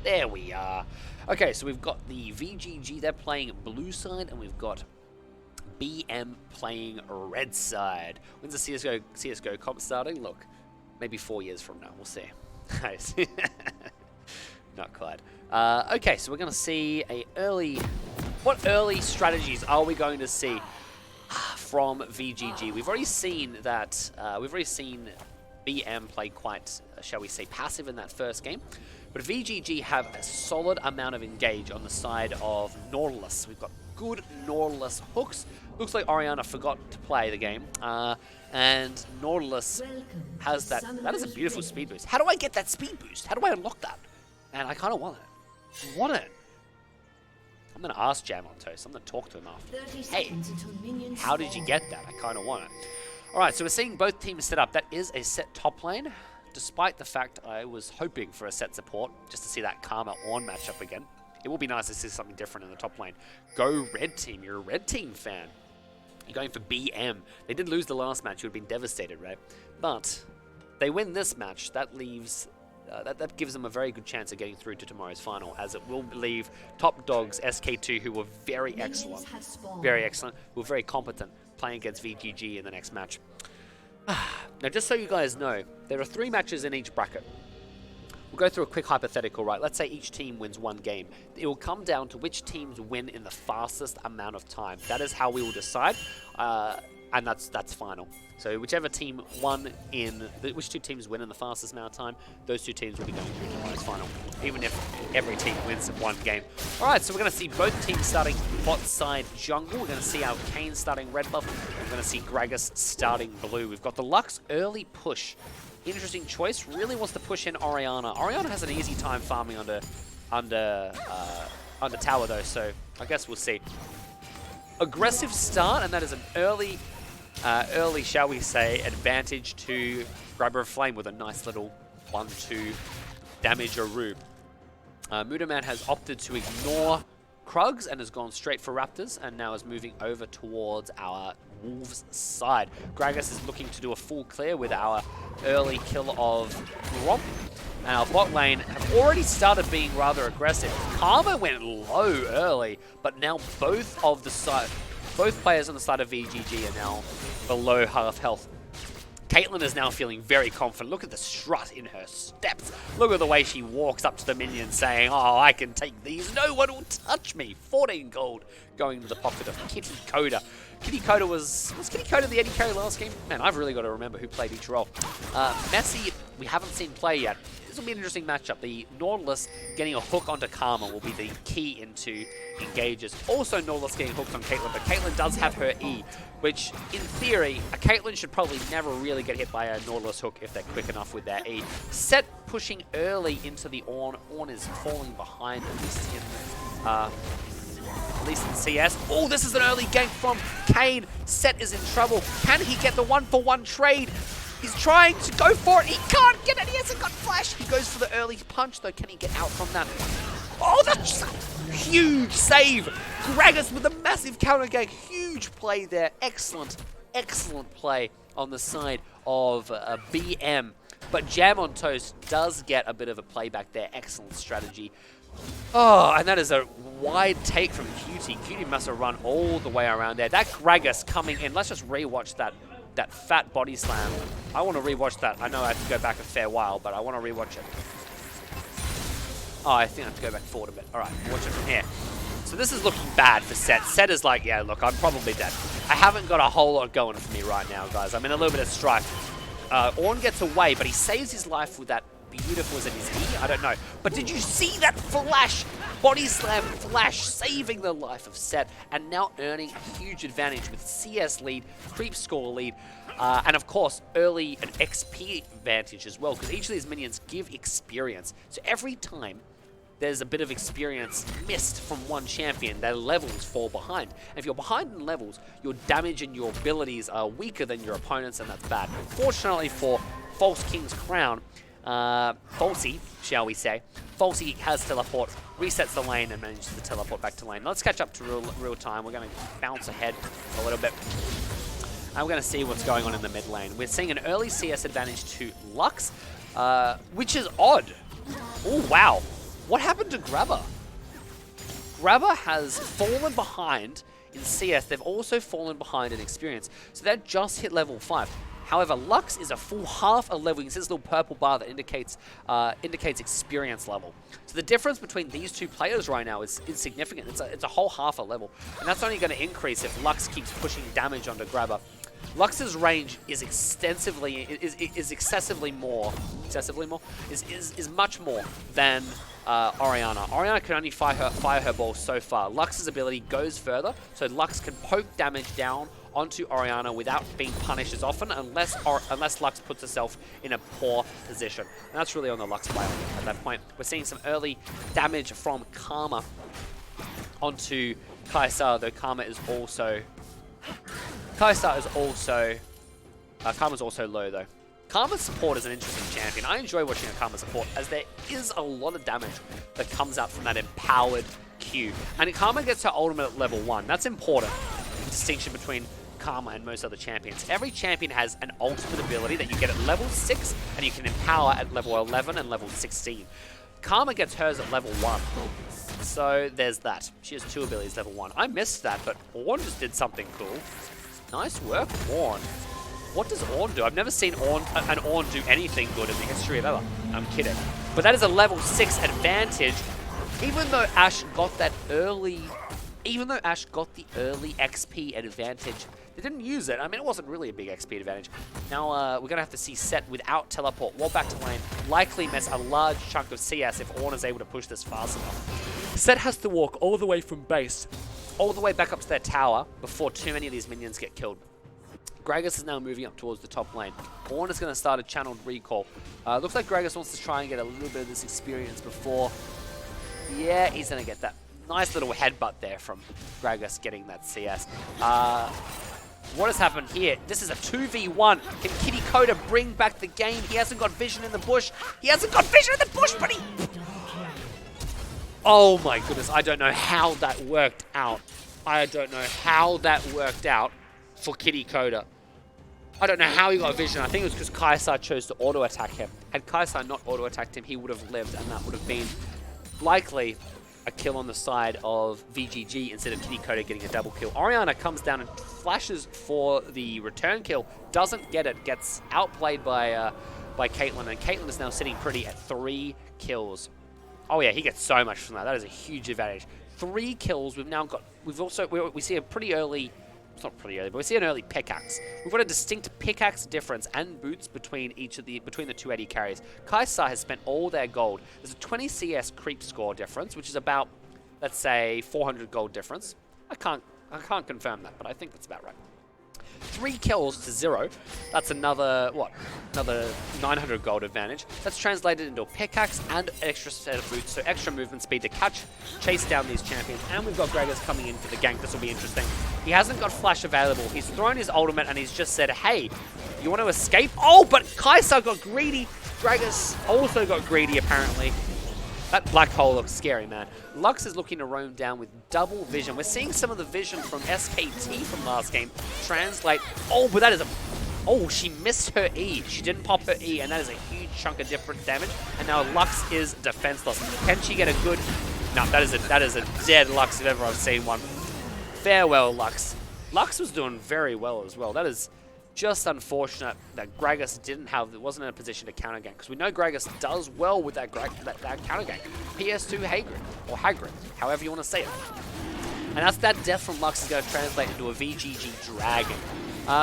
There we are. Okay, so we've got the VGG, they're playing blue side, and we've got BM playing red side. When's the CSGO comp starting? Look, maybe 4 years from now, we'll see. Not quite. Okay, so we're going to see what early strategies are we going to see from VGG? We've already seen that, BM play quite, shall we say, passive in that first game. But VGG have a solid amount of engage on the side of Nautilus. We've got good Nautilus hooks. Looks like Orianna forgot to play the game. And Nautilus has that. That is a beautiful speed boost. How do I get that speed boost? How do I unlock that? Man, I kind of want it. I'm going to ask Jam on Toast. I'm going to talk to him after. Hey, how did you get that? I kind of want it. All right, so we're seeing both teams set up. That is a set top lane, despite the fact I was hoping for a set support, just to see that Karma Ornn matchup again. It will be nice to see something different in the top lane. Go red team. You're a red team fan. You're going for BM. They did lose the last match. You would have been devastated, right? But they win this match. That leaves... that gives them a very good chance of getting through to tomorrow's final, as it will leave top dogs SK2, who were very excellent, who were very competent, playing against VGG in the next match. Now, just so you guys know, there are 3 matches in each bracket. We'll go through a quick hypothetical, right? Let's say each team wins 1 game. It will come down to which teams win in the fastest amount of time. That is how we will decide, and that's final. So whichever team which 2 teams win in the fastest amount of time, those 2 teams will be going through tomorrow's final, even if every team wins 1 game. All right, so we're going to see both teams starting bot side jungle. We're going to see our Kayn starting red buff. We're going to see Gragas starting blue. We've got the Lux early push. Interesting choice. Really wants to push in Orianna. Orianna has an easy time farming under tower though, so I guess we'll see. Aggressive start, and that is an early, shall we say, advantage to Grabber of Flame with a nice little 1-2 damage Aru. Mudaman has opted to ignore Krugs and has gone straight for Raptors, and now is moving over towards our Wolves side. Gragas is looking to do a full clear with our early kill of Gromp. And our bot lane have already started being rather aggressive. Karma went low early, but now both players on the side of VGG are now below half health. Caitlyn is now feeling very confident. Look at the strut in her steps. Look at the way she walks up to the minions saying, oh, I can take these. No one will touch me. 14 gold going to the pocket of Kitty Coda. Kitty Coda was Kitty Coda the AD carry last game? Man, I've really got to remember who played each role. Messi, we haven't seen play yet. This will be an interesting matchup. The Nautilus getting a hook onto Karma will be the key into engages. Also, Nautilus getting hooked on Caitlyn, but Caitlyn does have her E, which, in theory, a Caitlyn should probably never really get hit by a Nautilus hook if they're quick enough with their E. Set pushing early into the Ornn. Ornn is falling behind, at least in CS. Oh, this is an early gank from Kayn. Set is in trouble. Can he get the 1-for-1 trade? He's trying to go for it. He can't get it. He hasn't got flash. He goes for the early punch, though. Can he get out from that? Oh, that's a huge save. Gragas with a massive counter gank. Huge play there. Excellent, excellent play on the side of BM. But Jam on Toast does get a bit of a playback there. Excellent strategy. Oh, and that is a wide take from Cutie. Cutie must have run all the way around there. That Gragas coming in. Let's just rewatch that fat body slam. I want to rewatch that. I know I have to go back a fair while, but I want to rewatch it. Oh, I think I have to go back forward a bit. All right, watch it from here. So this is looking bad for Set. Set is like, yeah, look, I'm probably dead. I haven't got a whole lot going for me right now, guys. I'm in a little bit of strife. Ornn gets away, but he saves his life with that beautiful, is it his E? I don't know. But did you see that flash? Body slam flash, saving the life of Set, and now earning a huge advantage with CS lead, creep score lead, and of course, early an XP advantage as well, because each of these minions give experience. So every time there's a bit of experience missed from one champion, their levels fall behind. And if you're behind in levels, your damage and your abilities are weaker than your opponents, and that's bad. Fortunately for False King's Crown, Falsey, shall we say, Falsey has teleport, resets the lane, and manages to teleport back to lane. Let's catch up to real time. We're going to bounce ahead a little bit. And we're going to see what's going on in the mid lane. We're seeing an early CS advantage to Lux, which is odd. Oh, wow. What happened to Grabber? Grabber has fallen behind in CS. They've also fallen behind in experience. So they've just hit level 5. However, Lux is a full half a level. You can see this little purple bar that indicates experience level. So the difference between these two players right now is insignificant. It's a whole half a level. And that's only going to increase if Lux keeps pushing damage onto Grabber. Lux's range is excessively much more than Orianna. Orianna can only fire her ball so far. Lux's ability goes further, so Lux can poke damage down onto Orianna without being punished as often, unless Lux puts herself in a poor position. And that's really on the Lux player at that point. We're seeing some early damage from Karma onto Kaisa, though Karma's also low though. Karma's support is an interesting champion. I enjoy watching a Karma support as there is a lot of damage that comes out from that empowered Q. And Karma gets her ultimate at level 1. That's important. The distinction between Karma and most other champions. Every champion has an ultimate ability that you get at level 6 and you can empower at level 11 and level 16. Karma gets hers at level 1. So there's that. She has 2 abilities level 1. I missed that, but Ornn just did something cool. Nice work, Ornn. What does Ornn do? I've never seen Ornn do anything good in the history of ever. I'm kidding. But that is a level 6 advantage. Even though Ashe got the early XP advantage, they didn't use it. I mean, it wasn't really a big XP advantage. Now we're going to have to see Set without teleport, walk back to lane, likely miss a large chunk of CS if Ornn is able to push this fast enough. Set has to walk all the way from base, all the way back up to their tower before too many of these minions get killed. Gragas is now moving up towards the top lane. Ornn is going to start a channeled recall. Looks like Gragas wants to try and get a little bit of this experience before. Yeah, he's going to get that nice little headbutt there from Gragas getting that CS. What has happened here? This is a 2v1. Can Kitty Coda bring back the game? He hasn't got vision in the bush. But he... Oh my goodness, I don't know how that worked out. For Kitty Coda. I don't know how he got vision. I think it was because Kaisa chose to auto-attack him. Had Kaisa not auto-attacked him, he would have lived, and that would have been likely a kill on the side of VGG instead of Kitty Coda getting a double kill. Orianna comes down and flashes for the return kill. Doesn't get it. Gets outplayed by Caitlyn, and Caitlyn is now sitting pretty at 3 kills. Oh yeah, he gets so much from that. That is a huge advantage. 3 kills. We see a pretty early. It's not pretty early, but we see an early pickaxe. We've got a distinct pickaxe difference and boots between the two AD carries. Kaisa has spent all their gold. There's a 20 CS creep score difference, which is about, let's say, 400 gold difference. I can't confirm that, but I think that's about right. 3 kills to 0. That's another 900 gold advantage. That's translated into a pickaxe and an extra set of boots, so extra movement speed to chase down these champions. And we've got Gragas coming in for the gank. This will be interesting. He hasn't got flash available. He's thrown his ultimate and he's just said, hey, you want to escape? Oh, but Kaisa got greedy. Gragas also got greedy, apparently. That black hole looks scary, man. Lux is looking to roam down with double vision. We're seeing some of the vision from SKT from last game translate. Oh, but that is a Oh, she missed her E. She didn't pop her E, and that is a huge chunk of different damage. And now Lux is defenseless. Can she get a good... No, that is a dead Lux if ever I've seen one. Farewell, Lux. Lux was doing very well as well. That is just unfortunate that Gragas wasn't in a position to counter gank, because we know Gragas does well with that counter gank. PS2 Hagrid, or Hagrid, however you want to say it. And that death from Lux is going to translate into a VGG Dragon.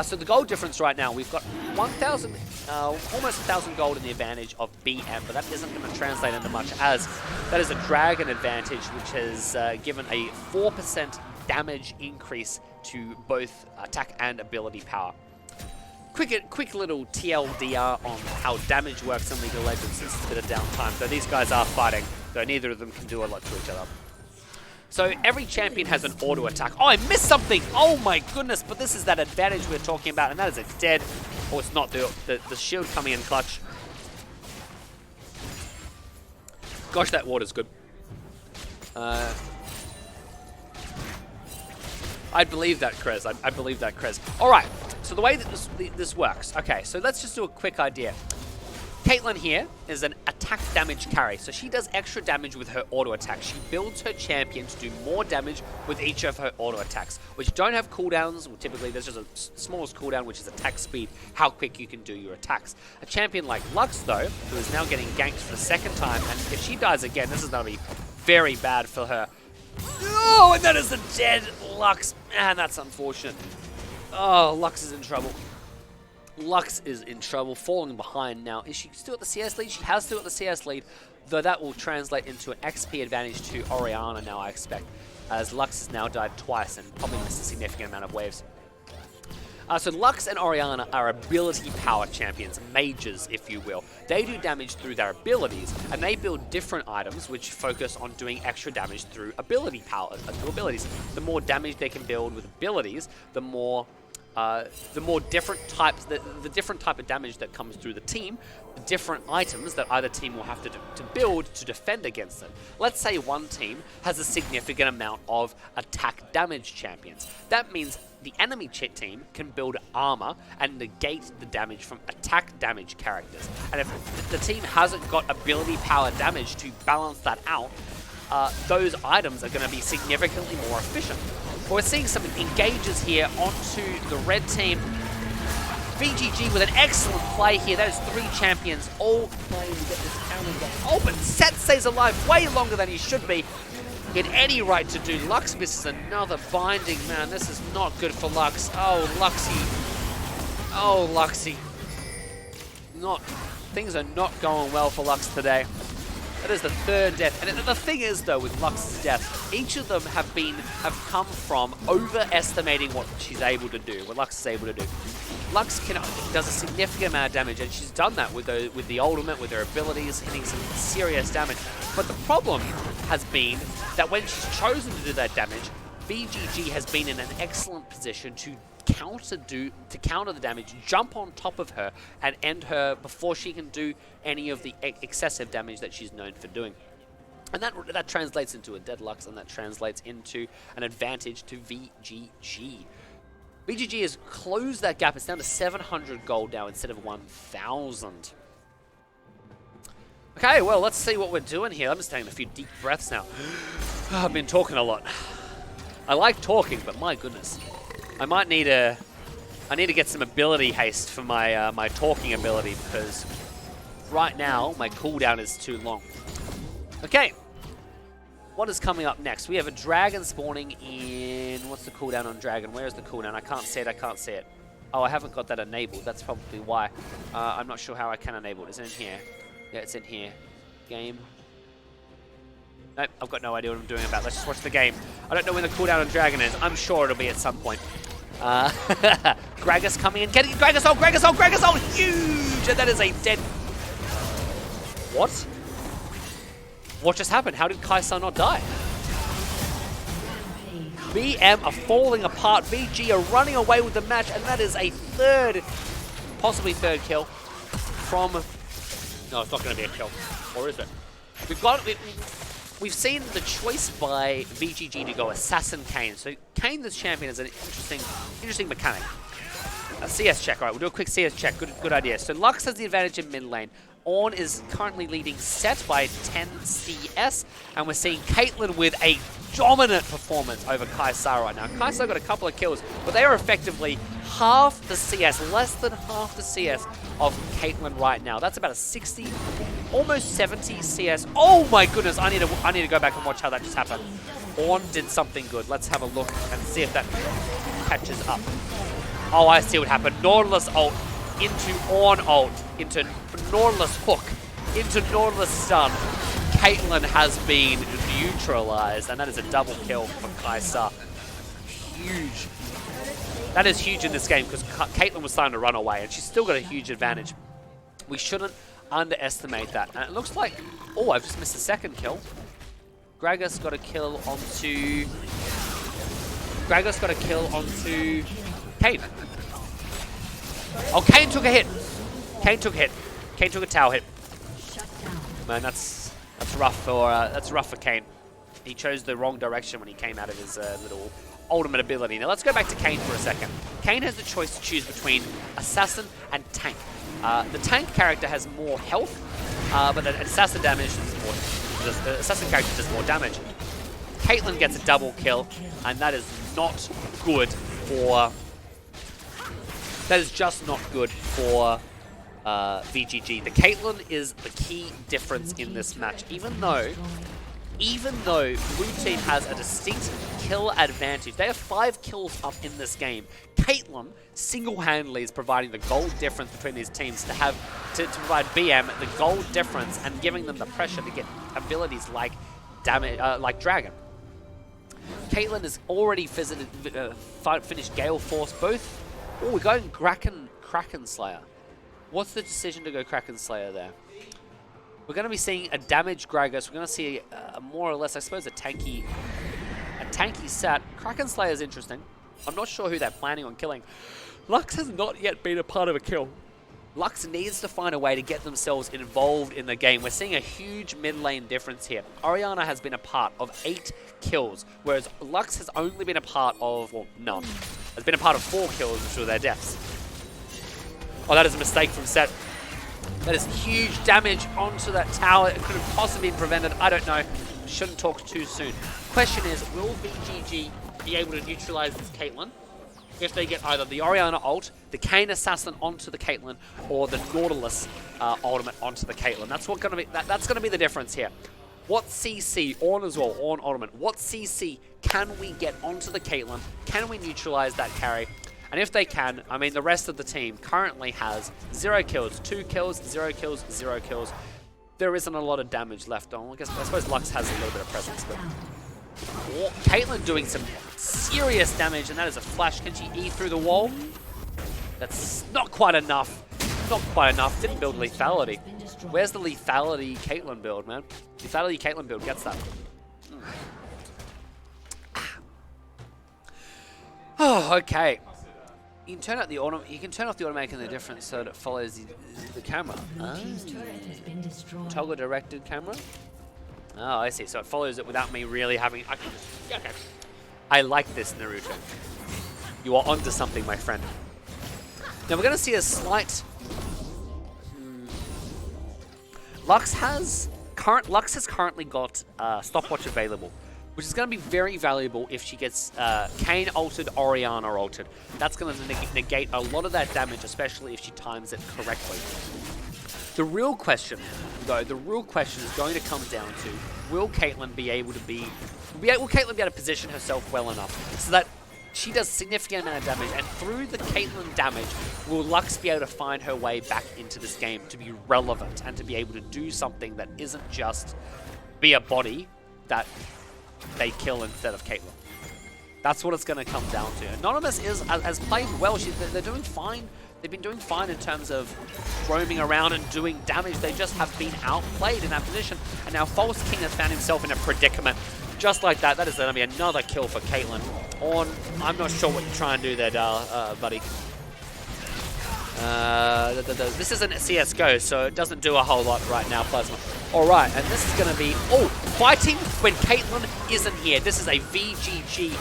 So the gold difference right now, we've got 1,000, almost 1,000 gold in the advantage of BM, but that isn't going to translate into much, as that is a Dragon advantage, which has given a 4% damage increase to both attack and ability power. Quick little TLDR on how damage works in League of Legends since it's a bit of downtime. So these guys are fighting, though neither of them can do a lot to each other. So every champion has an auto attack. Oh, I missed something! Oh my goodness, but this is that advantage we're talking about, and that is it's dead. Oh, it's not the shield coming in clutch. Gosh, that water's good. I'd believe that, Krez. I believe that, Krez. Alright, so the way that this works. Okay, so let's just do a quick idea. Caitlyn here is an attack damage carry, so she does extra damage with her auto attack. She builds her champion to do more damage with each of her auto attacks, which don't have cooldowns. Well, typically, there's just a smallest cooldown, which is attack speed, how quick you can do your attacks. A champion like Lux, though, who is now getting ganked for the second time, and if she dies again, this is going to be very bad for her. Oh, and that is a dead Lux. Man, that's unfortunate. Oh, Lux is in trouble. Lux is in trouble, falling behind now. Is she still at the CS lead? She has still at the CS lead, though that will translate into an XP advantage to Orianna now, I expect, as Lux has now died twice and probably missed a significant amount of waves. So Lux and Orianna are ability power champions, mages, if you will. They do damage through their abilities, and they build different items which focus on doing extra damage through ability power, through abilities. The more damage they can build with abilities, the more different types, the different type of damage that comes through the team, the different items that either team will have to build to defend against them. Let's say one team has a significant amount of attack damage champions. That means the enemy team can build armor and negate the damage from attack damage characters. And if the team hasn't got ability power damage to balance that out, those items are going to be significantly more efficient. But we're seeing some engages here onto the red team. VGG with an excellent play here. That is 3 champions all playing to get this counter game. Oh, but Setsei's alive way longer than he should be. He had any right to do. Lux misses another binding, man. This is not good for Lux. Oh, Luxy. Oh, Luxy. Things are not going well for Lux today. That is the 3rd death. And the thing is, though, with Lux's death, each of them have come from overestimating what she's able to do, what Lux is able to do. Lux does a significant amount of damage, and she's done that with the ultimate, with her abilities, hitting some serious damage. But the problem has been that when she's chosen to do that damage, VGG has been in an excellent position to counter the damage, jump on top of her, and end her before she can do any of the excessive damage that she's known for doing. And that translates into a dead Lux, and that translates into an advantage to VGG. VGG has closed that gap. It's down to 700 gold now instead of 1,000. Okay, well, let's see what we're doing here. I'm just taking a few deep breaths now. I've been talking a lot. I like talking, but my goodness. I need to get some ability haste for my my talking ability, because right now my cooldown is too long. Okay, what is coming up next? We have a dragon spawning in... What's the cooldown on dragon? Where is the cooldown? I can't see it. Oh, I haven't got that enabled. That's probably why. I'm not sure how I can enable it. Is it in here? Yeah, it's in here. Game. Nope, I've got no idea what I'm doing about it. Let's just watch the game. I don't know when the cooldown on dragon is. I'm sure it'll be at some point. Gragas coming in. Getting Gragas ult! Gragas ult! Gragas ult! Huge! And that is a dead... What? What just happened? How did Kaisa not die? BM are falling apart. VG are running away with the match, and that is a possibly third kill from... No, it's not going to be a kill. Or is it? We've seen the choice by VGG to go Assassin Kayn. So Kayn, this champion, is an interesting mechanic. A CS check. All right, we'll do a quick CS check. Good idea. So Lux has the advantage in mid lane. Ornn is currently leading set by 10 CS, and we're seeing Caitlyn with a dominant performance over Kaisar right now. Kaisar got a couple of kills, but they are effectively half the CS, less than half the CS of Caitlyn right now. That's about a 60, almost 70 CS. Oh my goodness, I need to go back and watch how that just happened. Ornn did something good. Let's have a look and see if that catches up. Oh, I see what happened. Nautilus ult into Ornn ult, into Nautilus hook, into Nautilus stun. Caitlyn has been neutralized, and that is a double kill for Kaisar. Huge. That is huge in this game because Caitlyn was starting to run away, and she's still got a huge advantage. We shouldn't underestimate that. And it looks like, oh, I've just missed a second kill. Gragas got a kill onto Kayn. Oh, Kayn took a hit. Kayn took a tower hit. Man, that's rough for Kayn. He chose the wrong direction when he came out of his little ultimate ability. Now let's go back to Kayn for a second. Kayn has the choice to choose between assassin and tank. The tank character has more health, but the assassin damage is more. The assassin character does more damage. Caitlyn gets a double kill, and that is not good for. That is just not good for VGG. The Caitlyn is the key difference in this match. Even though Blue Team has a distinct kill advantage, they have 5 kills up in this game. Caitlyn single-handedly is providing the goal difference between these teams to provide BM the goal difference and giving them the pressure to get abilities like Dragon. Caitlyn has already finished Gale Force. Both. Oh, we're going Kraken Slayer. What's the decision to go Kraken Slayer there? We're going to be seeing a damaged Gragas. We're going to see more or less, I suppose, a tanky set. Kraken Slayer is interesting. I'm not sure who they're planning on killing. Lux has not yet been a part of a kill. Lux needs to find a way to get themselves involved in the game. We're seeing a huge mid lane difference here. Orianna has been a part of 8 kills, whereas Lux has only been a part of, well, none. Has been a part of 4 kills, which were their deaths. Oh, that is a mistake from Set. That is huge damage onto that tower. It could have possibly been prevented. I don't know. Shouldn't talk too soon. Question is, will VGG be able to neutralize this Caitlyn if they get either the Orianna ult, the Kayn assassin onto the Caitlyn, or the Nautilus ultimate onto the Caitlyn? That's what gonna be. That's gonna be the difference here. What CC, Ornn as well, Ornn ultimate, what CC can we get onto the Caitlyn? Can we neutralize that carry? And if they can, I mean, the rest of the team currently has 0 kills, 2 kills, 0 kills, 0 kills. There isn't a lot of damage left on. I suppose Lux has a little bit of presence, but Caitlyn doing some serious damage, and that is a flash. Can she E through the wall? That's not quite enough. Not quite enough. Didn't build lethality. Where's the lethality Caitlyn build, man? Lethality Caitlyn build gets that. Oh, okay. You can turn out the you can turn off the automatic and the difference so that it follows the camera. Toggle directed camera. Oh, I see. So it follows it without me really having. Okay. I like this, Naruto. You are onto something, my friend. Now we're going to see a slight. Lux has currently got stopwatch available, which is going to be very valuable if she gets Kayn ulted, Orianna ulted. That's going to negate a lot of that damage, especially if she times it correctly. The real question, though, is going to come down to, will Caitlyn be able to position herself well enough so that she does significant amount of damage, and through the Caitlyn damage, will Lux be able to find her way back into this game to be relevant and to be able to do something that isn't just be a body that they kill instead of Caitlyn. That's what it's going to come down to. Anonymous has played well. They're doing fine. They've been doing fine in terms of roaming around and doing damage. They just have been outplayed in that position. And now False King has found himself in a predicament. Just like that, that is going to be another kill for Caitlyn. I'm not sure what you're trying to do there, buddy. This isn't CSGO, so it doesn't do a whole lot right now, Plasma. Alright, and this is going to be... Oh, fighting when Caitlyn isn't here. This is a VGG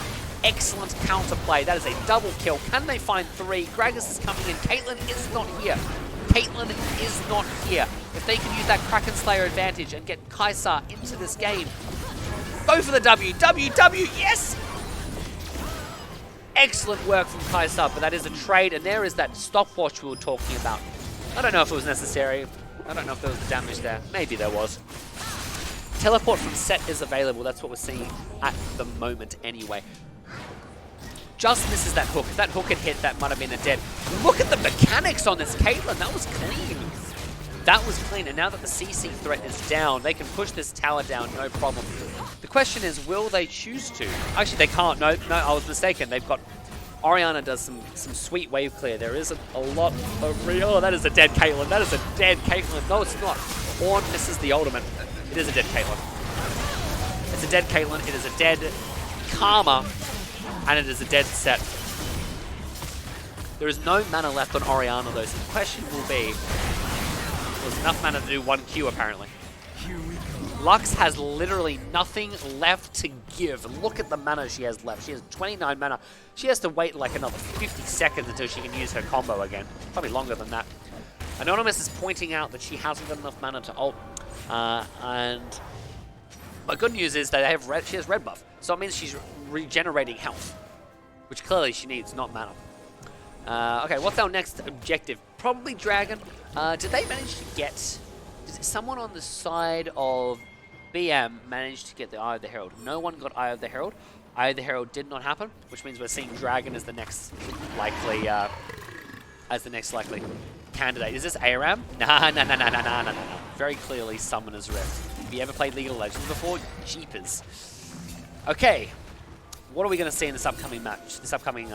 excellent counterplay. That is a double kill. Can they find 3? Gragas is coming in. Caitlyn is not here. Caitlyn is not here. If they can use that Kraken Slayer advantage and get Kaisa into this game, go for the W. W, yes! Excellent work from Kaisa, but that is a trade, and there is that stopwatch we were talking about. I don't know if it was necessary. I don't know if there was damage there. Maybe there was. Teleport from set is available. That's what we're seeing at the moment anyway. Just misses that hook. If that hook had hit, that might have been a dead. Look at the mechanics on this Caitlyn. That was clean. That was clean. And now that the CC threat is down, they can push this tower down, no problem. The question is, will they choose to? Actually, they can't. No, I was mistaken. They've got... Orianna does some sweet wave clear. There is a lot of... Oh, that is a dead Caitlyn. That is a dead Caitlyn. No, it's not. Ornn misses the ultimate. It is a dead Caitlyn. It's a dead Caitlyn. It is a dead Karma. And it is a dead set. There is no mana left on Orianna, though, so the question will be... There's enough mana to do 1 Q, apparently. Lux has literally nothing left to give. Look at the mana she has left. She has 29 mana. She has to wait like another 50 seconds until she can use her combo again. Probably longer than that. Anonymous is pointing out that she hasn't got enough mana to ult. And the good news is that she has red buff. So it means she's regenerating health, which clearly she needs, not mana. Okay, what's our next objective? Probably Dragon. Did they manage to get... Did someone on the side of BM manage to get the Eye of the Herald? No one got Eye of the Herald. Eye of the Herald did not happen, which means we're seeing Dragon as the next likely candidate. Is this ARAM? Nah. Very clearly Summoner's Rift. Have you ever played League of Legends before? Jeepers. Okay. What are we going to see in this upcoming match, this upcoming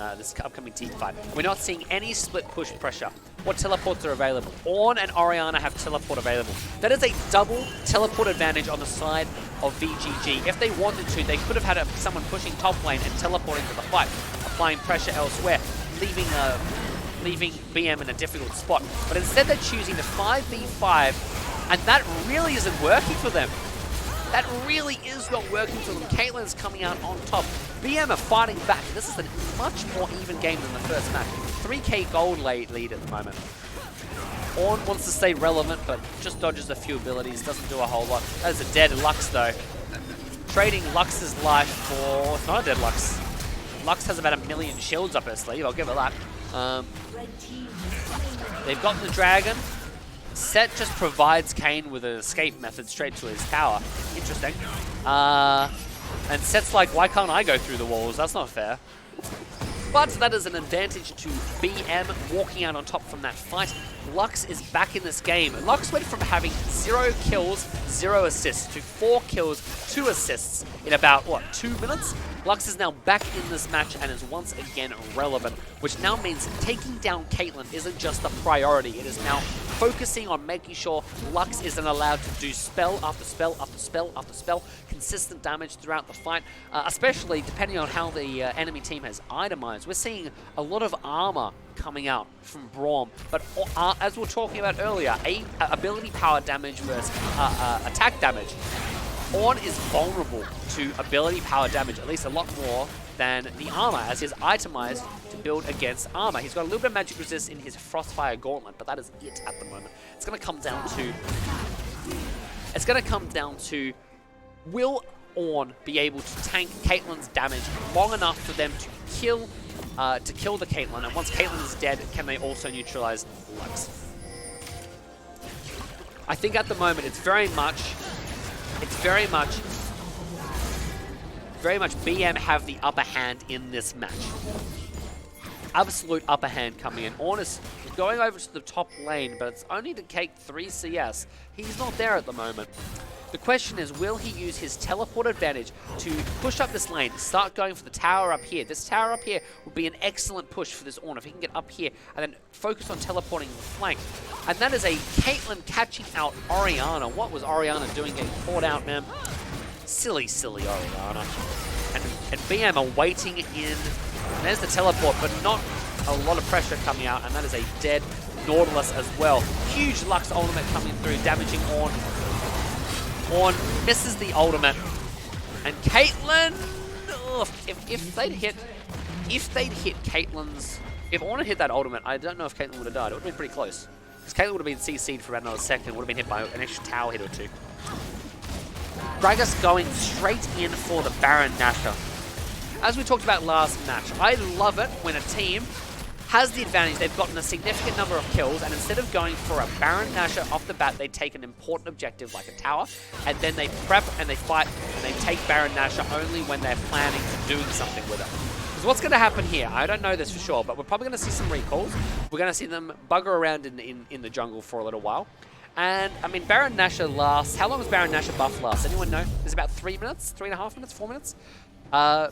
team fight? We're not seeing any split push pressure. What teleports are available? Ornn and Orianna have teleport available. That is a double teleport advantage on the side of VGG. If they wanted to, they could have had someone pushing top lane and teleporting to the fight, applying pressure elsewhere, leaving BM in a difficult spot. But instead they're choosing the 5v5, and that really isn't working for them. That really is not working for them. Caitlyn's coming out on top. BM are fighting back. This is a much more even game than the first match. 3k gold lead at the moment. Ornn wants to stay relevant, but just dodges a few abilities. Doesn't do a whole lot. That is a dead Lux, though. Trading Lux's life for... It's not a dead Lux. Lux has about 1 million shields up her sleeve. I'll give her that. They've gotten the Dragon. Set just provides Kayn with an escape method straight to his tower. Interesting. And Set's like, why can't I go through the walls? That's not fair. But that is an advantage to BM walking out on top from that fight. Lux is back in this game. Lux went from having 0 kills, 0 assists to 4 kills, 2 assists in about, 2 minutes? Lux is now back in this match and is once again relevant, which now means taking down Caitlyn isn't just a priority. It is now focusing on making sure Lux isn't allowed to do spell after spell after spell after spell, consistent damage throughout the fight, especially depending on how the enemy team has itemized. We're seeing a lot of armor coming out from Braum, but as we were talking about earlier, ability power damage versus attack damage. Ornn is vulnerable to ability power damage, at least a lot more than the armor, as he's itemized to build against armor. He's got a little bit of magic resist in his Frostfire Gauntlet, but that is it at the moment. It's going to come down to will Ornn be able to tank Caitlyn's damage long enough for them to kill the Caitlyn, and once Caitlyn is dead, can they also neutralize Lux? I think at the moment it's very much BM have the upper hand in this match. Absolute upper hand coming in. Ornn is going over to the top lane, but it's only to take 3 CS. He's not there at the moment. The question is, will he use his teleport advantage to push up this lane, start going for the tower up here? This tower up here would be an excellent push for this Ornn if he can get up here and then focus on teleporting the flank. And that is a Caitlyn catching out Orianna. What was Orianna doing getting caught out, man? Silly Orianna. And BM are waiting in. There's the teleport, but not a lot of pressure coming out, and that is a dead Nautilus as well. Huge Lux ultimate coming through, damaging Ornn. Ornn misses the ultimate, and Caitlyn, Oh, if they'd hit Caitlyn's, if Ornn had hit that ultimate, I don't know if Caitlyn would have died. It would have been pretty close. Because Caitlyn would have been CC'd for about another second. Would have been hit by an extra tower hit or two. Gragas going straight in for the Baron Nashor. As we talked about last match, I love it when a team has the advantage. They've gotten a significant number of kills, and instead of going for a Baron Nashor off the bat, they take an important objective like a tower, and then they prep and they fight, and they take Baron Nashor only when they're planning to doing something with it. Because what's going to happen here, I don't know this for sure, but we're probably going to see some recalls. We're going to see them bugger around in the jungle for a little while. And, I mean, Baron Nashor lasts... How long does Baron Nashor buff last? Anyone know? It's about 3 minutes? 3.5 minutes? 4 minutes? So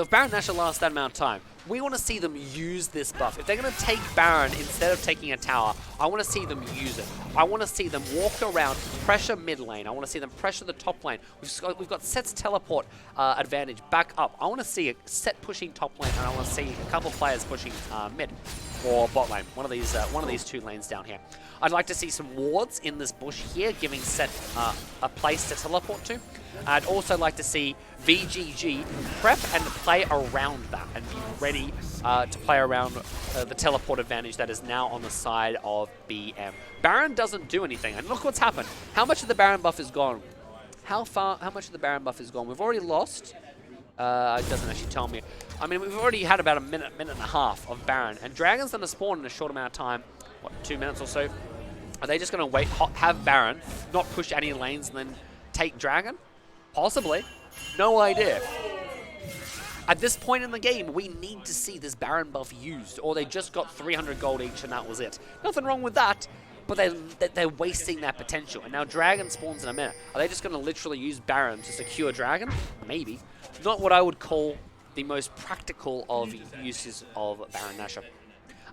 if Baron Nashor lasts that amount of time, we want to see them use this buff. If they're going to take Baron instead of taking a tower, I want to see them use it. I want to see them walk around, pressure mid lane. I want to see them pressure the top lane. We've got Set's teleport advantage back up. I want to see a Set pushing top lane, and I want to see a couple players pushing mid or bot lane. One of these two lanes down here. I'd like to see some wards in this bush here, giving Set a place to teleport to. I'd also like to see VGG prep and play around that and be ready to play around the teleport advantage that is now on the side of BM. Baron doesn't do anything, and look what's happened. How much of the Baron buff is gone? How much of the Baron buff is gone? We've already lost. It doesn't actually tell me. I mean, we've already had about a minute and a half of Baron, and Dragon's going to spawn in a short amount of time. What, 2 minutes or so? Are they just going to wait, have Baron, not push any lanes, and then take Dragon? Possibly. No idea. At this point in the game, we need to see this Baron buff used, or they just got 300 gold each and that was it. Nothing wrong with that, but they're wasting that potential. And now Dragon spawns in a minute. Are they just going to literally use Baron to secure Dragon? Maybe. Not what I would call the most practical of uses of Baron Nashor.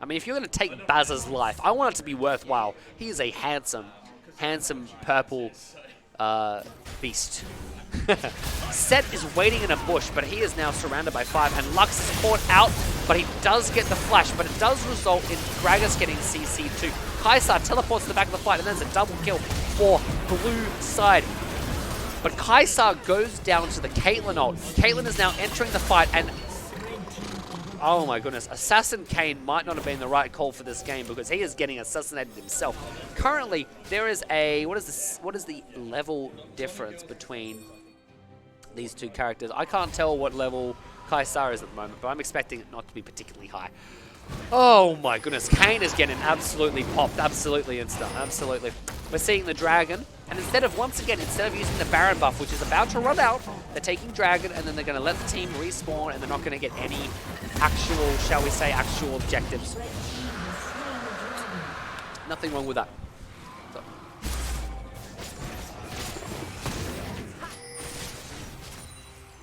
I mean, if you're going to take Baz's life, I want it to be worthwhile. He is a handsome purple beast. Set is waiting in a bush, but he is now surrounded by 5, and Lux is caught out, but he does get the flash, but it does result in Gragas getting CC'd too. Kaisar teleports to the back of the fight, and there's a double kill for blue side. But Kaisar goes down to the Caitlyn ult. Caitlyn is now entering the fight, and oh my goodness, Assassin Kayn might not have been the right call for this game because he is getting assassinated himself. Currently, there is a, what is the level difference between these two characters? I can't tell what level Kaisar is at the moment, but I'm expecting it not to be particularly high. Oh my goodness, Kayn is getting absolutely popped, absolutely instant, absolutely. We're seeing the Dragon, and instead of using the Baron buff, which is about to run out, they're taking Dragon, and then they're going to let the team respawn, and they're not going to get any actual, shall we say, actual objectives. Nothing wrong with that. So.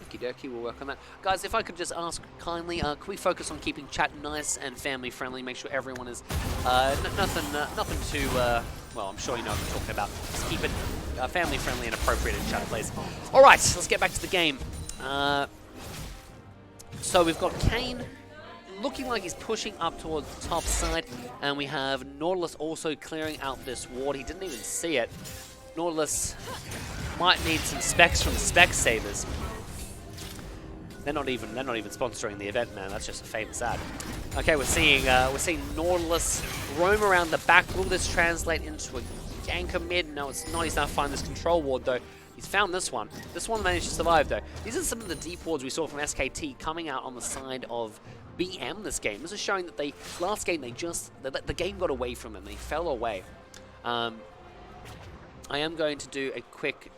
Okie dokie, we'll work on that. Guys, if I could just ask kindly, can we focus on keeping chat nice and family friendly, make sure everyone is nothing too, well, I'm sure you know what I'm talking about. Just keep it family friendly and appropriate in chat, please. Alright, let's get back to the game. So we've got Kayn looking like he's pushing up towards the top side, and we have Nautilus also clearing out this ward. He didn't even see it. Nautilus might need some specs from Specsavers. They're not even sponsoring the event, man. That's just a famous ad. Okay, we're seeing Nautilus roam around the back. Will this translate into a ganker mid? No, it's not. He's now finding this control ward though. He's found this one. This one managed to survive though. These are some of the deep wards we saw from SKT coming out on the side of BM this game. This is showing that last game the game got away from them. They fell away. I am going to do a quick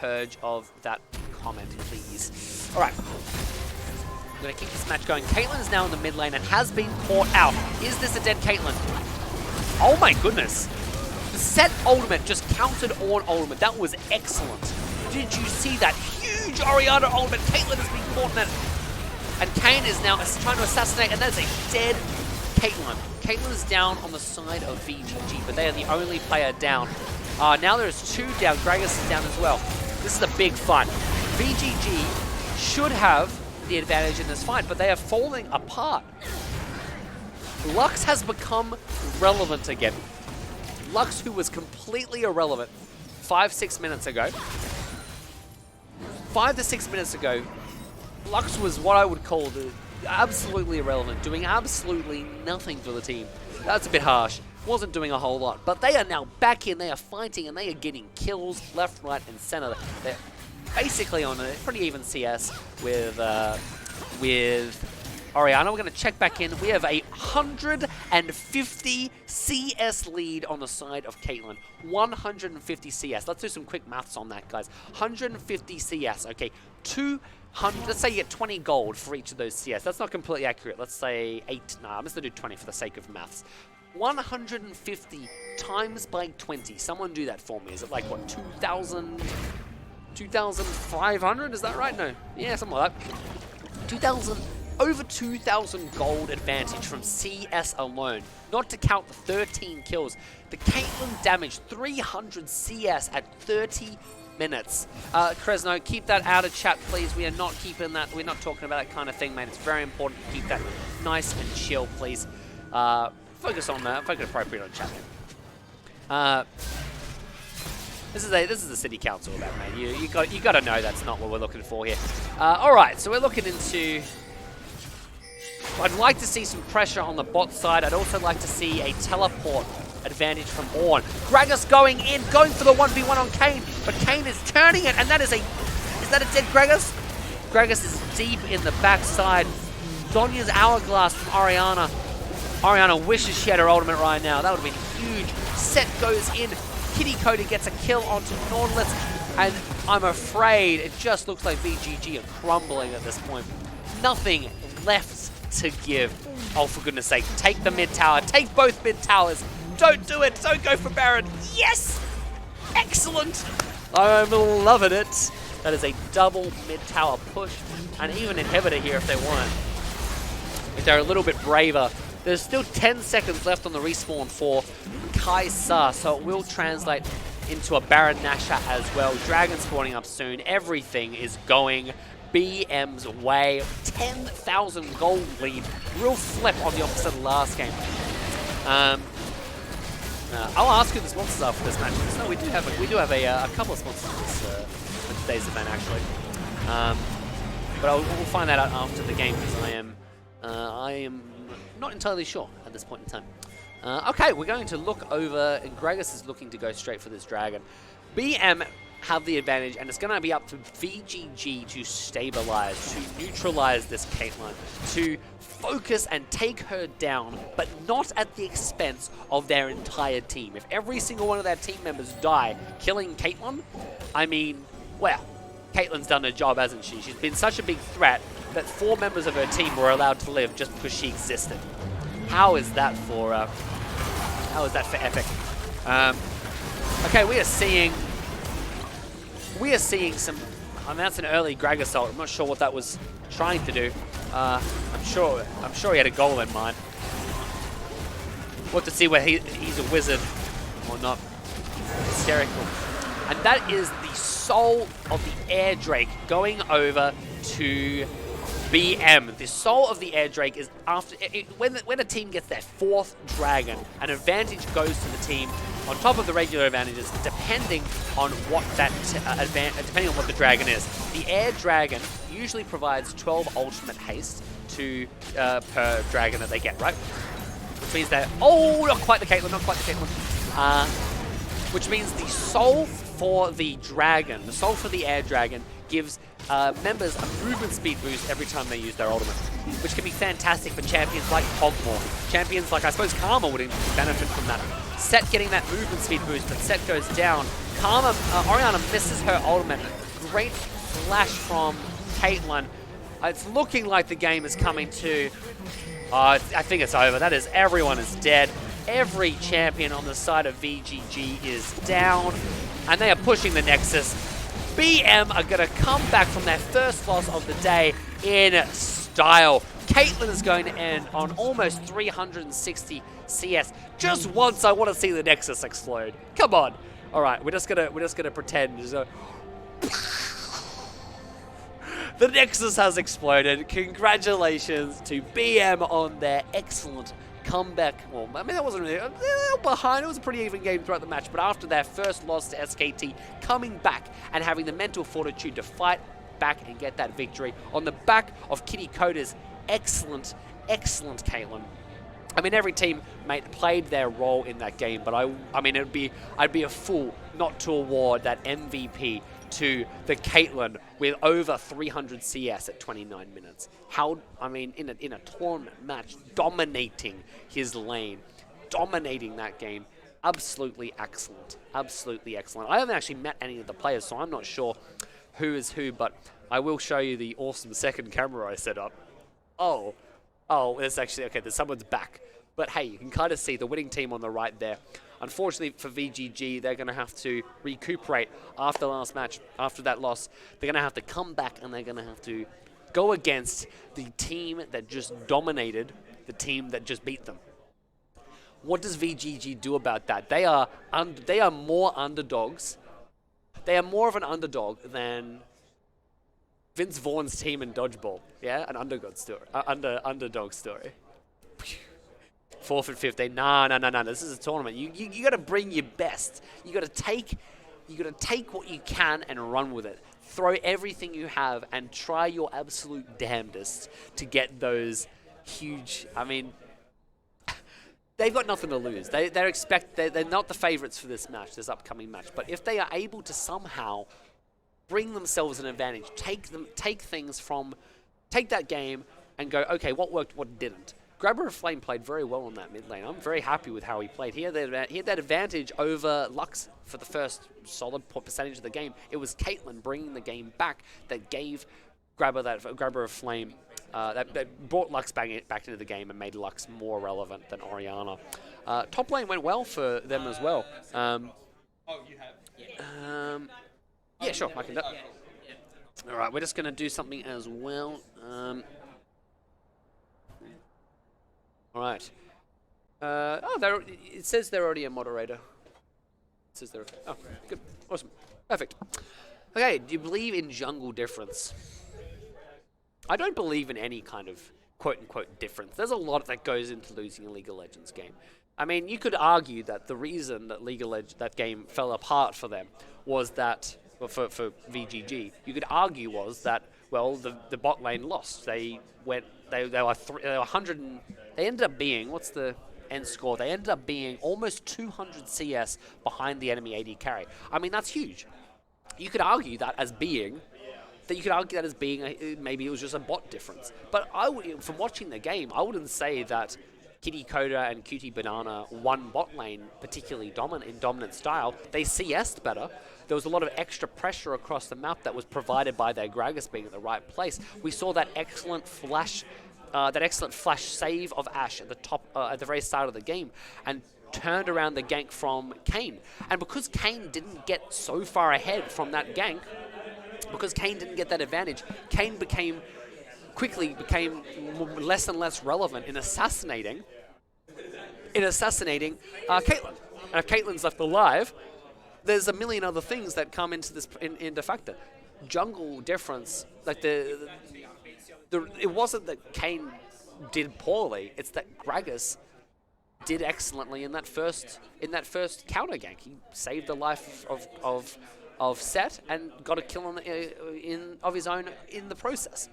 purge of that comment, please. All right. I'm going to keep this match going. Caitlyn is now in the mid lane and has been caught out. Is this a dead Caitlyn? Oh my goodness. The Set ultimate just countered on ultimate. That was excellent. Did you see that huge Orianna ultimate? Caitlyn has been caught in it. And Kayn is now trying to assassinate, and that's a dead Caitlyn. Caitlyn is down on the side of VGG, but they are the only player down. Now there's 2 down. Gragas is down as well. This is a big fight. VGG should have the advantage in this fight, but they are falling apart. Lux has become relevant again. Lux, who was completely irrelevant 5 to 6 minutes ago. 5 to 6 minutes ago, Lux was what I would call absolutely irrelevant, doing absolutely nothing for the team. That's a bit harsh. Wasn't doing a whole lot, but they are now back in. They are fighting and they are getting kills left, right, and center. They're basically on a pretty even CS with Oriana. We're going to check back in. We have a 150 CS lead on the side of Caitlyn. 150 CS. Let's do some quick maths on that, guys. 150 CS. Okay, 200. Let's say you get 20 gold for each of those CS. That's not completely accurate. Let's say 8. Nah, I'm just going to do 20 for the sake of maths. 150 times by 20. Someone do that for me. Is it like, what, 2,500? Is that right? No. Yeah, something like that. 2,000. Over 2,000 gold advantage from CS alone. Not to count the 13 kills. The Caitlyn damaged 300 CS at 30 minutes. Kresno, keep that out of chat, please. We are not keeping that. We're not talking about that kind of thing, man. It's very important to keep that nice and chill, please. Focus on that. Focus appropriate on chat. This is the city council event, man. You got to know that's not what we're looking for here. All right, so we're looking into. I'd like to see some pressure on the bot side. I'd also like to see a teleport advantage from Ornn. Gragas going in, going for the 1v1 on Kayn, but Kayn is turning it, and is that a dead Gragas? Gragas is deep in the backside. Zonya's hourglass from Oriana. Oriana wishes she had her ultimate right now. That would have been huge. Set goes in. Kitty Coda gets a kill onto Nautilus, and I'm afraid it just looks like VGG are crumbling at this point. Nothing left to give. Oh, for goodness sake, take the mid tower. Take both mid towers. Don't do it. Don't go for Baron. Yes! Excellent! I'm loving it. That is a double mid tower push, and even inhibitor here if they want. If they're a little bit braver. There's still 10 seconds left on the respawn for Kaisa, so it will translate into a Baron Nashor as well. Dragon spawning up soon. Everything is going BM's way. 10,000 gold lead. Real flip on the opposite of last game. I'll ask who the sponsors are for this match. No, we do have a couple of sponsors for today's event actually. But we'll find that out after the game because I am not entirely sure at this point in time. Okay, we're going to look over, and Gragas is looking to go straight for this dragon. BM have the advantage, and it's going to be up to VGG to stabilize, to neutralize this Caitlyn, to focus and take her down, but not at the expense of their entire team. If every single one of their team members die killing Caitlyn, I mean, well, Caitlyn's done her job, hasn't she? She's been such a big threat that 4 members of her team were allowed to live just because she existed. How is that for epic? Okay, we are seeing some. I mean, that's an early Gragas ult. I'm not sure what that was trying to do. I'm sure he had a goal in mind. We'll have to see whether he's a wizard or not. Hysterical. And that is the soul of the Air Drake going over to BM. The soul of the Air Drake is after when a team gets their 4th dragon, an advantage goes to the team on top of the regular advantages, depending on what that depending on what the dragon is. The Air Dragon usually provides 12 ultimate haste to per dragon that they get, right? Which means that not quite the Caitlyn. Which means the soul for the dragon, the soul for the Air Dragon, gives members a movement speed boost every time they use their ultimate, which can be fantastic for champions like Hogmore. Champions like, I suppose, Karma would benefit from that. Set getting that movement speed boost, but Set goes down. Oriana misses her ultimate. Great flash from Caitlyn. It's looking like the game is coming to... I think it's over. That is, everyone is dead. Every champion on the side of VGG is down, and they are pushing the Nexus. BM are going to come back from their first loss of the day in style. Caitlyn is going to end on almost 360 CS. Just once, I want to see the Nexus explode. Come on. All right, we're just gonna pretend. The Nexus has exploded. Congratulations to BM on their excellent comeback. Well, I mean, that wasn't really... They were behind. It was a pretty even game throughout the match. But after their first loss to SKT, coming back and having the mental fortitude to fight back and get that victory on the back of Kitty Coda's excellent Caitlyn. I mean, every team, mate, played their role in that game, but I mean, I'd be a fool not to award that MVP to the Caitlyn with over 300 CS at 29 minutes. How, I mean, in a tournament match, dominating his lane, dominating that game, absolutely excellent, absolutely excellent. I haven't actually met any of the players, so I'm not sure who is who, but I will show you the awesome second camera I set up. Oh, there's actually, okay, there's someone's back. But hey, you can kind of see the winning team on the right there. Unfortunately for VGG, they're going to have to recuperate after the last match. After that loss, they're going to have to come back and they're going to have to go against the team that just dominated the team that just beat them. What does VGG do about that? They are more underdogs. They are more of an underdog than Vince Vaughn's team in Dodgeball. Yeah, an underdog story. 4th and 15. No. This is a tournament. You got to bring your best. You got to take what you can and run with it. Throw everything you have and try your absolute damnedest to get those huge. I mean, they've got nothing to lose. They're not the favorites for this upcoming match. But if they are able to somehow bring themselves an advantage, take that game and go, okay, what worked, what didn't. Grabber of Flame played very well on that mid lane. I'm very happy with how he played. He had that advantage over Lux for the first solid percentage of the game. It was Caitlyn bringing the game back that gave Grabber of Flame, that brought Lux back into the game and made Lux more relevant than Oriana. Top lane went well for them as well. Yeah, sure, I can do it. All right, we're just going to do something as well. All right. It says they're already a moderator. It says they're... Oh, good. Awesome. Perfect. Okay, do you believe in jungle difference? I don't believe in any kind of quote-unquote difference. There's a lot that goes into losing a League of Legends game. I mean, you could argue that the reason that that game fell apart for them was that... Well, for VGG, you could argue was that, well, the bot lane lost. They were 100 and they ended up being, what's the end score? They ended up being almost 200 CS behind the enemy AD carry. I mean, that's huge. You could argue that as being maybe it was just a bot difference. But from watching the game, I wouldn't say that Kitty Coda and Cutie Banana won bot lane particularly in dominant style. They CS'd better. There was a lot of extra pressure across the map that was provided by their Gragas being at the right place. We saw that excellent flash save of Ashe at the top, at the very start of the game, and turned around the gank from Kayn. And because Kayn didn't get so far ahead from that gank, because Kayn didn't get that advantage, Kayn quickly became less and less relevant in assassinating Caitlyn. And if Caitlyn's left alive, there's a million other things that come into this into factor. Jungle difference, like it wasn't that Kayn did poorly; it's that Gragas did excellently in that first counter gank. He saved the life of Set and got a kill of his own in the process.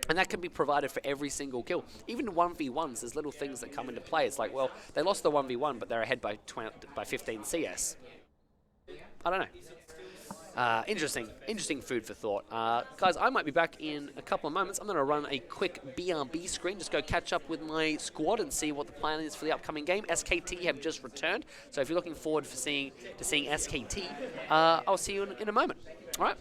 And that can be provided for every single kill. Even 1v1s, there's little things that come into play. It's like, well, they lost the 1v1, but they're ahead by 15 CS. I don't know. Interesting food for thought. Guys, I might be back in a couple of moments. I'm going to run a quick BRB screen, just go catch up with my squad and see what the plan is for the upcoming game. SKT have just returned, so if you're looking forward to seeing SKT, I'll see you in a moment. All right?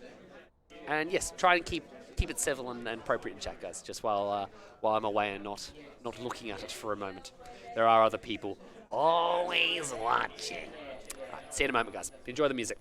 And yes, try and keep it civil and appropriate in chat, guys, just while I'm away and not looking at it for a moment. There are other people always watching. All right, see you in a moment, guys. Enjoy the music.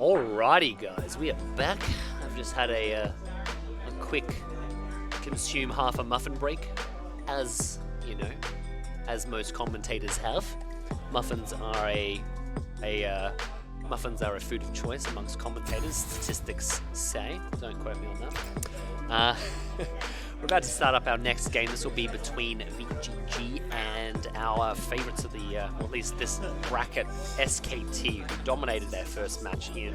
Alrighty, guys, we are back. I've just had a quick consume half a muffin break, as you know, as most commentators have. Muffins are a food of choice amongst commentators. Statistics say. Don't quote me on that. We're about to start up our next game. This will be between VGG and our favourites of the, or at least this bracket, SKT, who dominated their first match in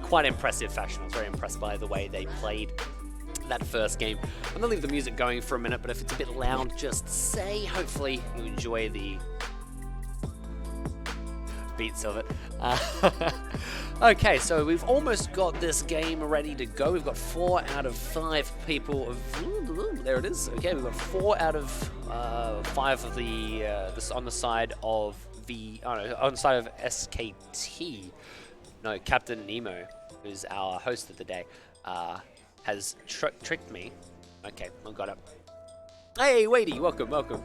quite impressive fashion. I was very impressed by the way they played that first game. I'm going to leave the music going for a minute, but if it's a bit loud, just say. Hopefully you enjoy the beats of it. Okay, so we've almost got this game ready to go. We've got 4 out of 5 people. There it is. Okay, we've got 4 out of 5 of the this on the side of on the side of SKT. No, Captain Nemo, who's our host of the day, has tricked me. Okay, I got it. Hey, Wadey, welcome.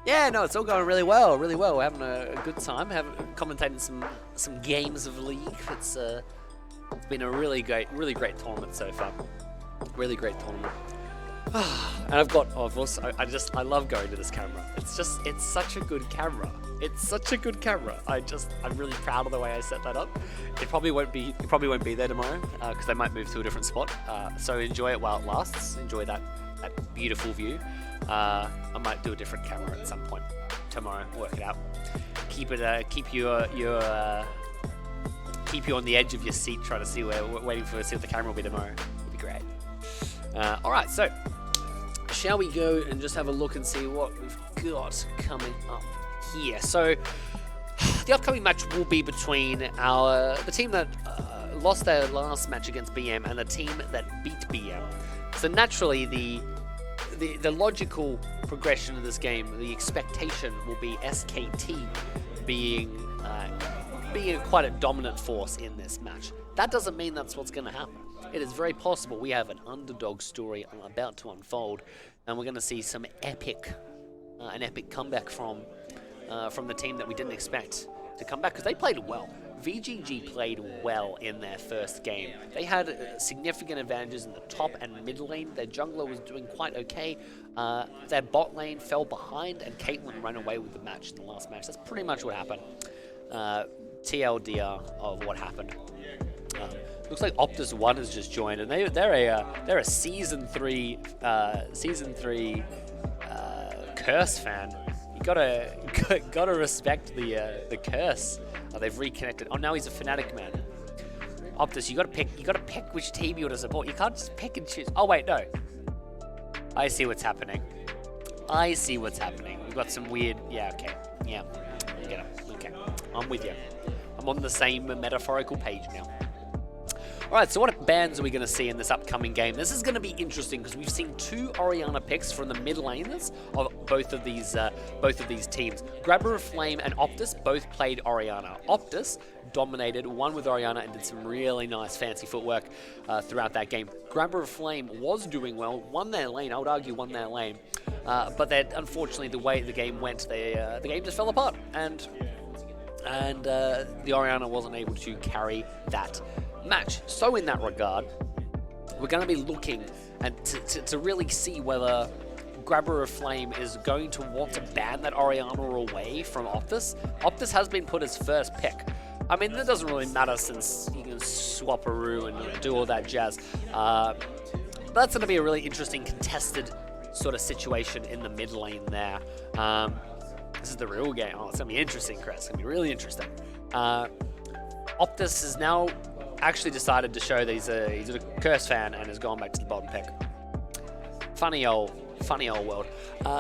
Yeah, no, it's all going really well. We're having a good time. Commentating some games of League. It's been a really great tournament so far. Really great tournament. And I've got, of course, I love going to this camera. It's such a good camera. I'm really proud of the way I set that up. It probably won't be there tomorrow because they might move to a different spot. So enjoy it while it lasts. Enjoy that beautiful view. I might do a different camera at some point tomorrow. Work it out. Keep you on the edge of your seat, trying to see see what the camera will be tomorrow. It'll be great. All right, so shall we go and just have a look and see what we've got coming up here? So the upcoming match will be between the team that lost their last match against BM and the team that beat BM. So naturally, the logical progression of this game, the expectation will be SKT being quite a dominant force in this match. That doesn't mean that's what's going to happen. It is very possible we have an underdog story about to unfold, and we're going to see some an epic comeback from the team that we didn't expect to come back, because they played well. VGG played well in their first game. They had significant advantages in the top and mid lane. Their jungler was doing quite okay. Their bot lane fell behind, and Caitlyn ran away with the match in the last match. That's pretty much what happened. TLDR of what happened. Looks like Optus 1 has just joined, and they're a season 3 Curse fan. You gotta respect the Curse. They've reconnected. Oh, now he's a Fnatic man. Optus, you gotta pick which team you want to support. You can't just pick and choose. Oh wait, no. I see what's happening. We've got some weird. Yeah, okay. Yeah, I get it. Okay, I'm with you. I'm on the same metaphorical page now. Alright, so what bans are we going to see in this upcoming game? This is going to be interesting because we've seen 2 Orianna picks from the mid laners of both of these teams. Grabber of Flame and Optus both played Orianna. Optus dominated, won with Orianna, and did some really nice fancy footwork throughout that game. Grabber of Flame was doing well, won their lane, I would argue won their lane, but unfortunately the way the game went, the game just fell apart, and the Orianna wasn't able to carry that match. So in that regard, we're going to be looking and to really see whether Grabber of Flame is going to want to ban that Orianna away from Optus. Optus has been put as first pick. I mean, that doesn't really matter since you can swap a Rue and do all that jazz. But that's going to be a really interesting contested sort of situation in the mid lane there. This is the real game. Oh, it's going to be interesting, Chris. It's going to be really interesting. Optus has now actually decided to show that he's a Curse fan and has gone back to the bottom pick. Funny old world.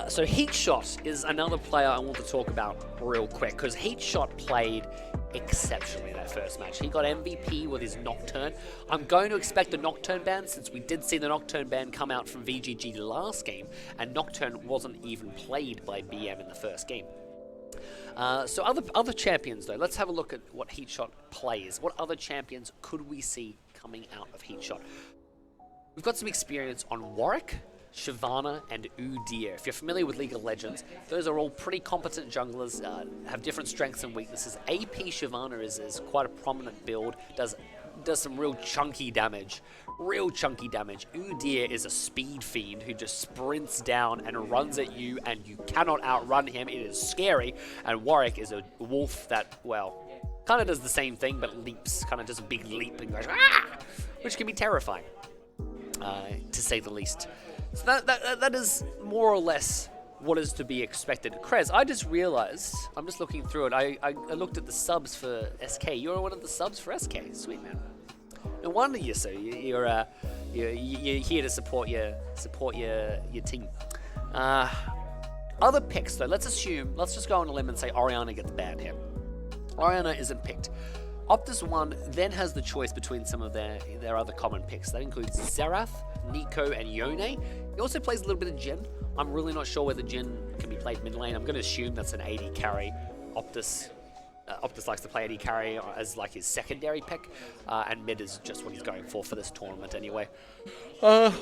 So Heatshot is another player I want to talk about real quick, because Heatshot played exceptionally that first match. He got MVP with his Nocturne. I'm going to expect a Nocturne ban, since we did see the Nocturne ban come out from VGG last game, and Nocturne wasn't even played by BM in the first game. So other champions, though, let's have a look at what Heatshot plays. What other champions could we see coming out of Heatshot? We've got some experience on Warwick, Shyvana, and Udyr. If you're familiar with League of Legends, those are all pretty competent junglers, have different strengths and weaknesses. AP Shyvana is quite a prominent build, does some real chunky damage. Udyr is a speed fiend who just sprints down and runs at you, and you cannot outrun him. It is scary. And Warwick is a wolf that, well, kind of does the same thing, but leaps, kind of does a big leap and goes, ah! Which can be terrifying, to say the least. So that is more or less what is to be expected. Krez, I just realized, I'm just looking through it, I looked at the subs for SK. You're one of the subs for SK. Sweet, man. No wonder you're so, you're here to support your team. Other picks though, let's just go on a limb and say Orianna gets banned here. Orianna isn't picked. Optus 1 then has the choice between some of their other common picks. That includes Xerath, Nico, and Yone. He also plays a little bit of Jhin. I'm really not sure whether Jhin can be played mid lane. I'm going to assume that's an AD carry. Optus likes to play AD carry as like his secondary pick, and mid is just what he's going for this tournament anyway. On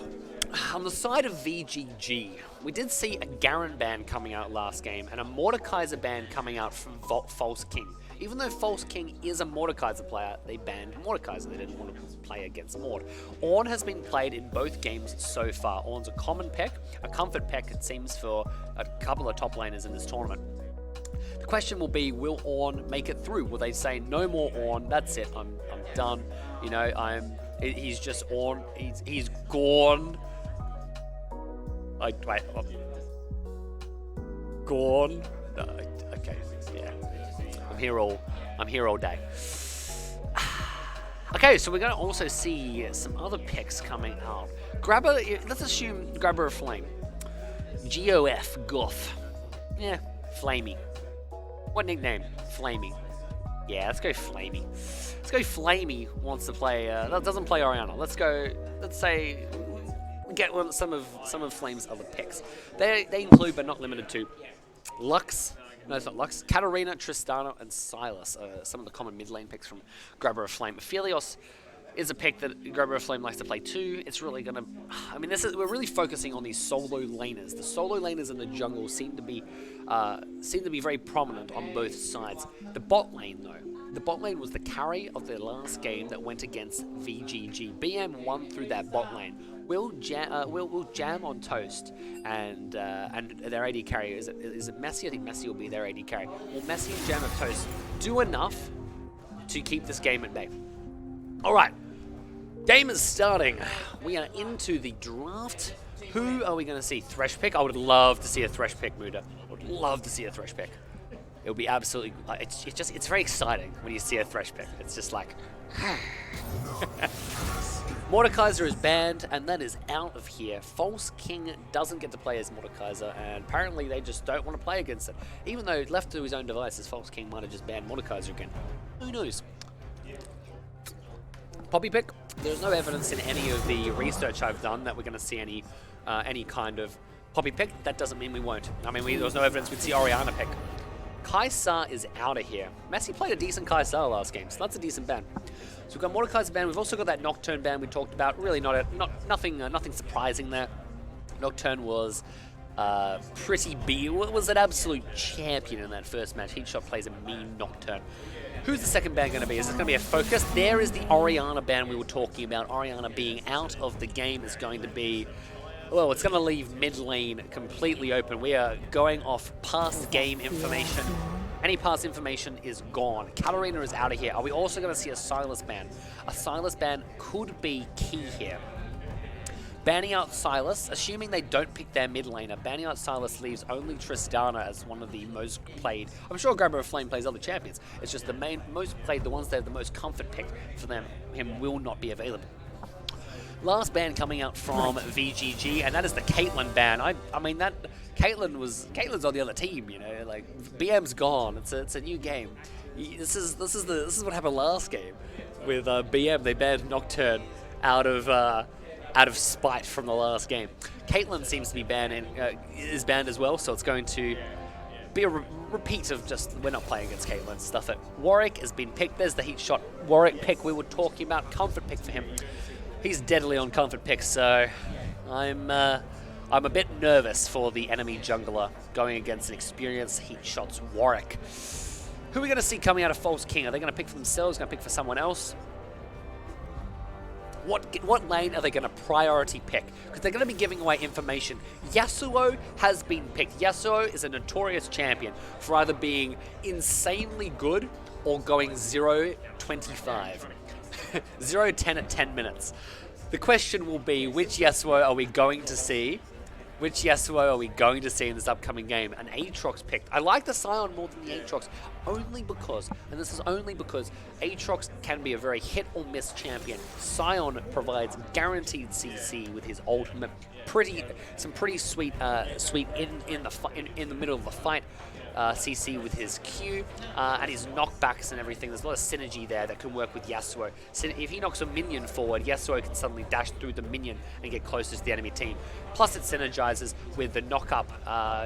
the side of VGG, we did see a Garen ban coming out last game and a Mordekaiser ban coming out from False King. Even though False King is a Mordekaiser player, they banned Mordekaiser. They didn't want to play against Mord. Ornn has been played in both games so far. Ornn's a common pick, a comfort pick, it seems, for a couple of top laners in this tournament. The question will be, will Ornn make it through? Will they say, no more Ornn, that's it, I'm done. You know, he's just Ornn, he's gone. Gone? No, okay, yeah. I'm here all day. Okay, so we're going to also see some other picks coming out. Let's assume Grabber of Flame. GOF, Goth. Yeah, Flamey. What nickname? Flamey. Yeah, let's go Flamey. Flamey wants to play, doesn't play Orianna. Let's say, get some of Flame's other picks. They include, but not limited to, Lux. No, it's not Lux. Katarina, Tristana, and Silas are some of the common mid lane picks from Grabber of Flame. Aphelios is a pick that Grabber of Flame likes to play too. It's really gonna, we're really focusing on these solo laners. The solo laners in the jungle seem to be very prominent on both sides. The bot lane though, the bot lane was the carry of their last game that went against VGG. BM won through that bot lane. Will jam on Toast and their AD carry, is it Messi? I think Messi will be their AD carry. Will Messi and Jam of Toast do enough to keep this game at bay? Alright, game is starting. We are into the draft. Who are we going to see? Thresh pick? I would love to see a Thresh pick, Muda. I would love to see a Thresh pick. It would be absolutely, it's very exciting when you see a Thresh pick. It's just like, Mordekaiser is banned, and that is out of here. False King doesn't get to play as Mordekaiser, and apparently they just don't want to play against it. Even though left to his own devices, False King might have just banned Mordekaiser again. Who knows? Poppy pick. There's no evidence in any of the research I've done that we're going to see any kind of Poppy pick. That doesn't mean we won't. There was no evidence we'd see Orianna pick. Kaisa is out of here. Messi played a decent Kaisa last game, so that's a decent ban. So we've got Mordekaiser ban. We've also got that Nocturne ban we talked about. Really nothing surprising there. Nocturne was pretty was an absolute champion in that first match. Heatshot plays a mean Nocturne. Who's the second ban going to be? Is it going to be a focus? There is the Orianna ban we were talking about. Orianna being out of the game is going to be, well, it's going to leave mid lane completely open. We are going off past game information. Any past information is gone. Katarina is out of here. Are we also going to see a Silas ban? A Silas ban could be key here. Banning out Silas, assuming they don't pick their mid laner, banning out Silas leaves only Tristana as one of the most played. I'm sure Grabber of Flame plays other champions. It's just the most played, the ones that have the most comfort pick for them. Him will not be available. Last ban coming out from VGG, and that is the Caitlyn ban. That Caitlyn's on the other team, you know, like BM's gone. It's a new game. This is what happened last game with BM. They banned Nocturne out of spite from the last game. Caitlyn seems to be banned and is banned as well, so it's going to be a repeat of just we're not playing against Caitlyn. Stuff it. Warwick has been picked. There's the Heatshot Warwick pick we were talking about. Comfort pick for him. He's deadly on comfort picks, so I'm I'm a bit nervous for the enemy jungler going against an experienced Heat Shots Warwick. Who are we going to see coming out of False King? Are they going to pick for themselves? Going to pick for someone else? What lane are they going to priority pick? Because they're going to be giving away information. Yasuo has been picked. Yasuo is a notorious champion for either being insanely good or going 0-25. 0-10 at 10 minutes. The question will be, which Yasuo are we going to see? Which Yasuo are we going to see in this upcoming game? An Aatrox picked. I like the Sion more than the Aatrox, only because, and this is only because, Aatrox can be a very hit or miss champion. Sion provides guaranteed CC with his ultimate. Some pretty sweet in the middle of the fight. CC with his Q and his knockbacks and everything. There's a lot of synergy there that can work with Yasuo. So if he knocks a minion forward, Yasuo can suddenly dash through the minion and get closer to the enemy team. Plus it synergizes with the knock-up.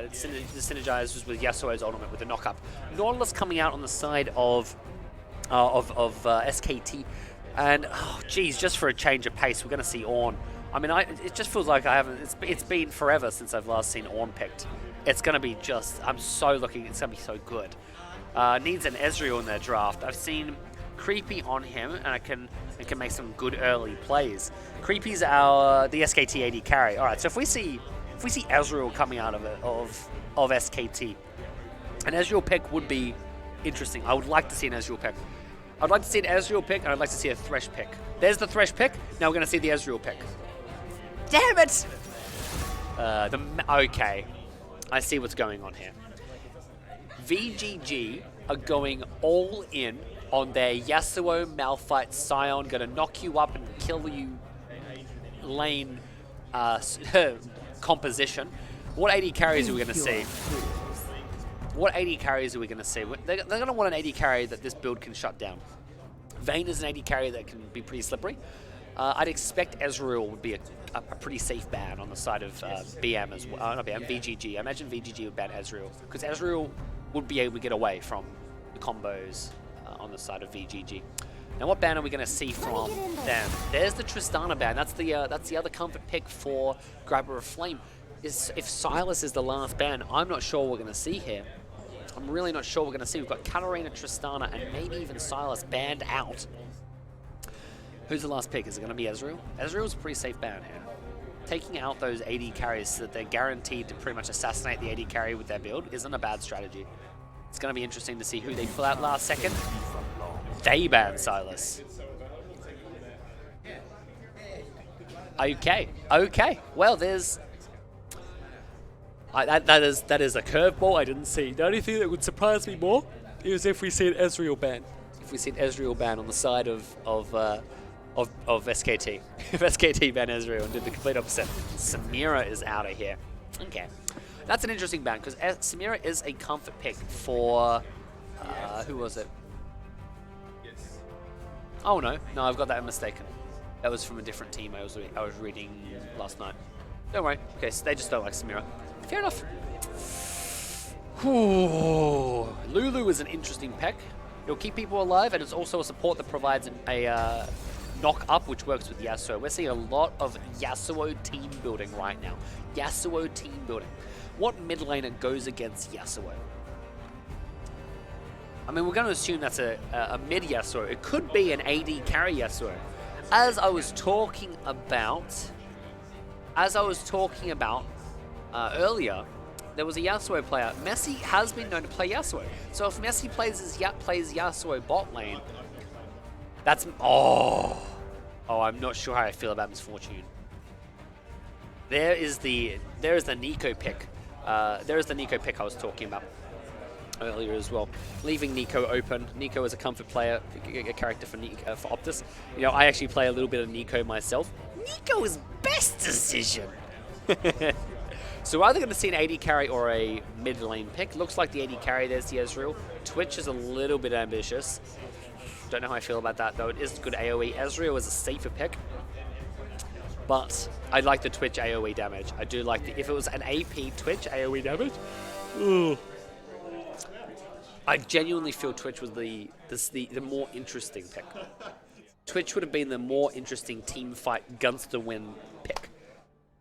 It synergizes with Yasuo's ultimate with the knock-up. Nautilus coming out on the side of SKT. And, oh, geez, just for a change of pace, we're going to see Ornn. I mean, it just feels like I haven't... It's been forever since I've last seen Ornn picked. It's going to be just... I'm so looking... It's going to be so good. Needs an Ezreal in their draft. I've seen Creepy on him, and I can make some good early plays. Creepy's the SKT AD carry. All right, so if we see Ezreal coming out of SKT, an Ezreal pick would be interesting. I would like to see an Ezreal pick. I'd like to see an Ezreal pick, and I'd like to see a Thresh pick. There's the Thresh pick. Now we're going to see the Ezreal pick. Damn it! Okay. I see what's going on here. VGG are going all in on their Yasuo Malphite Sion, going to knock you up and kill you lane composition. What AD carries are we going to see? What AD carries are we going to see? They're going to want an AD carry that this build can shut down. Vayne is an AD carry that can be pretty slippery. I'd expect Ezreal would be a pretty safe ban on the side of BM as well. Not BM, VGG. I imagine VGG would ban Ezreal, because Ezreal would be able to get away from the combos on the side of VGG. Now, what ban are we going to see from them? There's the Tristana ban. That's the other comfort pick for Grabber of Flame. If Sylas is the last ban, I'm not sure what we're going to see here. I'm really not sure what we're going to see. We've got Katarina, Tristana, and maybe even Sylas banned out. Who's the last pick? Is it going to be Ezreal? Ezreal's a pretty safe ban here. Taking out those AD carries so that they're guaranteed to pretty much assassinate the AD carry with their build isn't a bad strategy. It's going to be interesting to see who they pull out last second. They ban Sylas. Okay. Well, there's... that is a curveball I didn't see. The only thing that would surprise me more is if we see an Ezreal ban. If we see an Ezreal ban on the side of SKT. If SKT ban Ezreal and did the complete opposite. Samira is out of here. Okay. That's an interesting ban, because Samira is a comfort pick for... who was it? Oh, no, I've got that mistaken. That was from a different team I was reading last night. Don't worry. Okay, so they just don't like Samira. Fair enough. Ooh. Lulu is an interesting pick. It'll keep people alive, and it's also a support that provides a knock up, which works with Yasuo. We're seeing a lot of Yasuo team building right now. Yasuo team building. What mid laner goes against Yasuo? I mean, we're going to assume that's a mid Yasuo. It could be an AD carry Yasuo. As I was talking about earlier, there was a Yasuo player. Messi has been known to play Yasuo. So if Messi plays Yasuo bot lane, that's... Oh, I'm not sure how I feel about Misfortune. There is the Nico pick. There is the Nico pick I was talking about earlier as well. Leaving Nico open. Nico is a comfort player, a character for Optus. You know, I actually play a little bit of Nico myself. Nico is best decision. So we're either going to see an AD carry or a mid lane pick. Looks like the AD carry, there's the Ezreal. Twitch is a little bit ambitious. Don't know how I feel about that, though. It is good AoE. Ezreal is a safer pick. But I like the Twitch AoE damage. I do like if it was an AP Twitch AoE damage. Ooh. I genuinely feel Twitch was the more interesting pick. Twitch would have been the more interesting team fight guns to win pick.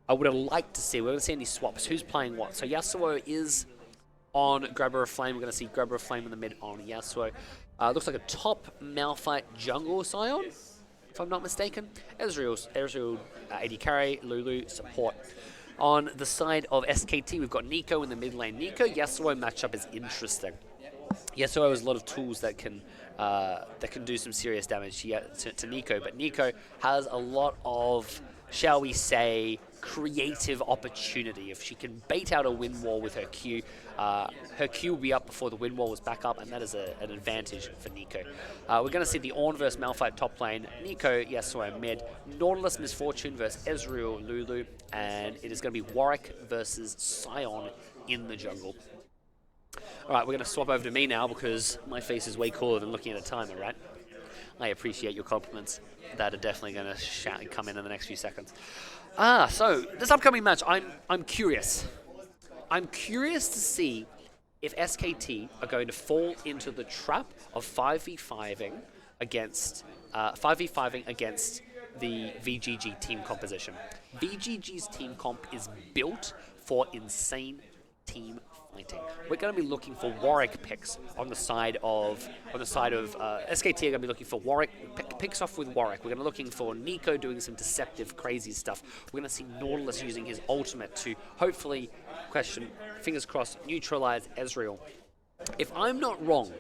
I would have liked to see. We're going to see any swaps. Who's playing what? So Yasuo is on Grabber of Flame. We're going to see Grabber of Flame in the mid on Yasuo. Looks like a top Malphite jungle Scion, if I'm not mistaken. Ezreal AD carry, Lulu support. On the side of SKT, we've got Nico in the mid lane. Nico-Yasuo matchup is interesting. Yasuo has a lot of tools that can do some serious damage to Nico, but Nico has a lot of, shall we say, creative opportunity. If she can bait out a wind wall with her Q will be up before the wind wall was back up, and that is an advantage for Nico. We're going to see the Ornn versus Malphite top lane, Nico, Yasuo mid, Nautilus Misfortune versus Ezreal, Lulu, and it is going to be Warwick versus Scion in the jungle. Alright, we're going to swap over to me now because my face is way cooler than looking at a timer, right? I appreciate your compliments. That are definitely going to come in the next few seconds. So this upcoming match, I'm curious. I'm curious to see if SKT are going to fall into the trap of 5v5ing against the VGG team composition. VGG's team comp is built for insane team fighting. We're going to be looking for Warwick picks on the side of SKT. Are going to be looking for Warwick picks off with Warwick. We're going to be looking for Nico doing some deceptive, crazy stuff. We're going to see Nautilus using his ultimate to hopefully, fingers crossed, neutralize Ezreal. If I'm not wrong,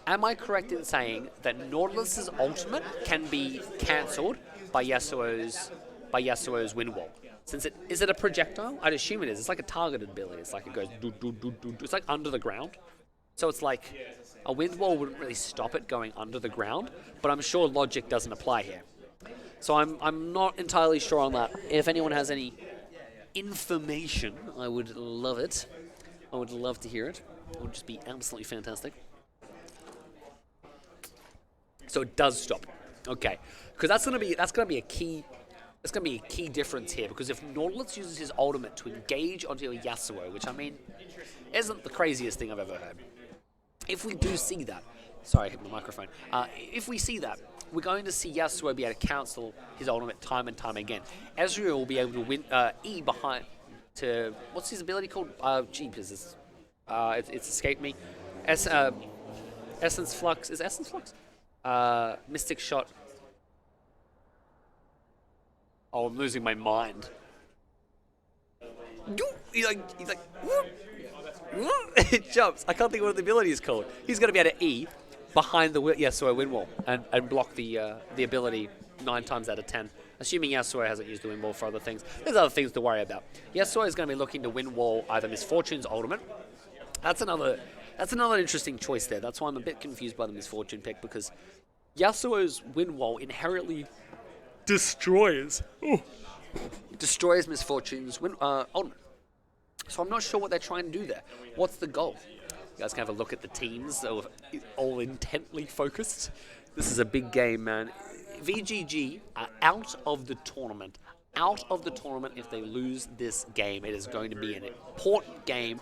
am I correct in saying that Nautilus's ultimate can be cancelled by Yasuo's wind wall? Is it a projectile? I'd assume it is. It's like a targeted ability. It's like it goes do do do do. It's like under the ground. So it's like a wind wall wouldn't really stop it going under the ground, but I'm sure logic doesn't apply here. So I'm not entirely sure on that. If anyone has any information, I would love it. I would love to hear it. It would just be absolutely fantastic. So it does stop. Okay, because that's gonna be a key. That's going to be a key difference here, because if Nautilus uses his ultimate to engage onto a Yasuo, which, I mean, isn't the craziest thing I've ever heard. If we do see that, sorry, I hit my microphone. If we see that, we're going to see Yasuo be able to cancel his ultimate time and time again. Ezreal will be able to win E behind to, what's his ability called? Jeepers, it's escaped me. Essence Flux, is Essence Flux? Mystic Shot. Oh, I'm losing my mind. He's like, it jumps. I can't think of what the ability is called. He's going to be able to E behind the Yasuo wind wall and block the ability 9 times out of 10. Assuming Yasuo hasn't used the wind wall for other things. There's other things to worry about. Yasuo is going to be looking to wind wall either Misfortune's ultimate. That's another interesting choice there. That's why I'm a bit confused by the Misfortune pick, because Yasuo's wind wall inherently destroys Misfortune's ultimate. So I'm not sure what they're trying to do there. What's the goal? You guys can have a look at the teams that were all intently focused. This is a big game, man. VGG are out of the tournament. Out of the tournament if they lose this game. It is going to be an important game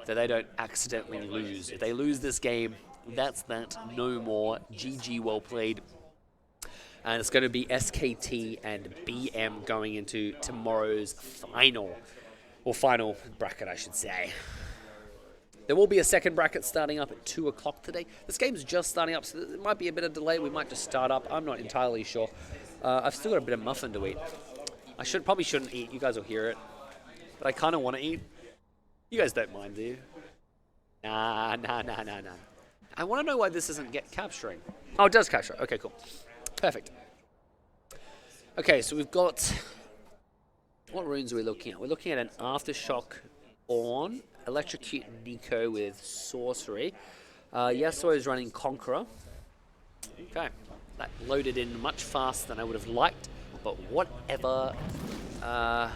that they don't accidentally lose. If they lose this game, that's that. No more. GG, well played. And it's going to be SKT and BM going into tomorrow's final bracket, I should say. There will be a second bracket starting up at 2 o'clock today. This game's just starting up, so there might be a bit of delay. We might just start up. I'm not entirely sure. I've still got a bit of muffin to eat. I probably shouldn't eat. You guys will hear it. But I kind of want to eat. You guys don't mind, do you? Nah. I want to know why this isn't capturing. Oh, it does capture. Okay, cool. Perfect. Okay, so we've got... What runes are we looking at? We're looking at an Aftershock Ornn, Electrocute Nico with Sorcery. Yasuo is running Conqueror. Okay, that loaded in much faster than I would have liked, but whatever. I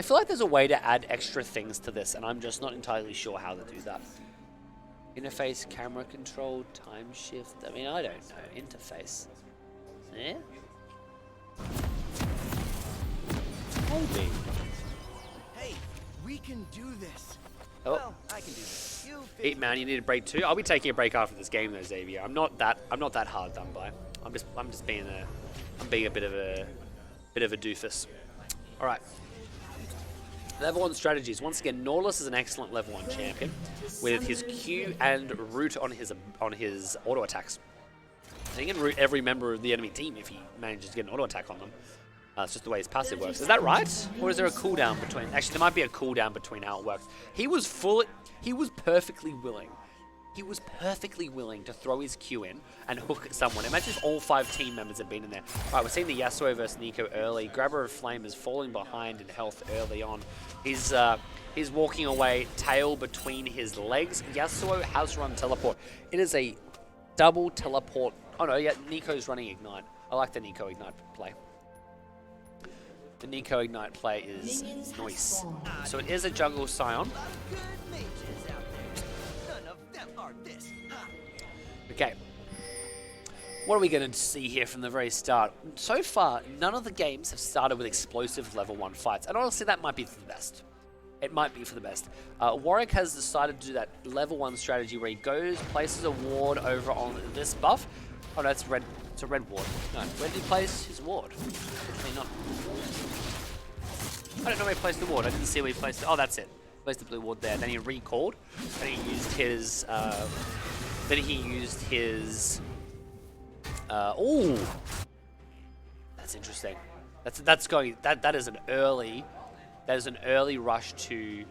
feel like there's a way to add extra things to this, and I'm just not entirely sure how to do that. Interface, camera control, time shift. I mean, I don't know. Interface. Yeah? Maybe. Hey, we can do this. Oh. Well, I can do this. Eat, man, you need a break too. I'll be taking a break after this game though, Xavier. I'm not that hard done by. I'm being a bit of a Bit of a doofus. All right. Level 1 strategies. Once again, Nautilus is an excellent level 1 champion with his Q and root on his auto attacks. He can root every member of the enemy team if he manages to get an auto attack on them. It's just the way his passive works. Is that right? Or is there a cooldown between? Actually, there might be a cooldown between how it works. He was perfectly willing. He was perfectly willing to throw his Q in and hook someone. Imagine if all 5 team members had been in there. All right, we're seeing the Yasuo versus Nico early. Grabber of Flame is falling behind in health early on. He's walking away, tail between his legs. Yasuo has run teleport. It is a double teleport. Oh no, yeah, Nico's running Ignite. I like the Nico Ignite play. The Nico Ignite play is nice. So it is a jungle Scion. Okay. What are we going to see here from the very start? So far, none of the games have started with explosive level 1 fights. And honestly, that might be for the best. It might be for the best. Warwick has decided to do that level 1 strategy where he goes, places a ward over on this buff. Oh no, it's red. It's a red ward. No, where did he place his ward? Actually not. I don't know where he placed the ward. I didn't see where he placed it. Oh, that's it. Placed the blue ward there. Then he recalled. Then he used his... ooh! That's interesting. That is an early rush to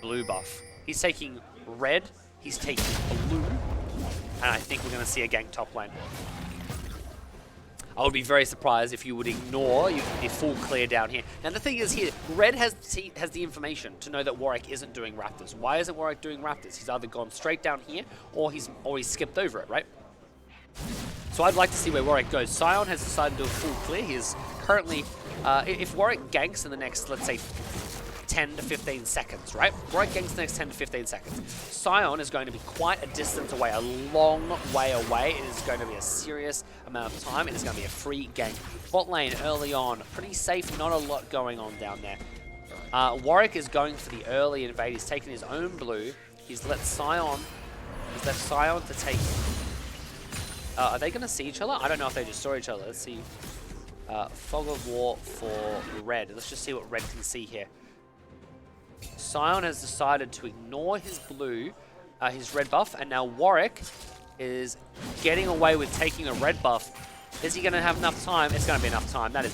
blue buff. He's taking red, he's taking blue, and I think we're going to see a gank top lane. I would be very surprised if you would ignore your full clear down here. Now the thing is here, red has the information to know that Warwick isn't doing Raptors. Why isn't Warwick doing Raptors? He's either gone straight down here, or he's skipped over it, right? So I'd like to see where Warwick goes. Scion has decided to do a full clear. He is currently, if Warwick ganks in the next, let's say, 10 to 15 seconds, right? Warwick ganks the next 10 to 15 seconds. Scion is going to be quite a distance away, a long way away. It is going to be a serious amount of time. It is going to be a free gank. Bot lane early on, pretty safe, not a lot going on down there. Warwick is going for the early invade. He's taken his own blue. He's let Scion to take... are they going to see each other? I don't know if they just saw each other. Let's see. Fog of War for red. Let's just see what red can see here. Scion has decided to ignore his blue, his red buff, and now Warwick is getting away with taking a red buff. Is he going to have enough time? It's going to be enough time. That is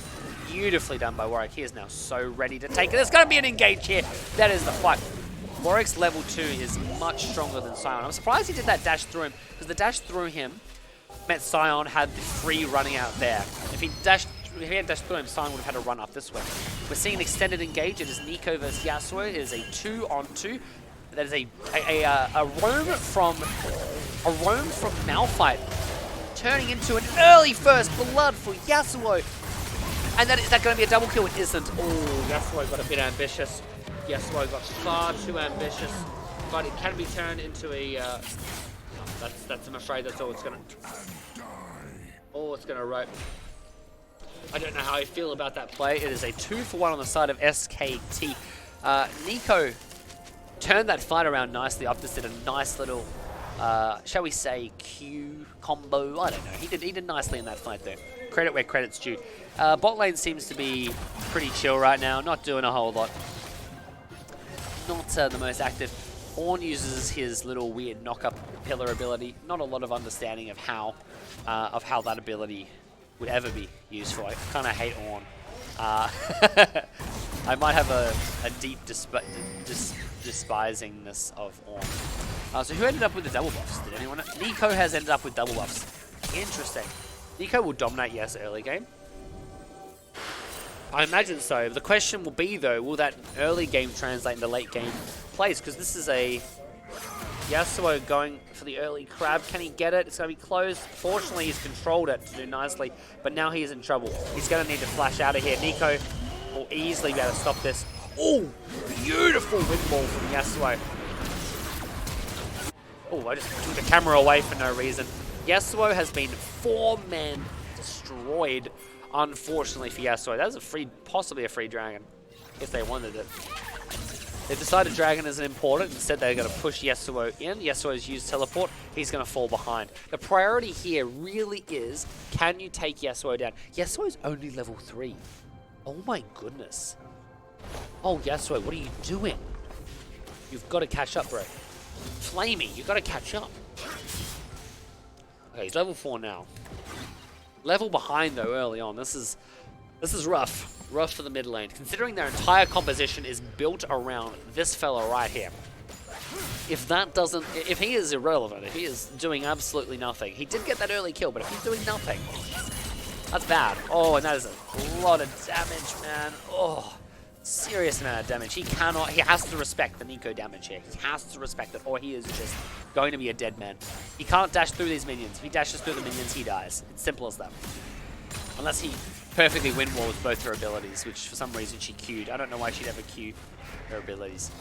beautifully done by Warwick. He is now so ready to take it. There's going to be an engage here. That is the fight. Warwick's level 2 is much stronger than Scion. I'm surprised he did that dash through him, because the dash through him meant Scion had the free running out there. If he had dashed through him, Scion would have had to run up this way. We're seeing an extended engage. It is Nico versus Yasuo. It is a 2-on-2. That is a roam from Malphite, turning into an early first blood for Yasuo. And is that going to be a double kill? It isn't. Oh, Yasuo got a bit ambitious. Yasuo got far too ambitious, but it can be turned into a. I'm afraid that's all it's going to. Oh, it's going to rope. I don't know how I feel about that play. It is a 2-for-1 on the side of SKT. Nico turned that fight around nicely. Optus did a nice little, shall we say, Q combo. I don't know. He did nicely in that fight there. Credit where credit's due. Bot lane seems to be pretty chill right now. Not doing a whole lot. Not the most active. Ornn uses his little weird knock-up pillar ability. Not a lot of understanding of how that ability would ever be used for. I kind of hate Ornn. I might have a deep despisingness of Ornn. So who ended up with the double buffs? Did anyone know? Nico has ended up with double buffs. Interesting. Nico will dominate, yes, early game. I imagine so. The question will be, though, will that early game translate into late game plays? Because this is a Yasuo going for the early crab. Can he get it? It's going to be close. Fortunately, he's controlled it to do nicely, but now he is in trouble. He's going to need to flash out of here. Nico will easily be able to stop this. Oh, beautiful windball from Yasuo. Oh, I just took the camera away for no reason. Yasuo has been 4-man destroyed, unfortunately for Yasuo. That was possibly a free dragon, if they wanted it. They've decided Dragon isn't important. Instead, they're going to push Yasuo in. Yasuo's used teleport. He's going to fall behind. The priority here really is, can you take Yasuo down? Yasuo's only level 3. Oh my goodness. Oh, Yasuo, what are you doing? You've got to catch up, bro. Flamey, you've got to catch up. Okay, he's level 4 now. Level behind, though, early on. This is rough. Rough for the mid lane, considering their entire composition is built around this fella right here. If he is irrelevant, if he is doing absolutely nothing, he did get that early kill, but if he's doing nothing, that's bad. Oh, and that is a lot of damage, man. Oh, serious amount of damage. He has to respect the Nico damage here. He has to respect it, or he is just going to be a dead man. He can't dash through these minions. If he dashes through the minions, he dies. It's simple as that. Unless he perfectly win walls both her abilities, which for some reason she queued. I don't know why she'd ever queue her abilities.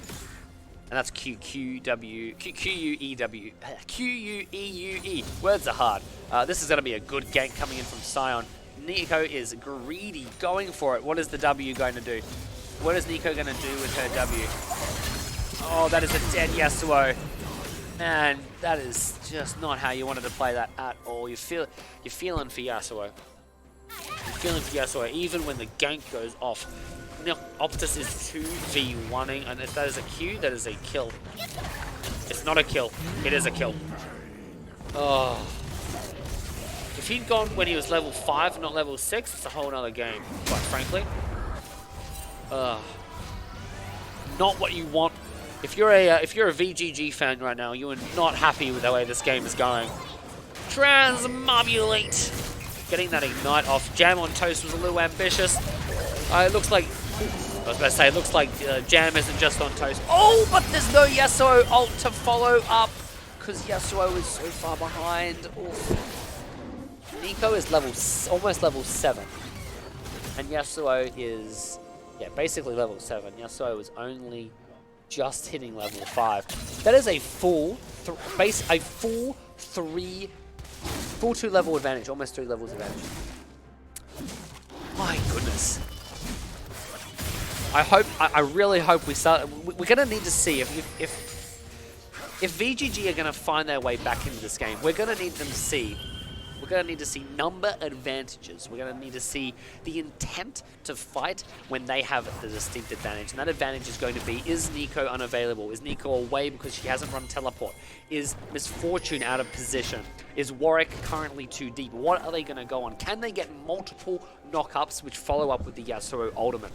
And that's Q-U-E-W. Words are hard. This is going to be a good gank coming in from Sion. Nico is greedy, going for it. What is the W going to do? What is Nico going to do with her W? Oh, that is a dead Yasuo. Man, that is just not how you wanted to play that at all. You're feeling for Yasuo. Feeling for Yasuo, even when the gank goes off. Now, Optus is 2v1ing, and if that is a Q, that is a kill. It's not a kill, it is a kill. Oh. If he'd gone when he was level 5, not level 6, it's a whole other game, quite frankly. Not what you want. If you're a VGG fan right now, you are not happy with the way this game is going. Transmobulate! Getting that ignite off. Jam on Toast was a little ambitious. It looks like... I was about to say, it looks like Jam isn't just on Toast. Oh, but there's no Yasuo ult to follow up, because Yasuo is so far behind. Oof. Nico is almost level 7. And Yasuo is, basically level 7. Yasuo is only just hitting level 5. That is a full 2 level advantage, almost 3 levels advantage. My goodness. I really hope we start. We're gonna need to see if VGG are gonna find their way back into this game. We're gonna need them to see. We're going to need to see number advantages. We're going to need to see the intent to fight when they have the distinct advantage. And that advantage is going to be, is Nico unavailable? Is Nico away because she hasn't run teleport? Is Misfortune out of position? Is Warwick currently too deep? What are they going to go on? Can they get multiple knock-ups which follow up with the Yasuo ultimate?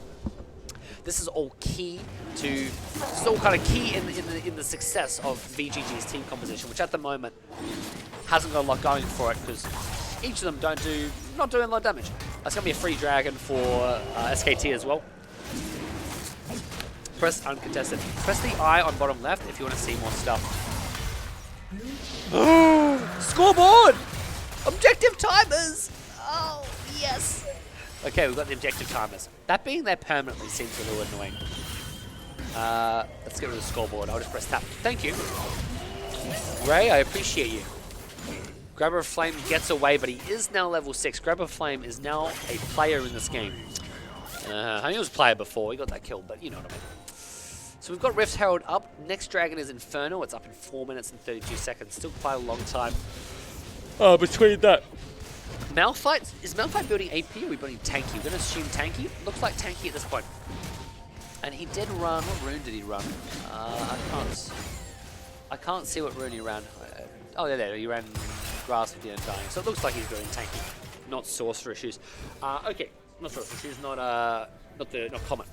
This is all key to, this is all kind of key in the success of VGG's team composition, which at the moment hasn't got a lot going for it because each of them not doing a lot of damage. That's going to be a free dragon for SKT as well. Press uncontested. Press the I on bottom left if you want to see more stuff. Scoreboard! Objective timers! Oh, yes! Okay, we've got the objective timers. That being there permanently seems a little annoying. Let's get rid of the scoreboard. I'll just press tap. Thank you. Ray, I appreciate you. Grabber of Flame gets away, but he is now level 6. Grabber of Flame is now a player in this game. I think he was a player before. He got that kill, but you know what I mean. So we've got Rift Herald up. Next dragon is Infernal. It's up in 4 minutes and 32 seconds. Still quite a long time. Between that. Malphite? Is Malphite building AP or are we building tanky? We're going to assume tanky. Looks like tanky at this point. And he did run. What rune did he run? I can't see what rune he ran. Oh, there. He ran Grasp of the Undying. So it looks like he's building tanky, not Sorcerer Shoes. Okay, not Sorcerer Shoes, not common,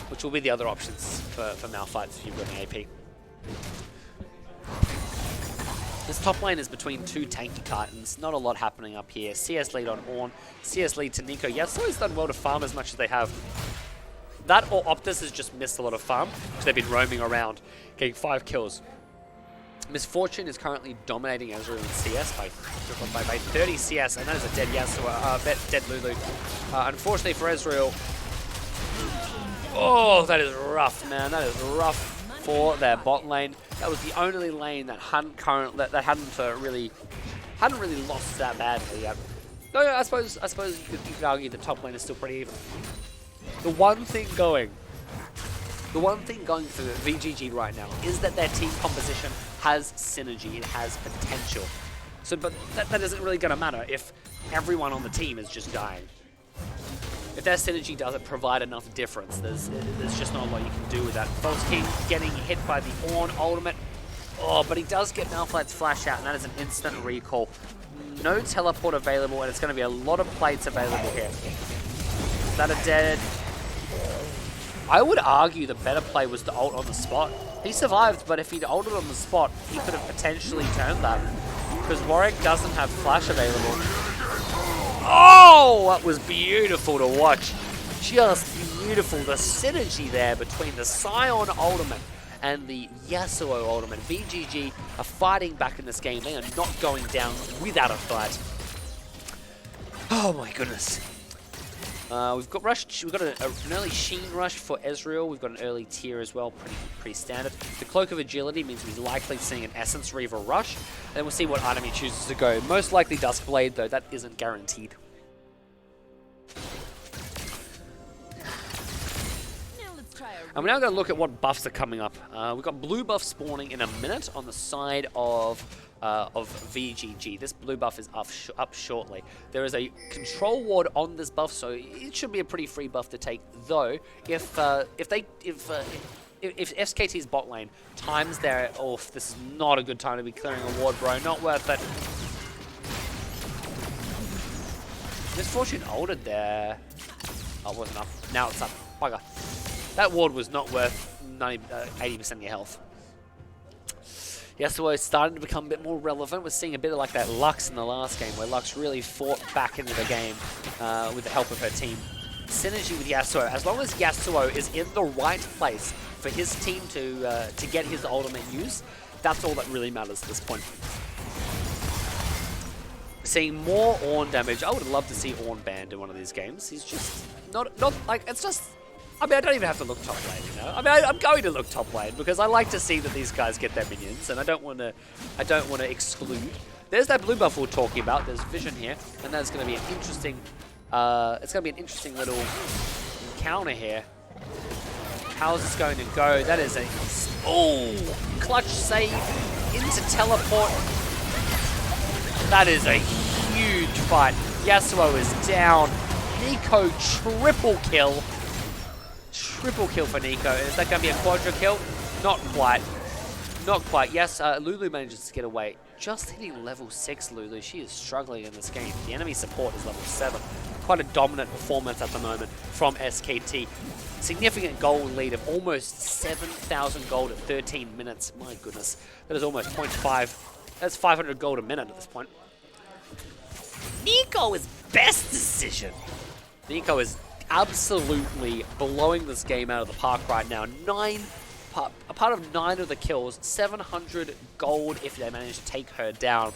which will be the other options for Malphites if you're building AP. This top lane is between 2 tanky titans. Not a lot happening up here. CS lead on Ornn. CS lead to Nico. Yasuo's done well to farm as much as they have. That or Optus has just missed a lot of farm because they've been roaming around, getting 5 kills. Misfortune is currently dominating Ezreal in CS by 30 CS, and that is a dead Yasuo, dead Lulu. Unfortunately for Ezreal, oh, that is rough, man. That is rough for their bot lane. That was the only lane that hadn't really lost that badly yet. No, I suppose you could argue the top lane is still pretty even. The one thing going The one thing going for VGG right now is that their team composition has synergy, it has potential. So, but that isn't really going to matter if everyone on the team is just dying. If their synergy doesn't provide enough difference, there's just not a lot you can do with that. False King getting hit by the Ornn ultimate. Oh, but he does get Malphite's flash out, and that is an instant recall. No teleport available, and it's going to be a lot of plates available here. That are dead. I would argue the better play was to ult on the spot. He survived, but if he'd ulted on the spot, he could have potentially turned that. Because Warwick doesn't have flash available. Oh, that was beautiful to watch. Just beautiful. The synergy there between the Sion ultimate and the Yasuo ultimate. VGG are fighting back in this game. They are not going down without a fight. Oh my goodness. We've got an early Sheen rush for Ezreal. We've got an early tier as well, pretty standard. The Cloak of Agility means we're likely seeing an Essence Reaver rush. And then we'll see what item he chooses to go. Most likely Duskblade, though that isn't guaranteed. And we're now going to look at what buffs are coming up. We've got blue buff spawning in a minute on the side of VGG. This blue buff is up shortly. There is a control ward on this buff, so it should be a pretty free buff to take. Though, if SKT's bot lane times their off, this is not a good time to be clearing a ward, bro. Not worth it. Misfortune ulted there. Oh, it wasn't up. Now it's up. Bugger. That ward was not worth 80% of your health. Yasuo is starting to become a bit more relevant. We're seeing a bit of like that Lux in the last game, where Lux really fought back into the game with the help of her team. Synergy with Yasuo. As long as Yasuo is in the right place for his team to get his ultimate use, that's all that really matters at this point. Seeing more Ornn damage. I would love to see Ornn banned in one of these games. He's just not like, it's just. I mean, I don't even have to look top lane, you know. I mean, I'm going to look top lane because I like to see that these guys get their minions, and I don't want to exclude. There's that blue buff we were talking about. There's vision here, and that's going to be an interesting. It's going to be an interesting little encounter here. How's this going to go? That is a clutch save into teleport. That is a huge fight. Yasuo is down. Nico triple kill. Triple kill for Nico. Is that going to be a quadra kill? Not quite. Not quite. Yes, Lulu manages to get away. Just hitting level 6 Lulu. She is struggling in this game. The enemy support is level 7. Quite a dominant performance at the moment from SKT. Significant gold lead of almost 7,000 gold at 13 minutes. My goodness. That is almost 0.5. That's 500 gold a minute at this point. Nico is best decision. Nico is absolutely blowing this game out of the park right now. A part of 9 of the kills, 700 gold if they manage to take her down.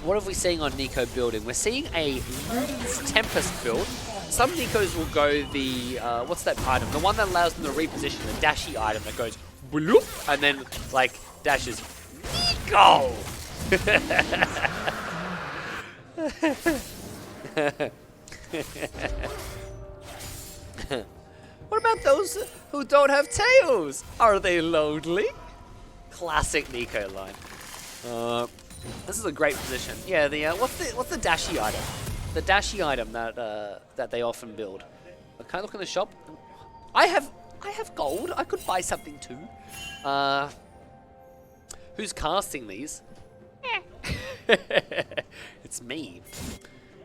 What are we seeing on Nico building? We're seeing a Luden's Tempest build. Some Nikos will go the, what's that item? The one that allows them to reposition, the dashy item that goes bloop, and then like dashes Nico! What about those who don't have tails? Are they lonely? Classic Nico line. This is a great position. Yeah, the what's the dashy item? The dashy item that they often build. Can I look in the shop? I have gold. I could buy something too. Who's casting these? It's me.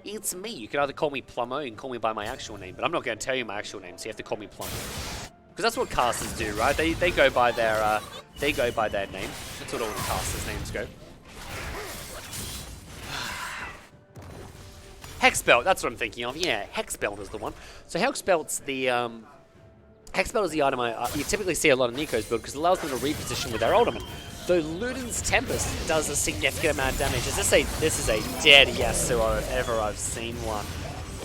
It's me. You can either call me Plumbo, you can call me by my actual name, but I'm not going to tell you my actual name, so you have to call me Plumbo. Because that's what casters do, right? They go by their name. That's what all the casters' names go. Hexbelt, that's what I'm thinking of. Yeah, Hexbelt is the one. So Hexbelt's the Hexbelt is the item you typically see a lot of Nikos build because it allows them to reposition with their ultimate. Though Luden's Tempest does a significant amount of damage. This is a dead Yasuo if ever I've seen one.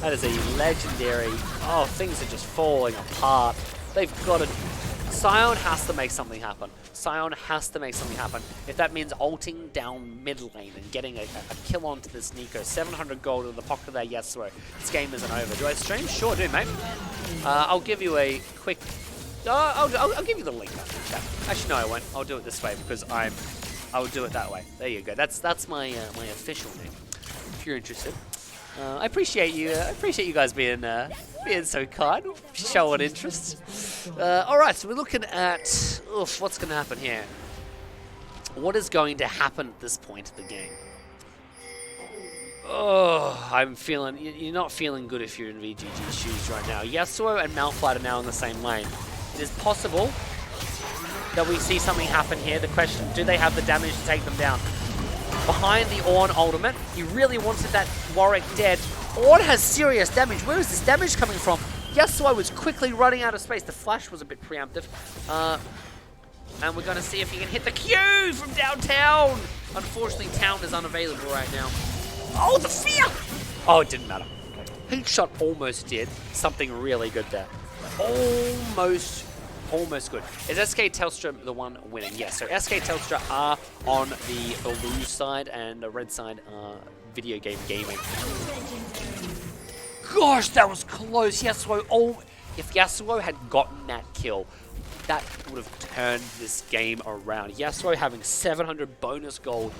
That is a legendary. Oh, things are just falling apart. They've got to. Sion has to make something happen. Sion has to make something happen. If that means ulting down mid lane and getting a kill onto this Nico. 700 gold in the pocket of that Yasuo. This game isn't over. Do I stream? Sure do, mate. I'll give you a quick I'll give you the link after the chat. Actually, no, I won't. I'll do it this way because I will do it that way. There you go. That's my my official name. If you're interested, I appreciate you. I appreciate you guys being so kind, showing interest. All right, so we're looking at what's going to happen here. What is going to happen at this point of the game? Oh, I'm feeling... You're not feeling good if you're in VGG's shoes right now. Yasuo and Malphite are now in the same lane. It is possible that we see something happen here. The question, do they have the damage to take them down? Behind the Ornn ultimate, he really wanted that Warwick dead. Ornn has serious damage. Where is this damage coming from? Yasuo was quickly running out of space. The flash was a bit preemptive. And we're going to see if he can hit the Q from downtown. Unfortunately, town is unavailable right now. Oh, the fear! Oh, it didn't matter. Heat shot almost did something really good there. Almost good. Is SK Telstra the one winning? Yes, so SK Telstra are on the blue side and the red side are video game gaming. Gosh, that was close. Yasuo, if Yasuo had gotten that kill, that would have turned this game around. Yasuo having 700 bonus gold,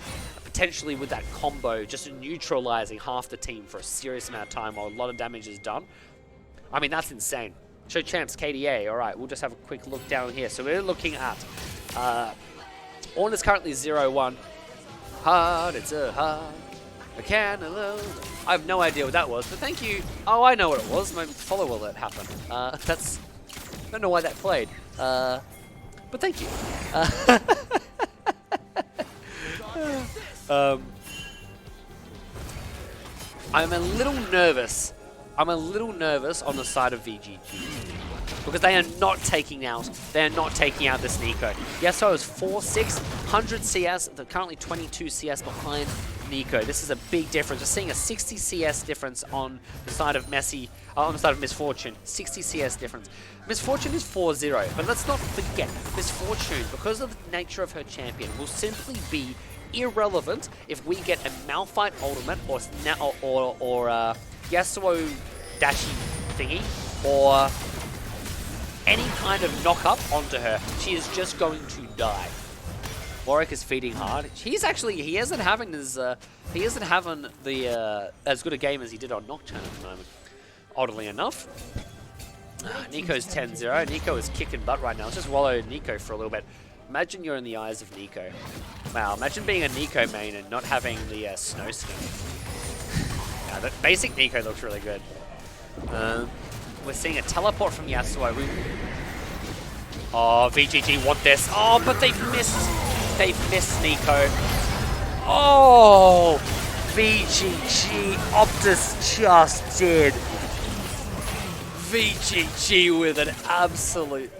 potentially with that combo, just neutralizing half the team for a serious amount of time while a lot of damage is done. I mean, that's insane. Show champs, KDA. All right, we'll just have a quick look down here. So we're looking at Ornn is currently 0-1. Hard, it's a hard. I can't alone. I have no idea what that was, but thank you. Oh, I know what it was. My follow will let happen. That's... I don't know why that played. But thank you. I'm a little nervous. I'm a little nervous on the side of VGG because they are not taking out this Nico. Yasuo is 4-6, 100 CS. They're currently 22 CS behind Nico. This is a big difference. We're seeing a 60 CS difference on the side of on the side of Misfortune. 60 CS difference. Misfortune is 4-0, but let's not forget, Misfortune, because of the nature of her champion, will simply be irrelevant if we get a Malphite ultimate or Yasuo dashy thingy or any kind of knock-up onto her. She is just going to die. Warwick is feeding hard. He isn't having the as good a game as he did on Nocturne at the moment. Oddly enough. Nico's 10-0. Nico is kicking butt right now. Let's just wallow Nico for a little bit. Imagine you're in the eyes of Nico. Wow, imagine being a Nico main and not having the snow skin. The basic Nico looks really good. We're seeing a teleport from Yasuo. Oh, VGG want this. Oh, but they've missed. They've missed Nico. Oh, VGG. Optus just did. VGG with an absolute...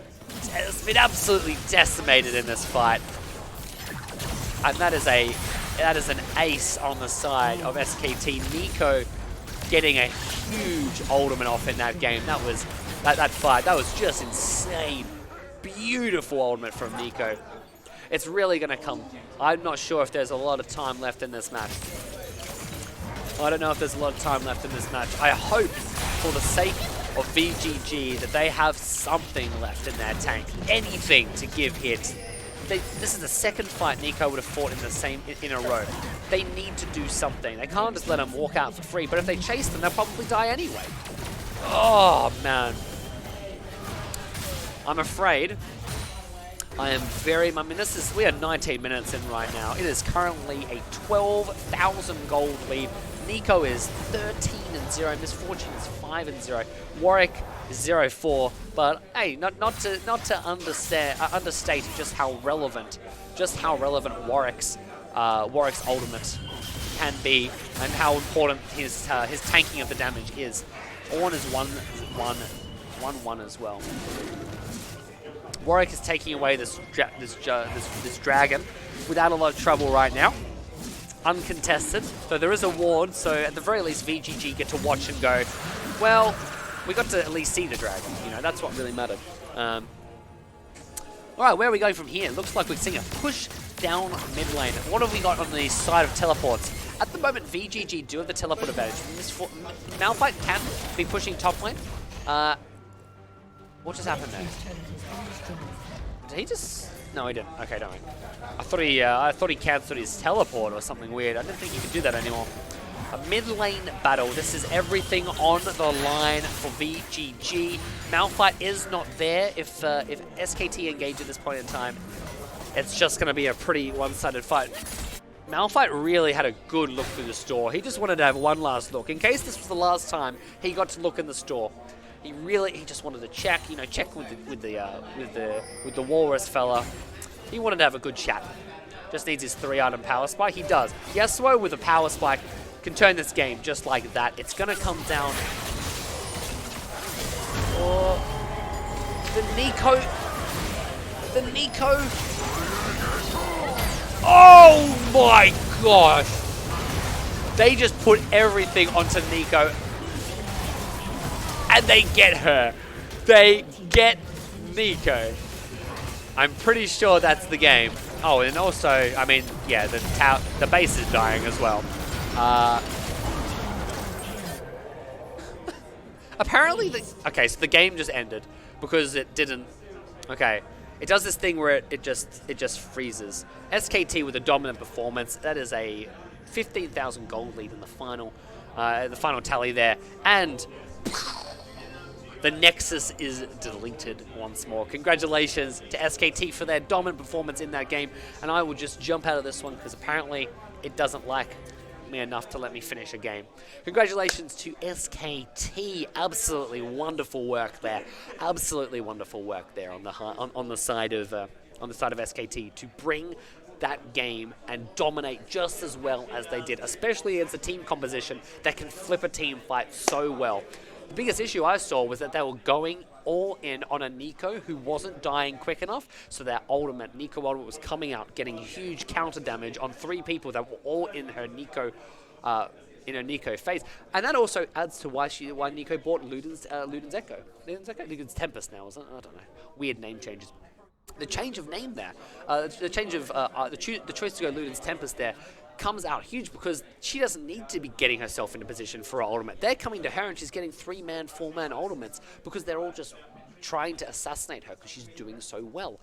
has been absolutely decimated in this fight. And that is an ace on the side of SKT. Nico getting a huge ultimate off in that game. That was that fight. That was just insane. Beautiful ultimate from Nico. It's really going to come. I'm not sure if there's a lot of time left in this match. I don't know if there's a lot of time left in this match. I hope, for the sake of VGG, that they have something left in their tank. Anything to give hits. This is the second fight Nico would have fought in a row. They need to do something. They can't just let them walk out for free, but if they chase them, they'll probably die anyway. Oh, man. I'm afraid. I mean, we are 19 minutes in right now. It is currently a 12,000 gold lead. Nico is 13-0. Misfortune is 5-0. Warwick is 0-4. But hey, not to understate just how relevant Warwick's ultimate can be and how important his tanking of the damage is. Ornn is 1-1 as well. Warwick is taking away this dragon without a lot of trouble right now. Uncontested, though there is a ward, so at the very least VGG get to watch and go, well, we got to at least see the dragon, you know, that's what really mattered. Alright, where are we going from here? Looks like we're seeing a push down mid lane. What have we got on the side of teleports? At the moment, VGG do have the teleport advantage. Malphite can be pushing top lane. What just happened there? Did he just... No, he didn't. Okay, don't worry. I thought he cancelled his teleport or something weird. I didn't think he could do that anymore. A mid lane battle. This is everything on the line for VGG. Malphite is not there. If SKT engage at this point in time, it's just going to be a pretty one-sided fight. Malphite really had a good look through the store. He just wanted to have one last look. In case this was the last time he got to look in the store. He just wanted to check, you know, check with the Walrus fella. He wanted to have a good chat. Just needs his 3-item power spike. He does. Yasuo with a power spike can turn this game just like that. It's gonna come down. Oh, the Nico. Oh my gosh! They just put everything onto Nico. And they get her. They get Nico. I'm pretty sure that's the game. Oh, and also, I mean, yeah, the base is dying as well. Apparently, okay, so the game just ended because it didn't. Okay, it does this thing where it just freezes. SKT with a dominant performance. That is a 15,000 gold lead in the final tally there, and the Nexus is deleted once more. Congratulations to SKT for their dominant performance in that game. And I will just jump out of this one because apparently it doesn't like me enough to let me finish a game. Congratulations to SKT. Absolutely wonderful work there. Absolutely wonderful work there on the side of SKT to bring that game and dominate just as well as they did, especially against a team composition that can flip a team fight so well. The biggest issue I saw was that they were going all in on a Nico who wasn't dying quick enough, so their Nico ultimate was coming out, getting huge counter damage on 3 people that were all in her Nico phase. And that also adds to why Nico bought Luden's Echo. Luden's Tempest now, isn't it? I don't know. Weird name changes. The change of name there, the choice to go Luden's Tempest there, comes out huge because she doesn't need to be getting herself into position for her ultimate. They're coming to her and she's getting 3-man, 4-man ultimates because they're all just trying to assassinate her because she's doing so well.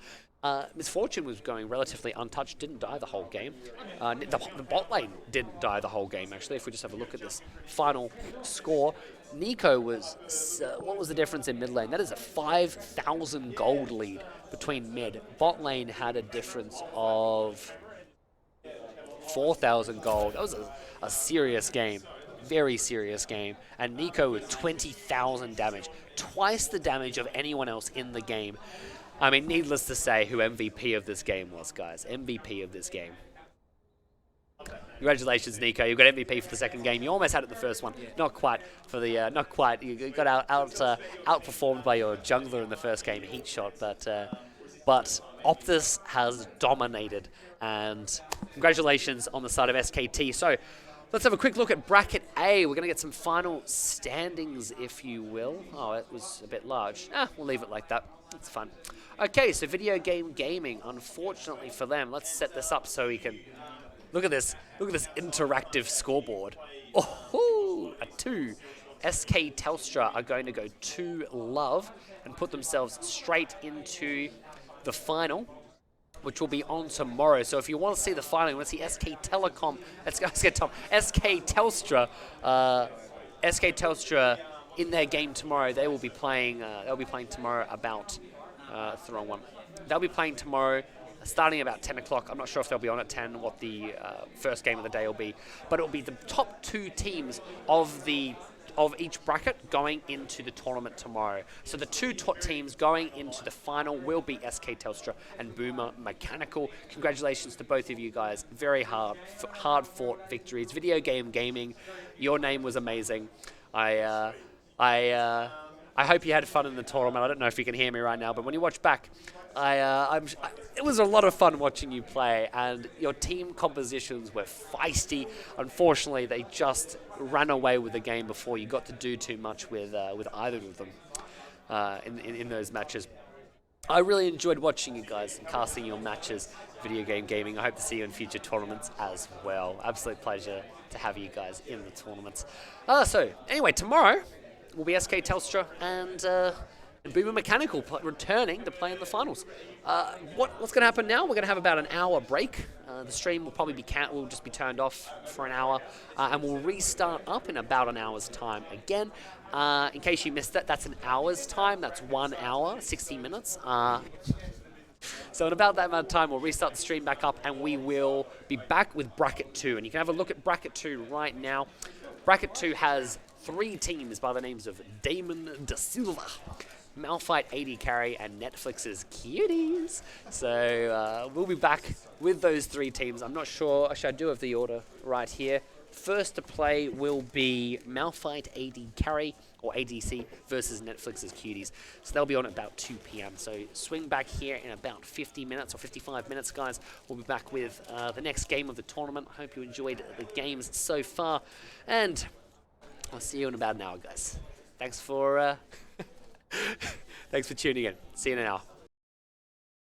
Misfortune was going relatively untouched, didn't die the whole game. The bot lane didn't die the whole game, actually. If we just have a look at this final score, Nico was, what was the difference in mid lane? That is a 5,000 gold lead between mid. Bot lane had a difference of 4,000 gold. That was a serious game. Very serious game. And Nico with 20,000 damage. Twice the damage of anyone else in the game. I mean, needless to say who MVP of this game was, guys. MVP of this game. Congratulations, Nico. You got MVP for the second game. You almost had it the first one. Not quite for the. Not quite. You got outperformed by your jungler in the first game, Heat Shot. But Optus has dominated. And congratulations on the side of SKT. So let's have a quick look at Bracket A. We're going to get some final standings, if you will. Oh, it was a bit large. We'll leave it like that. It's fun. Okay, so video game gaming. Unfortunately for them, let's set this up so we can look at this. Look at this interactive scoreboard. Oh, a 2. SK Telstra are going to go 2 love and put themselves straight into the final, which will be on tomorrow. So if you want to see the final, you want to see SK Telstra in their game tomorrow. They will be playing. They'll be playing tomorrow about. That's the wrong one. They'll be playing tomorrow, starting about 10 o'clock. I'm not sure if they'll be on at 10. What the first game of the day will be, but it will be the top 2 teams of each bracket going into the tournament tomorrow. So the 2 top teams going into the final will be SK Telstra and Boomer Mechanical. Congratulations to both of you guys. Very hard-fought victories. Video game gaming, your name was amazing. I hope you had fun in the tournament. I don't know if you can hear me right now, but when you watch back, it was a lot of fun watching you play, and your team compositions were feisty. Unfortunately, they just ran away with the game before you got to do too much with either of them in those matches. I really enjoyed watching you guys and casting your matches, video game gaming. I hope to see you in future tournaments as well. Absolute pleasure to have you guys in the tournaments. So anyway, tomorrow will be SK Telstra and And Boomer Mechanical returning to play in the finals. What's going to happen now? We're going to have about an hour break. The stream will probably be will just be turned off for an hour, and we'll restart up in about an hour's time again. In case you missed it, that's an hour's time. That's 1 hour, 60 minutes. So in about that amount of time, we'll restart the stream back up, and we will be back with Bracket 2. And you can have a look at Bracket 2 right now. Bracket 2 has 3 teams by the names of Damon Da Silva, Malphite AD Carry, and Netflix's Cuties. So we'll be back with those 3 teams. I'm not sure. Actually, I do have the order right here. First to play will be Malphite AD Carry, or ADC, versus Netflix's Cuties. So they'll be on at about 2 p.m. So swing back here in about 50 minutes or 55 minutes, guys. We'll be back with the next game of the tournament. I hope you enjoyed the games so far. And I'll see you in about an hour, guys. Thanks for tuning in. See you in an hour.